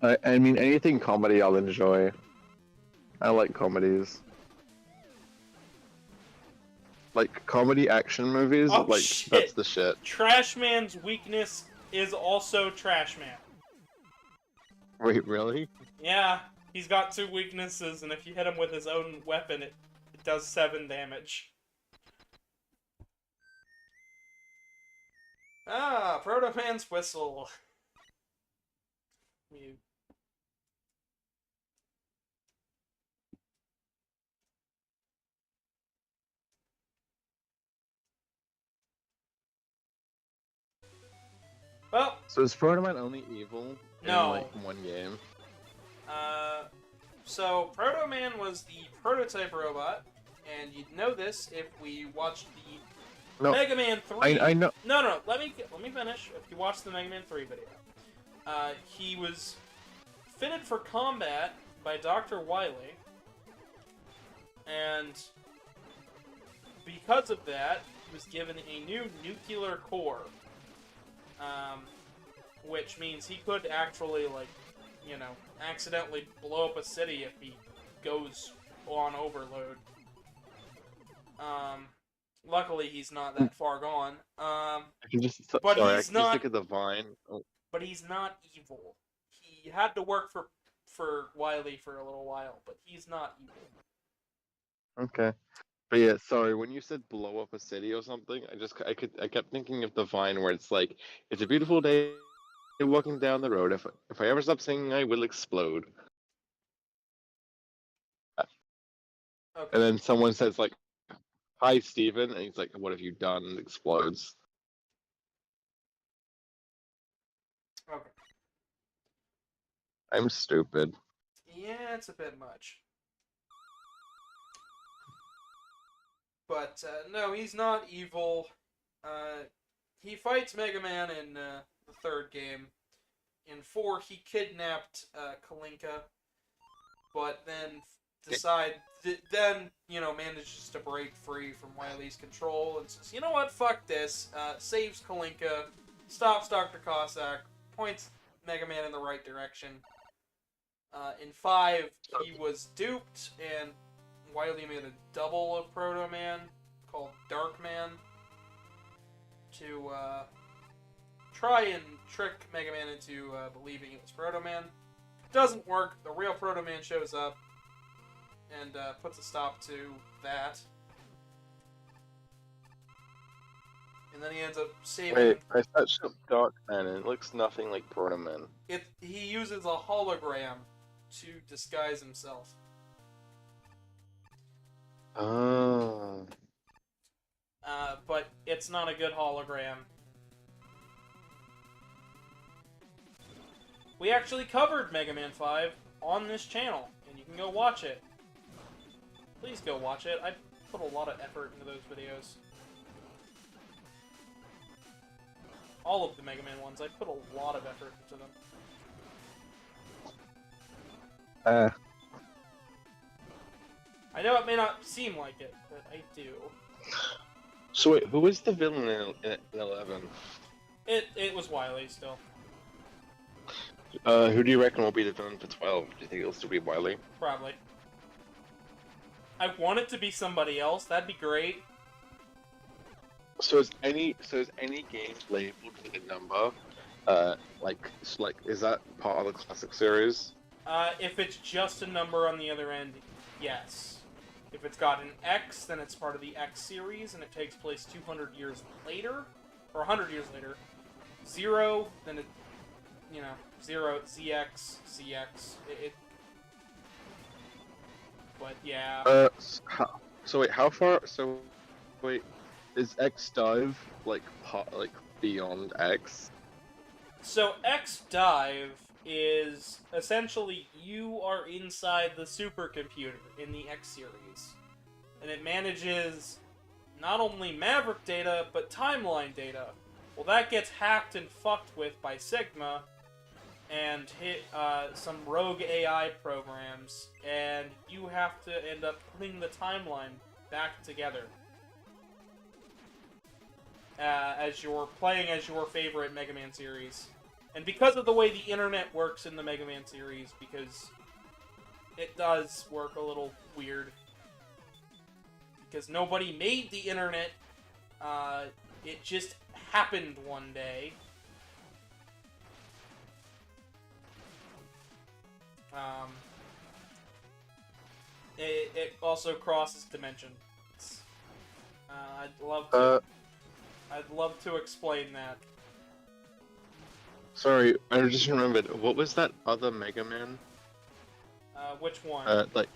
I mean, anything comedy I'll enjoy. I like comedies. Like, comedy action movies, Oh, like, shit. that's the shit. Trash Man's weakness is also Trash Man. Wait, really? Yeah, he's got 2 weaknesses, and if you hit him with his own weapon, it does 7 damage. Ah, Proto Man's whistle. Mute. Well, So is Proto Man only evil No. in, like, one game? So Proto Man was the prototype robot, and you'd know this if we watched the No, Mega Man 3. I know. No, let me finish. If you watch the Mega Man 3 video, he was fitted for combat by Dr. Wily, and because of that, he was given a new nuclear core, which means he could actually, like, you know, accidentally blow up a city if he goes on overload. Luckily, he's not that far gone. I can just, But sorry, I he's can not- just look at the vine. Oh, But he's not evil. He had to work for Wily for a little while, but he's not evil. okay. But yeah, sorry, when you said blow up a city or something, I kept thinking of the vine where it's like, it's a beautiful day walking down the road. If I ever stop singing, I will explode. Okay. And then someone says like, "Hi, Steven," and he's like, "What have you done?" And explodes. Okay. I'm stupid. Yeah, it's a bit much. But, no, he's not evil. He fights Mega Man in the 3rd game. In 4, he kidnapped Kalinka, but then manages to break free from Wily's control and says, you know what, fuck this, saves Kalinka, stops Dr. Cossack, points Mega Man in the right direction. In 5, he was duped, and Wily made a double of Proto Man called Dark Man to try and trick Mega Man into believing it was Proto Man. Doesn't work. The real Proto Man shows up and puts a stop to that. And then he ends up saving... Wait, I touched up Dark Man and it looks nothing like Proto Man. He uses a hologram to disguise himself. Oh. But it's not a good hologram. We actually covered Mega Man 5 on this channel, and you can go watch it. Please go watch it. I put a lot of effort into those videos. All of the Mega Man ones, I put a lot of effort into them. I know it may not seem like it, but I do. So wait, who was the villain in 11? It was Wily still. Who do you reckon will be the villain for 12? Do you think it'll still be Wily? Probably. I want it to be somebody else. That'd be great. So is any game labeled with a number? Is that part of the classic series? If it's just a number on the other end, yes. If it's got an X, then it's part of the X series, and it takes place 200 years later, or 100 years later. 0, then it, 0, ZX, ZX. But yeah. Is X Dive beyond X? So X Dive is essentially you are inside the supercomputer in the X series, and it manages not only Maverick data but timeline data. Well, that gets hacked and fucked with by Sigma and hit some rogue AI programs, and you have to end up putting the timeline back together. As you're playing as your favorite Mega Man series. And because of the way the internet works in the Mega Man series, because it does work a little weird. Because nobody made the internet, it just happened one day. It also crosses dimensions. I'd love to explain that. Sorry, I just remembered. What was that other Mega Man? Which one? Like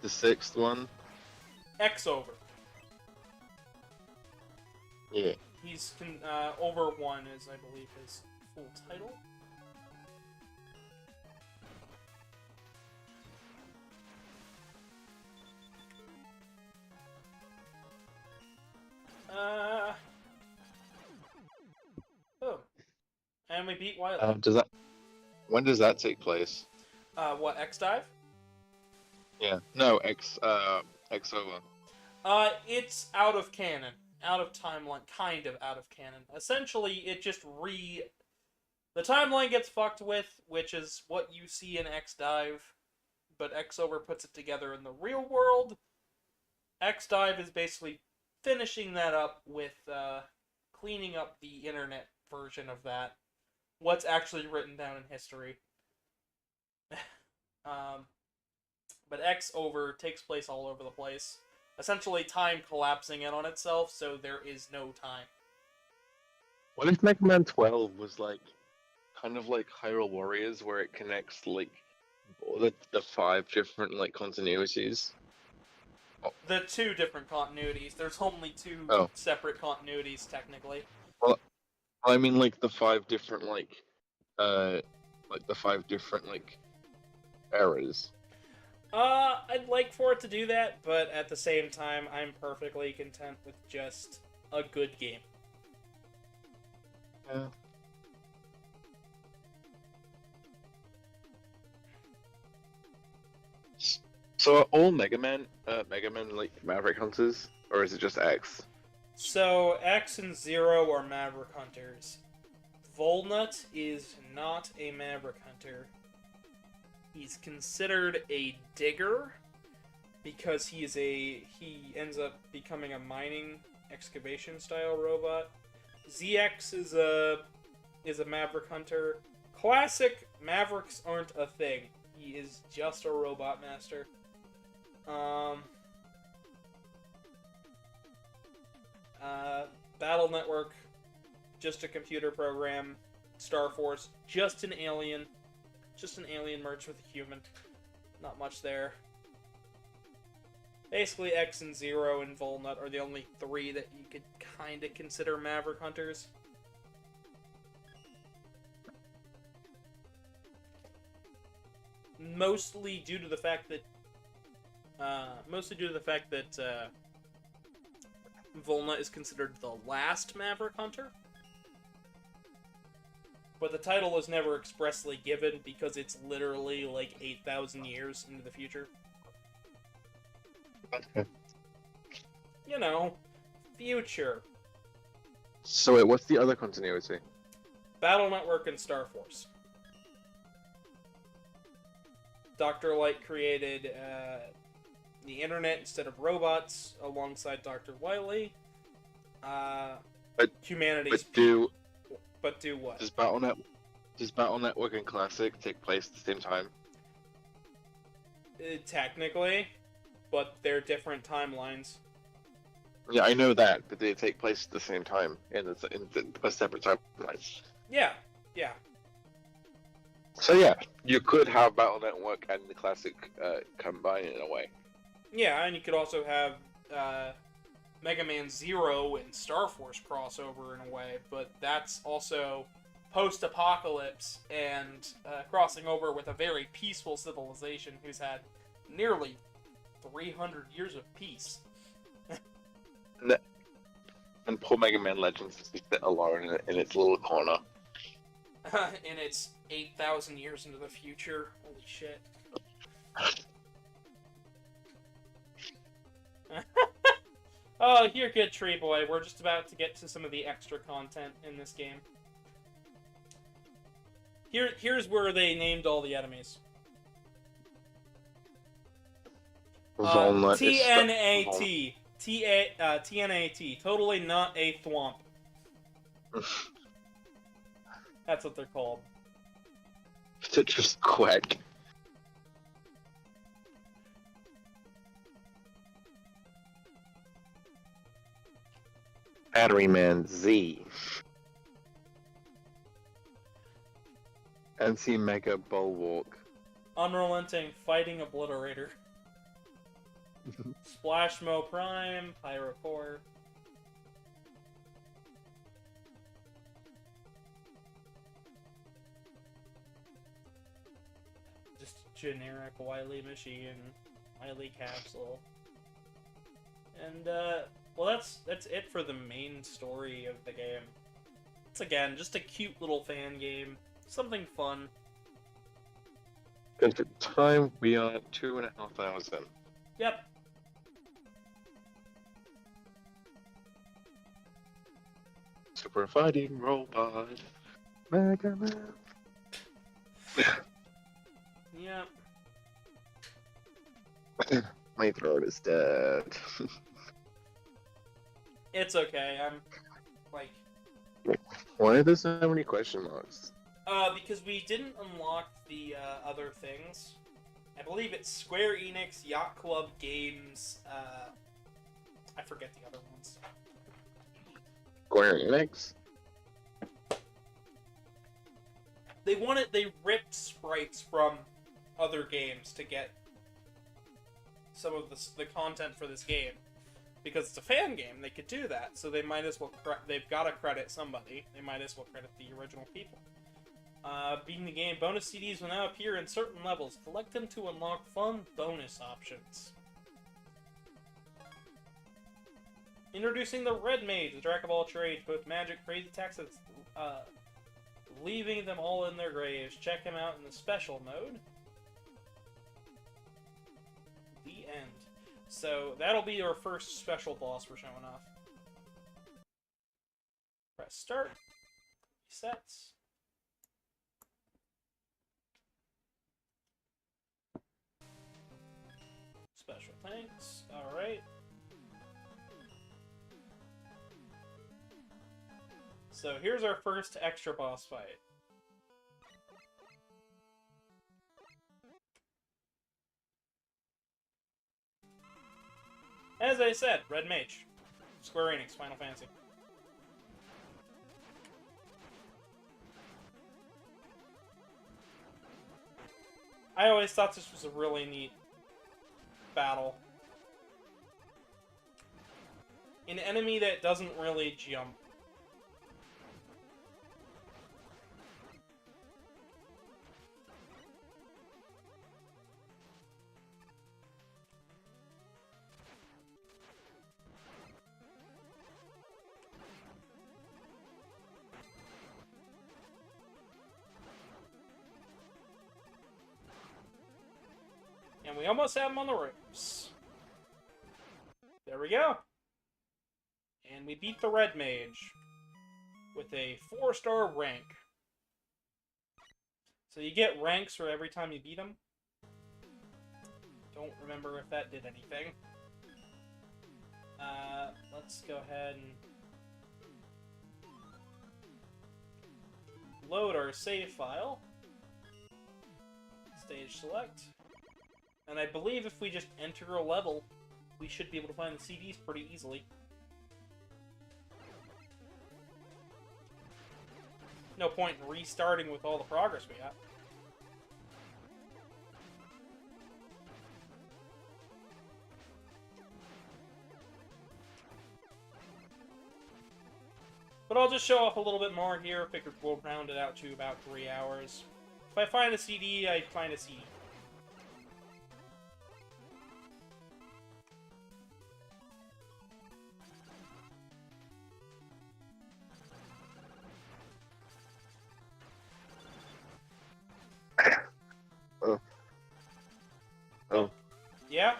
the 6th one? X-Over. Yeah. He's Over 1 is, I believe, his full title. Oh. And we beat Wily. When does that take place? What, X-Dive? Yeah. No, X-Over. It's out of canon. Out of timeline. Kind of out of canon. Essentially, it just the timeline gets fucked with, which is what you see in X-Dive, but X-Over puts it together in the real world. X-Dive is basically finishing that up with, cleaning up the internet version of that. What's actually written down in history. But X-Over takes place all over the place. Essentially time collapsing in on itself, so there is no time. What if Mega Man 12 was kind of like Hyrule Warriors, where it connects the 5 different continuities? The 2 different continuities. There's only 2 separate continuities, technically. Well, I mean, the 5 different the 5 different eras. I'd like for it to do that, but at the same time, I'm perfectly content with just a good game. Yeah. So are all Mega Man Maverick Hunters, or is it just X? So, X and Zero are Maverick Hunters. Volnut is not a Maverick Hunter. He's considered a digger because he ends up becoming a mining excavation style robot. ZX is a Maverick Hunter. Classic Mavericks aren't a thing. He is just a robot master. Battle Network, just a computer program. Star Force, just an alien. Just an alien merged with a human. Not much there. Basically, X and Zero and Volnut are the only three that you could kind of consider Maverick Hunters. Mostly due to the fact that Volnut is considered the last Maverick Hunter. But the title is never expressly given because it's literally like 8,000 years into the future. Okay. You know, future. So wait, what's the other continuity? Battle Network and Star Force. Dr. Light created the internet instead of robots alongside Dr. Wily. Humanity's... But do what? Does Battle Network and Classic take place at the same time? Technically, but they're different timelines. Yeah, I know that, but they take place at the same time in a separate timeline. Yeah. So yeah, you could have Battle Network and the Classic combine in a way. Yeah, and you could also have Mega Man Zero and Star Force crossover in a way, but that's also post-apocalypse and crossing over with a very peaceful civilization who's had nearly 300 years of peace. And poor Mega Man Legends is sit alone in its little corner. And it's 8,000 years into the future. Holy shit. Oh, you're good, Tree Boy. We're just about to get to some of the extra content in this game. Here's where they named all the enemies. TNAT. TNAT. Totally not a thwomp. That's what they're called. Just quick. Battery Man Z. MC Mega Bulwark. Unrelenting Fighting Obliterator. Splashmo Prime, Pyrocore. Just generic Wily Machine, Wily Capsule. And, well, that's it for the main story of the game. It's, again, just a cute little fan game. Something fun. At the time, we are at 2,500. Yep. Super Fighting Robot. Mega Man. Yep. My throat is dead. It's okay, I'm, like... Why are there so many question marks? Because we didn't unlock the, other things. I believe it's Square Enix, Yacht Club Games, I forget the other ones. Square Enix? They ripped sprites from other games to get some of the content for this game. Because it's a fan game, they could do that, so they might as well, they've got to credit somebody. They might as well credit the original people. Beating the game, bonus CDs will now appear in certain levels. Collect them to unlock fun bonus options. Introducing the Red Mage, the Jack of all trades, both magic, crazy attacks, leaving them all in their graves. Check him out in the special mode. The end. So that'll be our first special boss we're showing off. Press start. Resets. Special thanks. Alright. So here's our first extra boss fight. As I said, Red Mage. Square Enix, Final Fantasy. I always thought this was a really neat battle. An enemy that doesn't really jump. And we almost have him on the ropes. There we go. And we beat the Red Mage with a 4-star rank. So you get ranks for every time you beat him. Don't remember if that did anything. Let's go ahead and load our save file. Stage select. And I believe if we just enter a level, we should be able to find the CDs pretty easily. No point in restarting with all the progress we got. But I'll just show off a little bit more here. Figured we'll round it out to about 3 hours. If I find a CD, I find a CD. Oh. Yeah?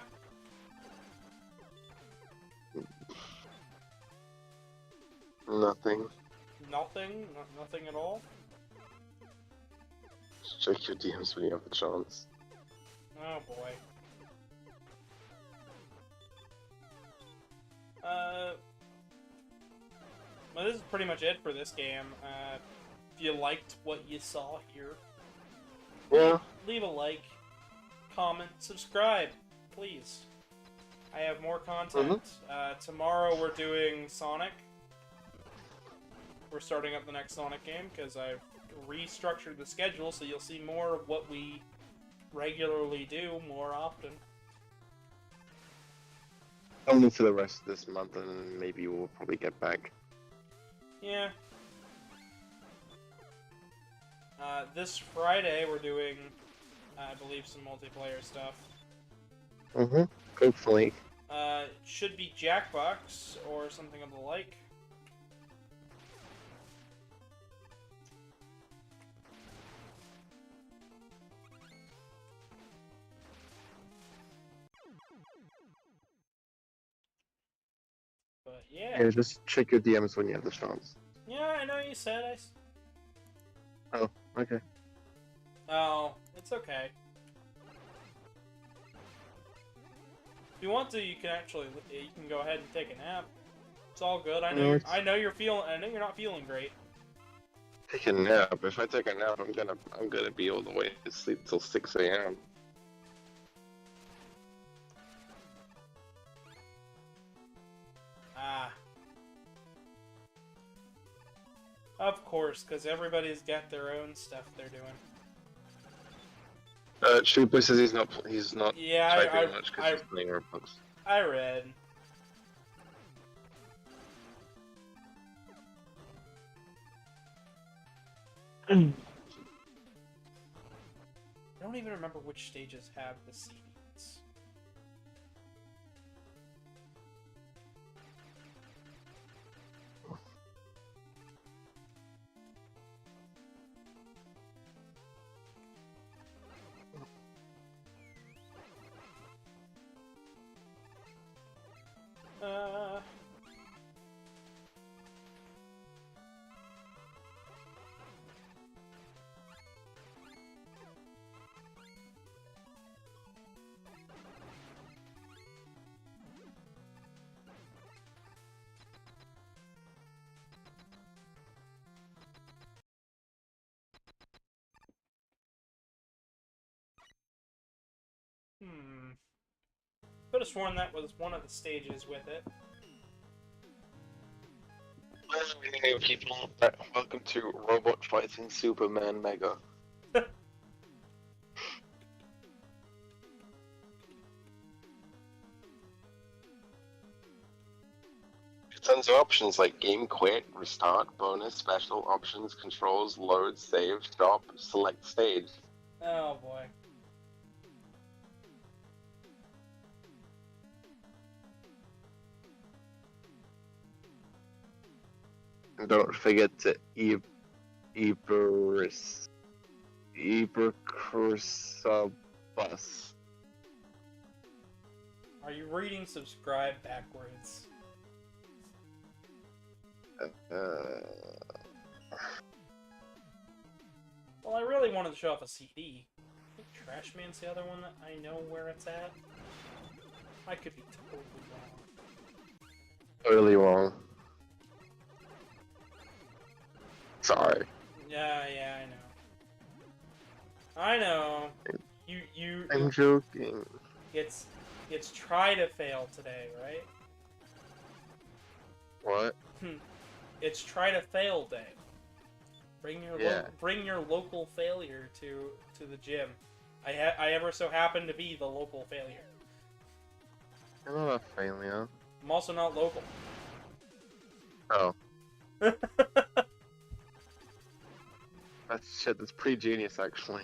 Nothing. Nothing? Nothing at all? Just check your DMs when you have the chance. Oh boy. Well, this is pretty much it for this game. If you liked what you saw here, Yeah. leave a like, comment, subscribe, please. I have more content. Tomorrow we're doing Sonic. We're starting up the next Sonic game because I've restructured the schedule, so you'll see more of what we regularly do more often. Only for the rest of this month, and then maybe we'll probably get back. Yeah. This Friday we're doing, I believe, some multiplayer stuff. Hopefully. It should be Jackbox or something of the like. But yeah. Yeah, just check your DMs when you have the chance. Yeah, I know you said Oh, okay. Oh, it's okay. If you want to, you can go ahead and take a nap. It's all good. I know. I know you're not feeling great. Take a nap. If I take a nap, I'm gonna be all the way to sleep till 6 a.m. Ah. Of course, because everybody's got their own stuff they're doing. Shooper says he's not Yeah, typing much because he's playing Roblox. I read. I don't even remember which stages have the CDs. have sworn that was one of the stages with it. Hey people, welcome to Robot Fighting Superman Mega. Tons of options like game quit, restart, bonus, special, options, controls, load, save, stop, select stage. Oh boy. And don't forget to bus. Are you reading subscribe backwards? Well, I really wanted to show off a CD. I think Trash Man's the other one that I know where it's at. I could be totally wrong. Totally wrong. Sorry. Yeah, I know. I know. You. I'm joking. It's try to fail today, right? What? It's try to fail day. Bring your local failure to the gym. I ever so happen to be the local failure. I'm not a failure. I'm also not local. Oh. That's pretty genius, actually.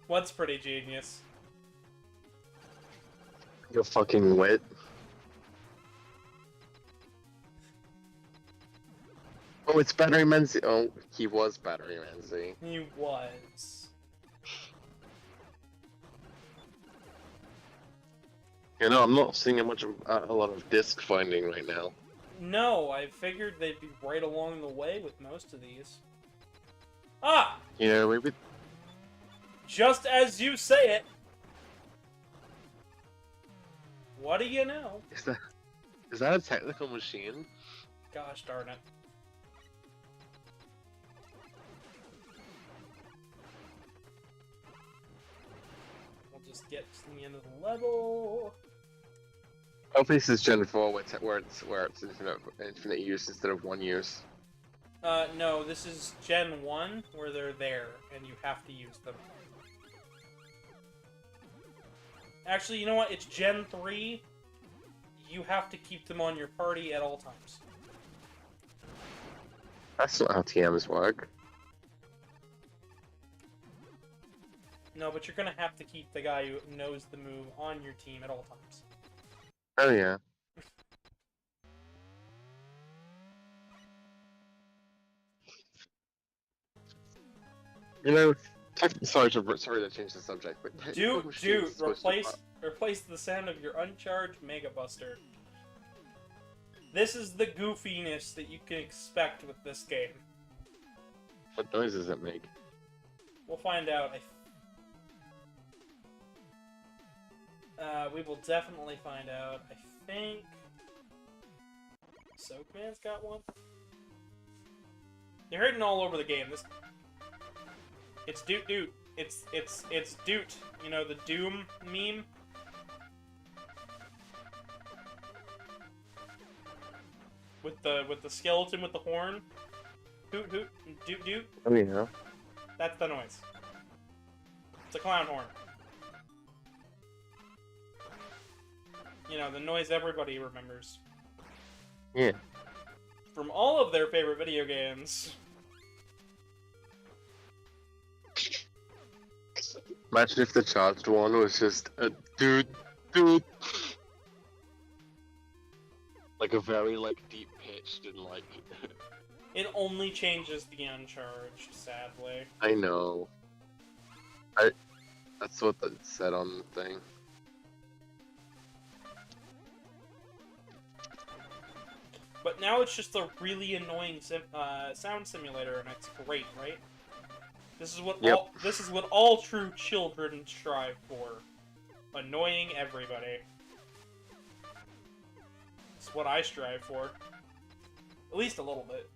What's pretty genius? You're fucking wit. Oh, it's Battery Menzi. Oh, he was Battery Menzi. He was. You know, I'm not seeing a lot of disc finding right now. No, I figured they'd be right along the way with most of these. Ah! Yeah, maybe. Just as you say it. What do you know? Is that a technical machine? Gosh darn it. We'll just get to the end of the level. Oh, this is Gen 4 where it's infinite use instead of one use. No, this is Gen 1 where they're there and you have to use them. Actually, you know what? It's Gen 3. You have to keep them on your party at all times. That's not how TMs work. No, but you're gonna have to keep the guy who knows the move on your team at all times. Oh yeah. You know, sorry to change the subject, but Dude, replace the sound of your uncharged Mega Buster. This is the goofiness that you can expect with this game. What noise does it make? We'll find out. We will definitely find out. I think Soakman's got one. You're hidden all over the game. It's Doot Doot. It's Doot. You know the Doom meme. With the skeleton with the horn. Hoot hoot doot doot. Oh yeah. That's the noise. It's a clown horn. You know, the noise everybody remembers. Yeah. From all of their favorite video games. Imagine if the charged one was just a dude. Like a very deep pitched and It only changes the uncharged, sadly. I know. That's what it said on the thing. But now it's just a really annoying sound simulator, and it's great, right? This is what all true children strive for. Annoying everybody. It's what I strive for. At least a little bit.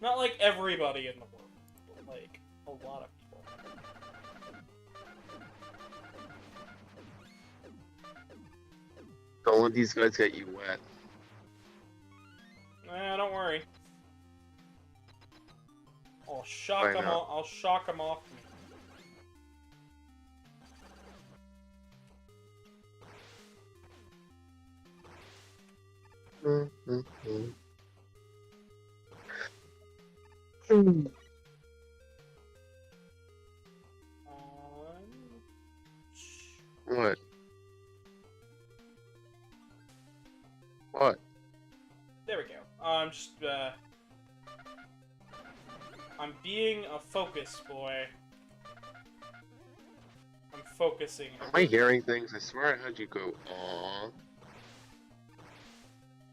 Not like everybody in the world, but like a lot of people. Don't let these guys get you wet. Don't worry. I'll shock Why them not? all. I'll shock them off me. What? What? There we go. I'm being a focus boy. I'm focusing. Am I hearing things? I swear I heard you go, aww.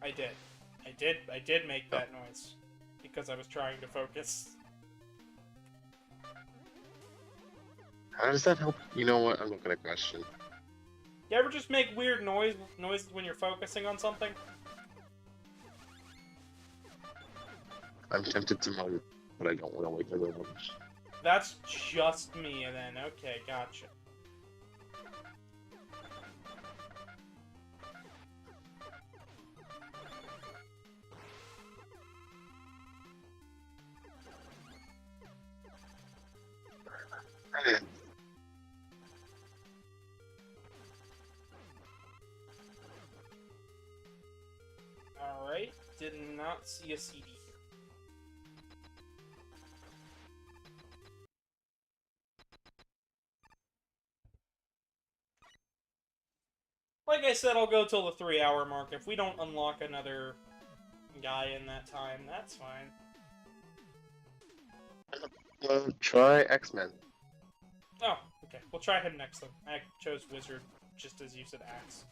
I did make that noise. Because I was trying to focus. How does that help? You know what? I'm not gonna question. You ever just make weird noises when you're focusing on something? I'm tempted to moan, but I don't want to wake everyone. That's just me, then. Okay, gotcha. Alright, did not see a CD here. Like I said, I'll go till the 3-hour mark. If we don't unlock another guy in that time, that's fine. Try X-Men. Oh, okay. We'll try him next then. I chose Wizard, just as you said Axe.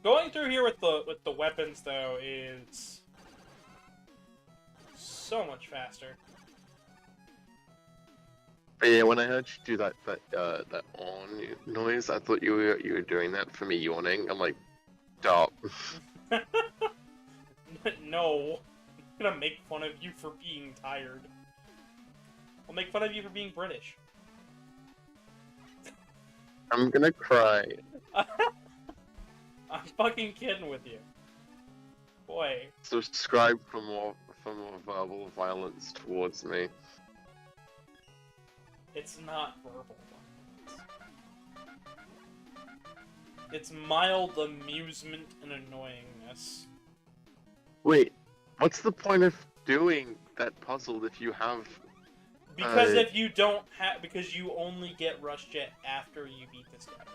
Going through here with the weapons though is so much faster. But yeah, when I heard you do that on noise, I thought you were doing that for me yawning. I'm like, stop. No, I'm gonna make fun of you for being tired. I'll make fun of you for being British. I'm gonna cry. I'm fucking kidding with you. Boy. Subscribe for more verbal violence towards me. It's not verbal violence. It's mild amusement and annoyingness. Wait, what's the point of doing that puzzle if you have... Because if you don't have... Because you only get Rush Jet after you beat this guy.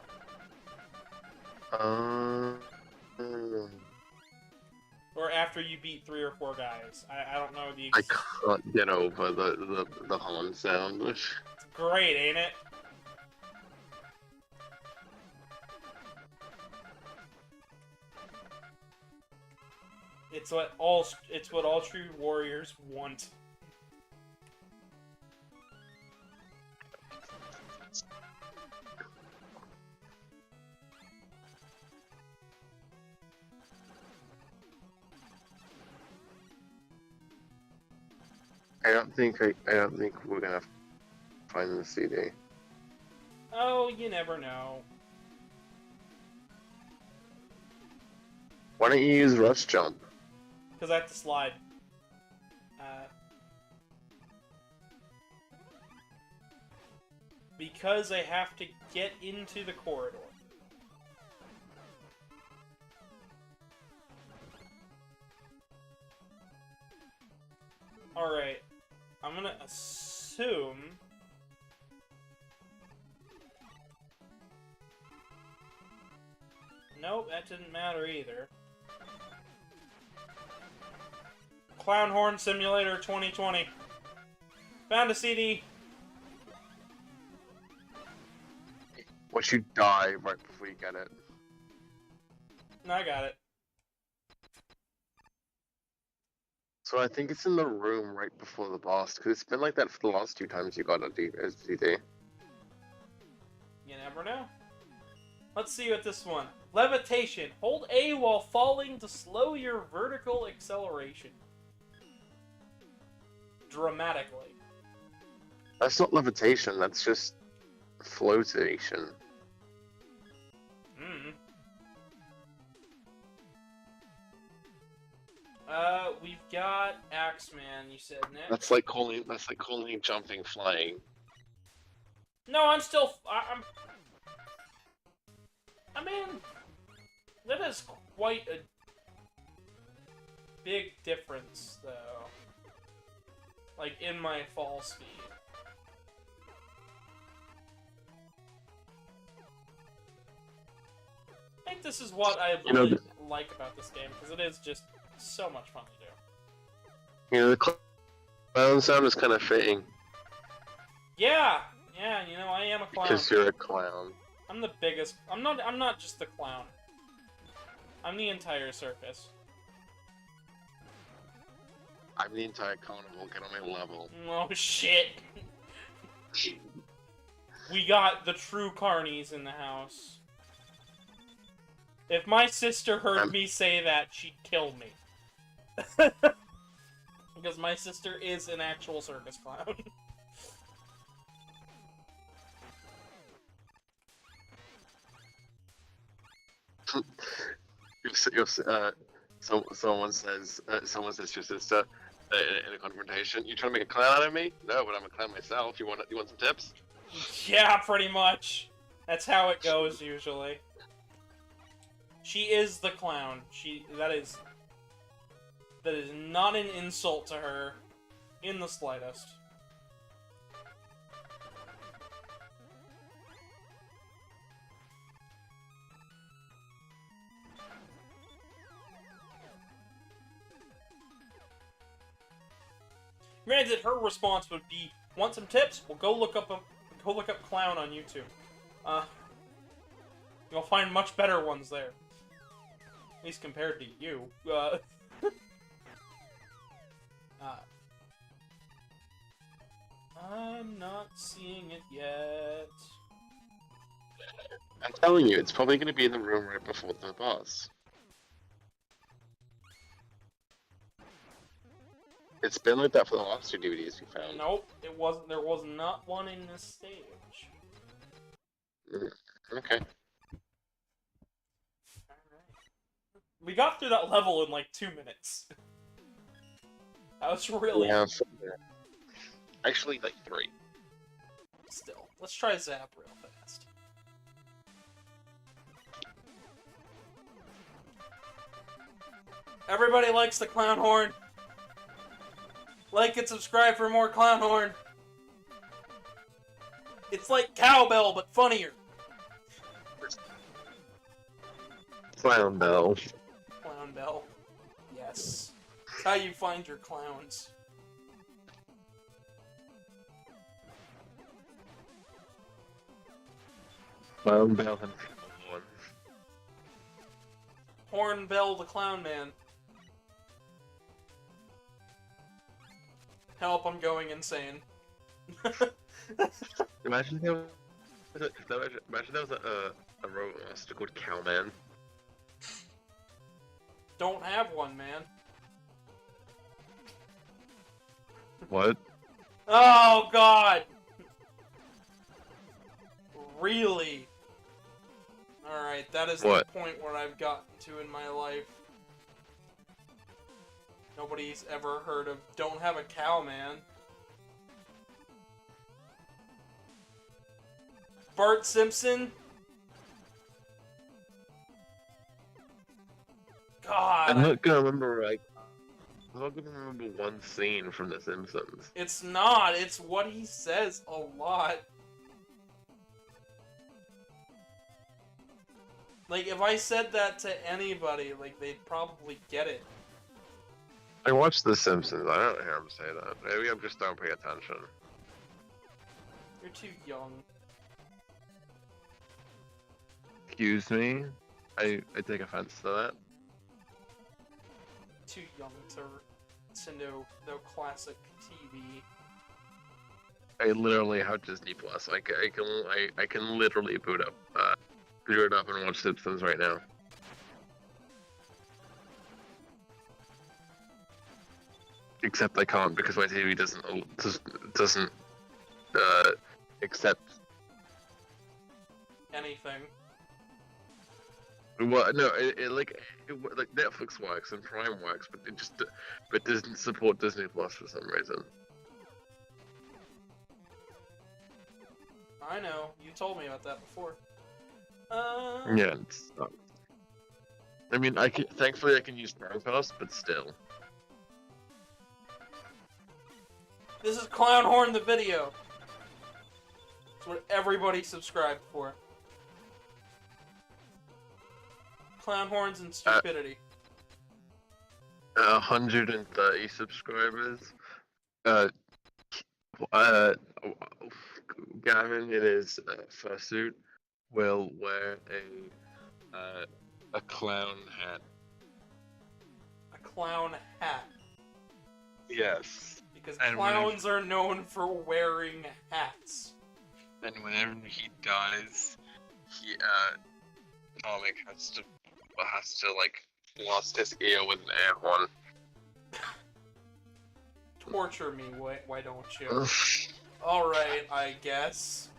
Or after you beat 3 or 4 guys. I don't know the... I can't get over the horn sound. It's great, ain't it? It's what all true warriors want. I don't think we're gonna find the CD. Oh, you never know. Why don't you use Rush Jump? Because I have to slide. Because I have to get into the corridor. Alright. I'm gonna assume... Nope, that didn't matter either. Clown Horn Simulator 2020. Found a CD. Watch you die right before you get it. No, I got it. So I think it's in the room right before the boss, because it's been like that for the last 2 times you got a CD. You never know. Let's see what this one. Levitation. Hold A while falling to slow your vertical acceleration. Dramatically. That's not levitation, that's just flotation. We've got Axeman, you said next. That's like calling jumping flying. No, I'm still. I mean, that is quite a big difference, though. Like, in my fall speed. I think this is what I really like about this game, because it is just so much fun to do. You know, the clown sound is kind of fitting. Yeah, you know, I am a clown. Because you're a clown. I'm the biggest. I'm not just the clown. I'm the entire circus. I'm the entire carnival, get on my level. Oh shit. We got the true carnies in the house. If my sister heard me say that, she'd kill me. Because my sister is an actual circus clown. Someone says to your sister in a confrontation, "You trying to make a clown out of me?" "No, but I'm a clown myself. You want some tips?" Yeah, pretty much. That's how it goes usually. She is the clown. That is not an insult to her in the slightest. Granted, her response would be, "Want some tips? Well, go look up clown on YouTube. You'll find much better ones there. At least compared to you." I'm not seeing it yet. I'm telling you, it's probably going to be in the room right before the boss. It's been like that for the last 2 DVDs we found. Nope, it wasn't. There was not one in this stage. Okay. We got through that level in like 2 minutes. That was really... Yeah, actually, like 3. Still. Let's try Zap real fast. Everybody likes the clown horn. Like and subscribe for more clown horn. It's like cowbell, but funnier. Clown bell. Clown bell. Yes. It's how you find your clowns. Clown bell and horn. Horn Bell the Clown Man. Help, I'm going insane. Imagine there was a robot monster called Cowman. Don't have one, man. What? Oh, God! Really? Alright, that is What? the point where I've gotten to in my life. Nobody's ever heard of Don't Have a Cow, man. Bart Simpson? God. I'm not gonna remember, I'm not gonna remember one scene from The Simpsons. It's not. It's what he says a lot. Like, if I said that to anybody, like, they'd probably get it. I watched The Simpsons. I don't hear him say that. Maybe I just don't pay attention. You're too young. Excuse me? I take offense to that. Too young to know classic TV. I literally have Disney Plus. I can literally boot it up and watch Simpsons right now. Except I can't because my TV doesn't accept. Anything. Well, no, like Netflix works and Prime works, but it doesn't support Disney Plus for some reason. I know. You told me about that before. Yeah, it's not. I mean, thankfully I can use Prime Pass, but still. This is Clownhorn the video. It's what everybody subscribed for. Clownhorns and stupidity. 130 subscribers. Gavin in his fursuit will wear a clown hat. A clown hat. Yes. Because And clowns are known for wearing hats. And whenever he dies, Comic has to like blast his ear with an air horn. Torture me, why don't you? Alright, I guess.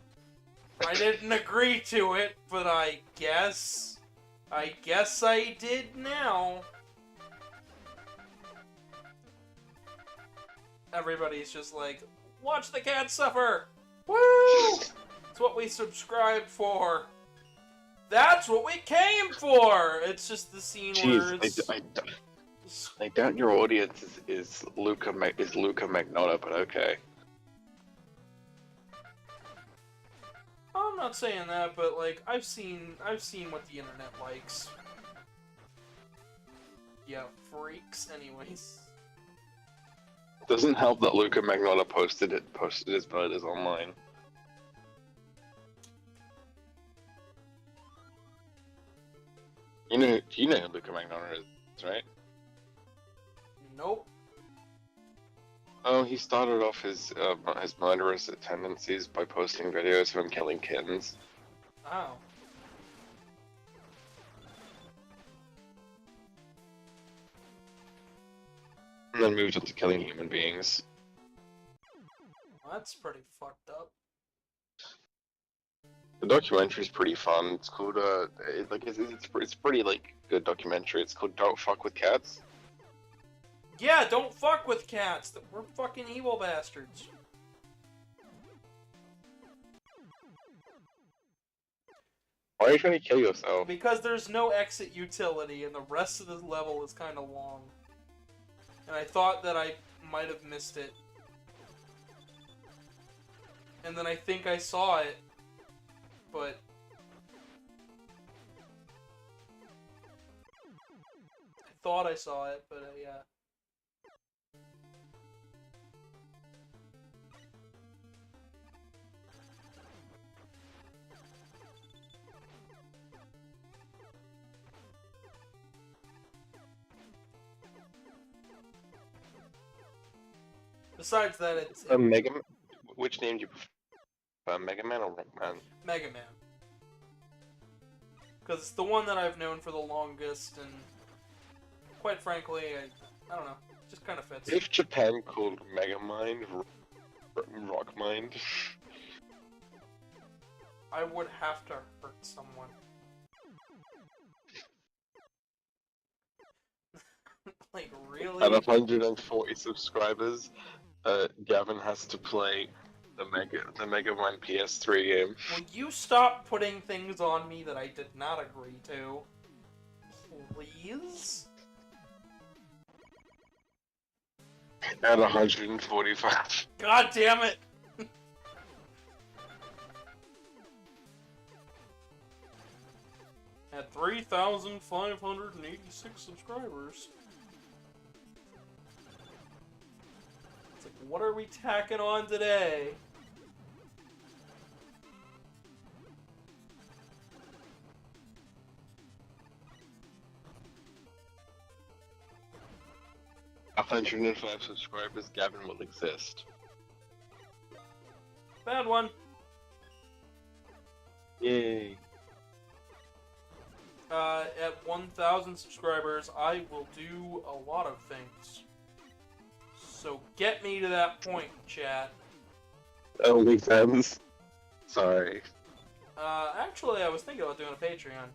I didn't agree to it, but I guess I did now. Everybody's just like, watch the cat suffer! Woo! It's what we subscribed for. That's what we came for! It's just the scene where it's... I doubt your audience is Luca Magnotta, but okay. I'm not saying that, but like I've seen what the internet likes. Yeah, freaks. Anyways, Doesn't help that Luca Magnotta posted his murders online. You know who Luca Magnotta is, right? nope. Oh, he started off his murderous tendencies by posting videos of him killing kittens. Oh. And then moved up to killing human beings. Well, that's pretty fucked up. The documentary's pretty fun. It's called it's pretty like good documentary. It's called Don't Fuck with Cats. Yeah, don't fuck with cats. We're fucking evil bastards. Why are you trying to kill yourself? Because there's no exit utility, and the rest of the level is kind of long. And I thought that I might have missed it. And then I think I saw it, but... I thought I saw it, but yeah. Besides that, it's Which name do you prefer, Mega Man or Rockman? Mega Man. Because it's the one that I've known for the longest, and quite frankly, I don't know, it just kind of fits. If Japan called Mega Mind Rock Mind, I would have to hurt someone. Like, really? at 140 subscribers, Gavin has to play the Mega Man PS3 game. Will you stop putting things on me that I did not agree to? Please? At 145. God damn it! At 3,586 subscribers. It's like, what are we tacking on today? At 105 subscribers, Gavin will exist. bad one. Yay. At 1,000 subscribers, I will do a lot of things. So get me to that point, chat. OnlyFans. Sorry. Actually, I was thinking about doing a Patreon.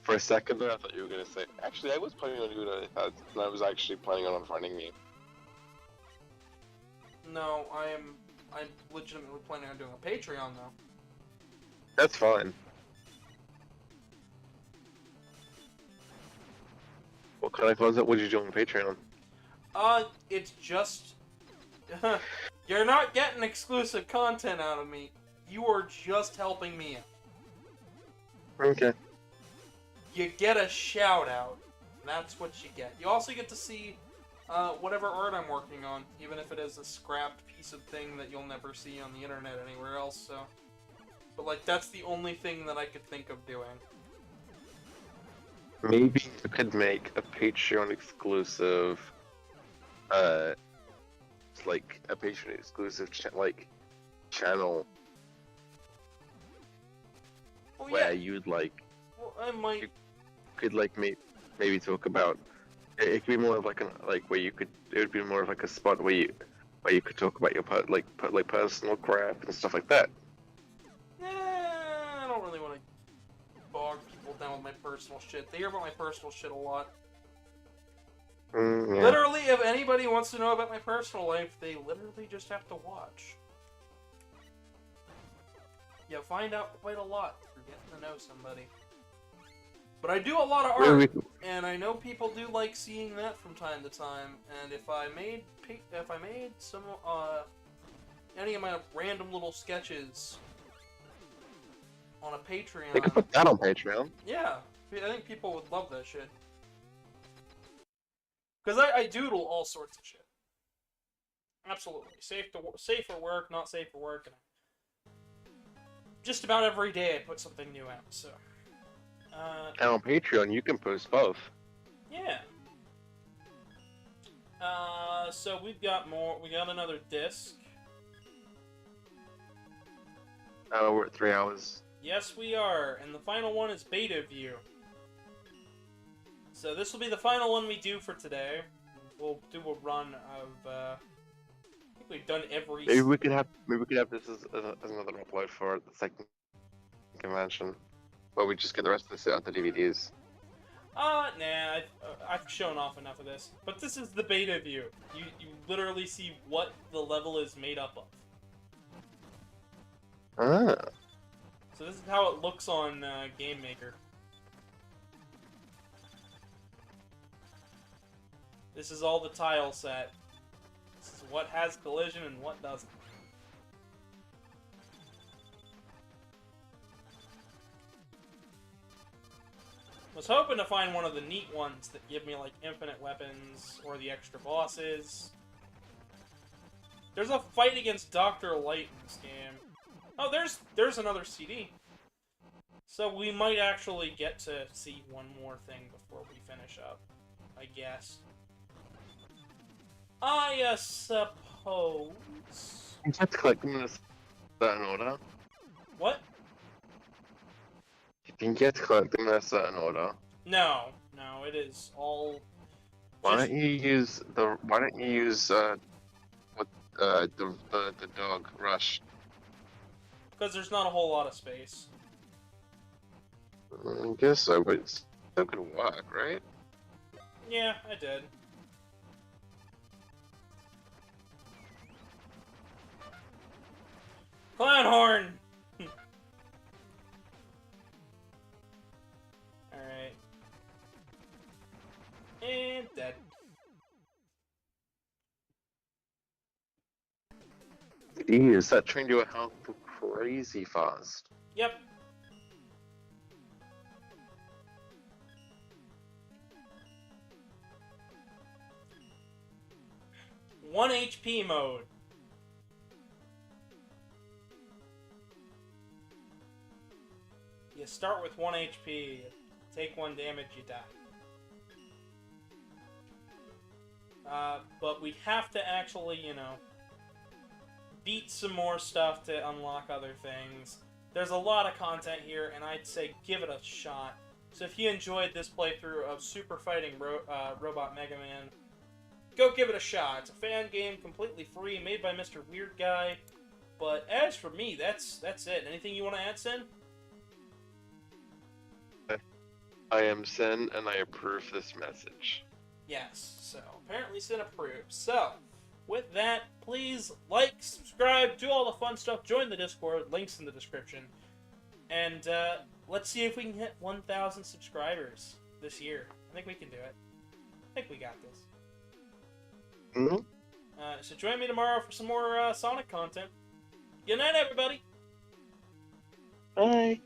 For a second there, I thought you were gonna say. Actually, I was planning on doing OnlyFans, and I was actually planning on unfriending you. No, I'm legitimately planning on doing a Patreon, though. That's fine. What kind of content would you do on Patreon? It's just... You're not getting exclusive content out of me. You are just helping me out. Okay. You get a shout-out. That's what you get. You also get to see whatever art I'm working on, even if it is a scrapped piece of thing that you'll never see on the internet anywhere else, so... But, like, that's the only thing that I could think of doing. Maybe you could make a Patreon exclusive, like a Patreon exclusive channel Oh, where yeah. you'd like Well, I might... could like maybe talk about it could be more of like where you could it would be more of like a spot where you could talk about your personal crap and stuff like that. I don't really want to bog people down with my personal shit. They hear about my personal shit a lot. Yeah. Literally, if anybody wants to know about my personal life, they literally just have to watch. You find out quite a lot through getting to know somebody. But I do a lot of art, and I know people do like seeing that from time to time. And if I made some any of my random little sketches on a Patreon, They could put that on Patreon. yeah, I think people would love that shit. Because I doodle all sorts of shit. Absolutely. Safe for work, not safe for work. And just about every day I put something new out, so... And on Patreon, you can post both. Yeah. So we've got more... We got another disc. We're at 3 hours. Yes, we are. And the final one is Beta View. So this will be the final one we do for today. We'll do a run of, I think we've done every... Maybe we could have this as another upload for the second convention, where we just get the rest of this out the DVDs. Nah, I've shown off enough of this. But this is the beta view. You literally see what the level is made up of. Ah. So this is how it looks on Game Maker. This is all the tile set. This is what has collision and what doesn't. I was hoping to find one of the neat ones that give me, like, infinite weapons or the extra bosses. There's a fight against Dr. Light in this game. Oh, there's another CD. So we might actually get to see one more thing before we finish up, I guess. I suppose... You have to collect them in a certain order. What? You can get to collect them in a certain order. No, it is all... Why don't you use the dog rush? Because there's not a whole lot of space. I guess so, but it's still gonna work, right? Yeah, I did. Clown horn! Alright. And dead. Jeez, that trained your health crazy fast. Yep. One HP mode. You start with 1 HP, take 1 damage, you die. but we have to actually, you know, beat some more stuff to unlock other things. There's a lot of content here, and I'd say give it a shot. So if you enjoyed this playthrough of Super Fighting Robot Mega Man, go give it a shot. It's a fan game, completely free, made by Mr. Weird Guy. But as for me, that's it. Anything you want to add, Sin? I am Sin, and I approve this message. Yes, so apparently Sin approves. So, with that, please like, subscribe, do all the fun stuff, join the Discord, links in the description. And let's see if we can hit 1,000 subscribers this year. I think we can do it. I think we got this. Mm-hmm. So join me tomorrow for some more Sonic content. Good night, everybody! Bye.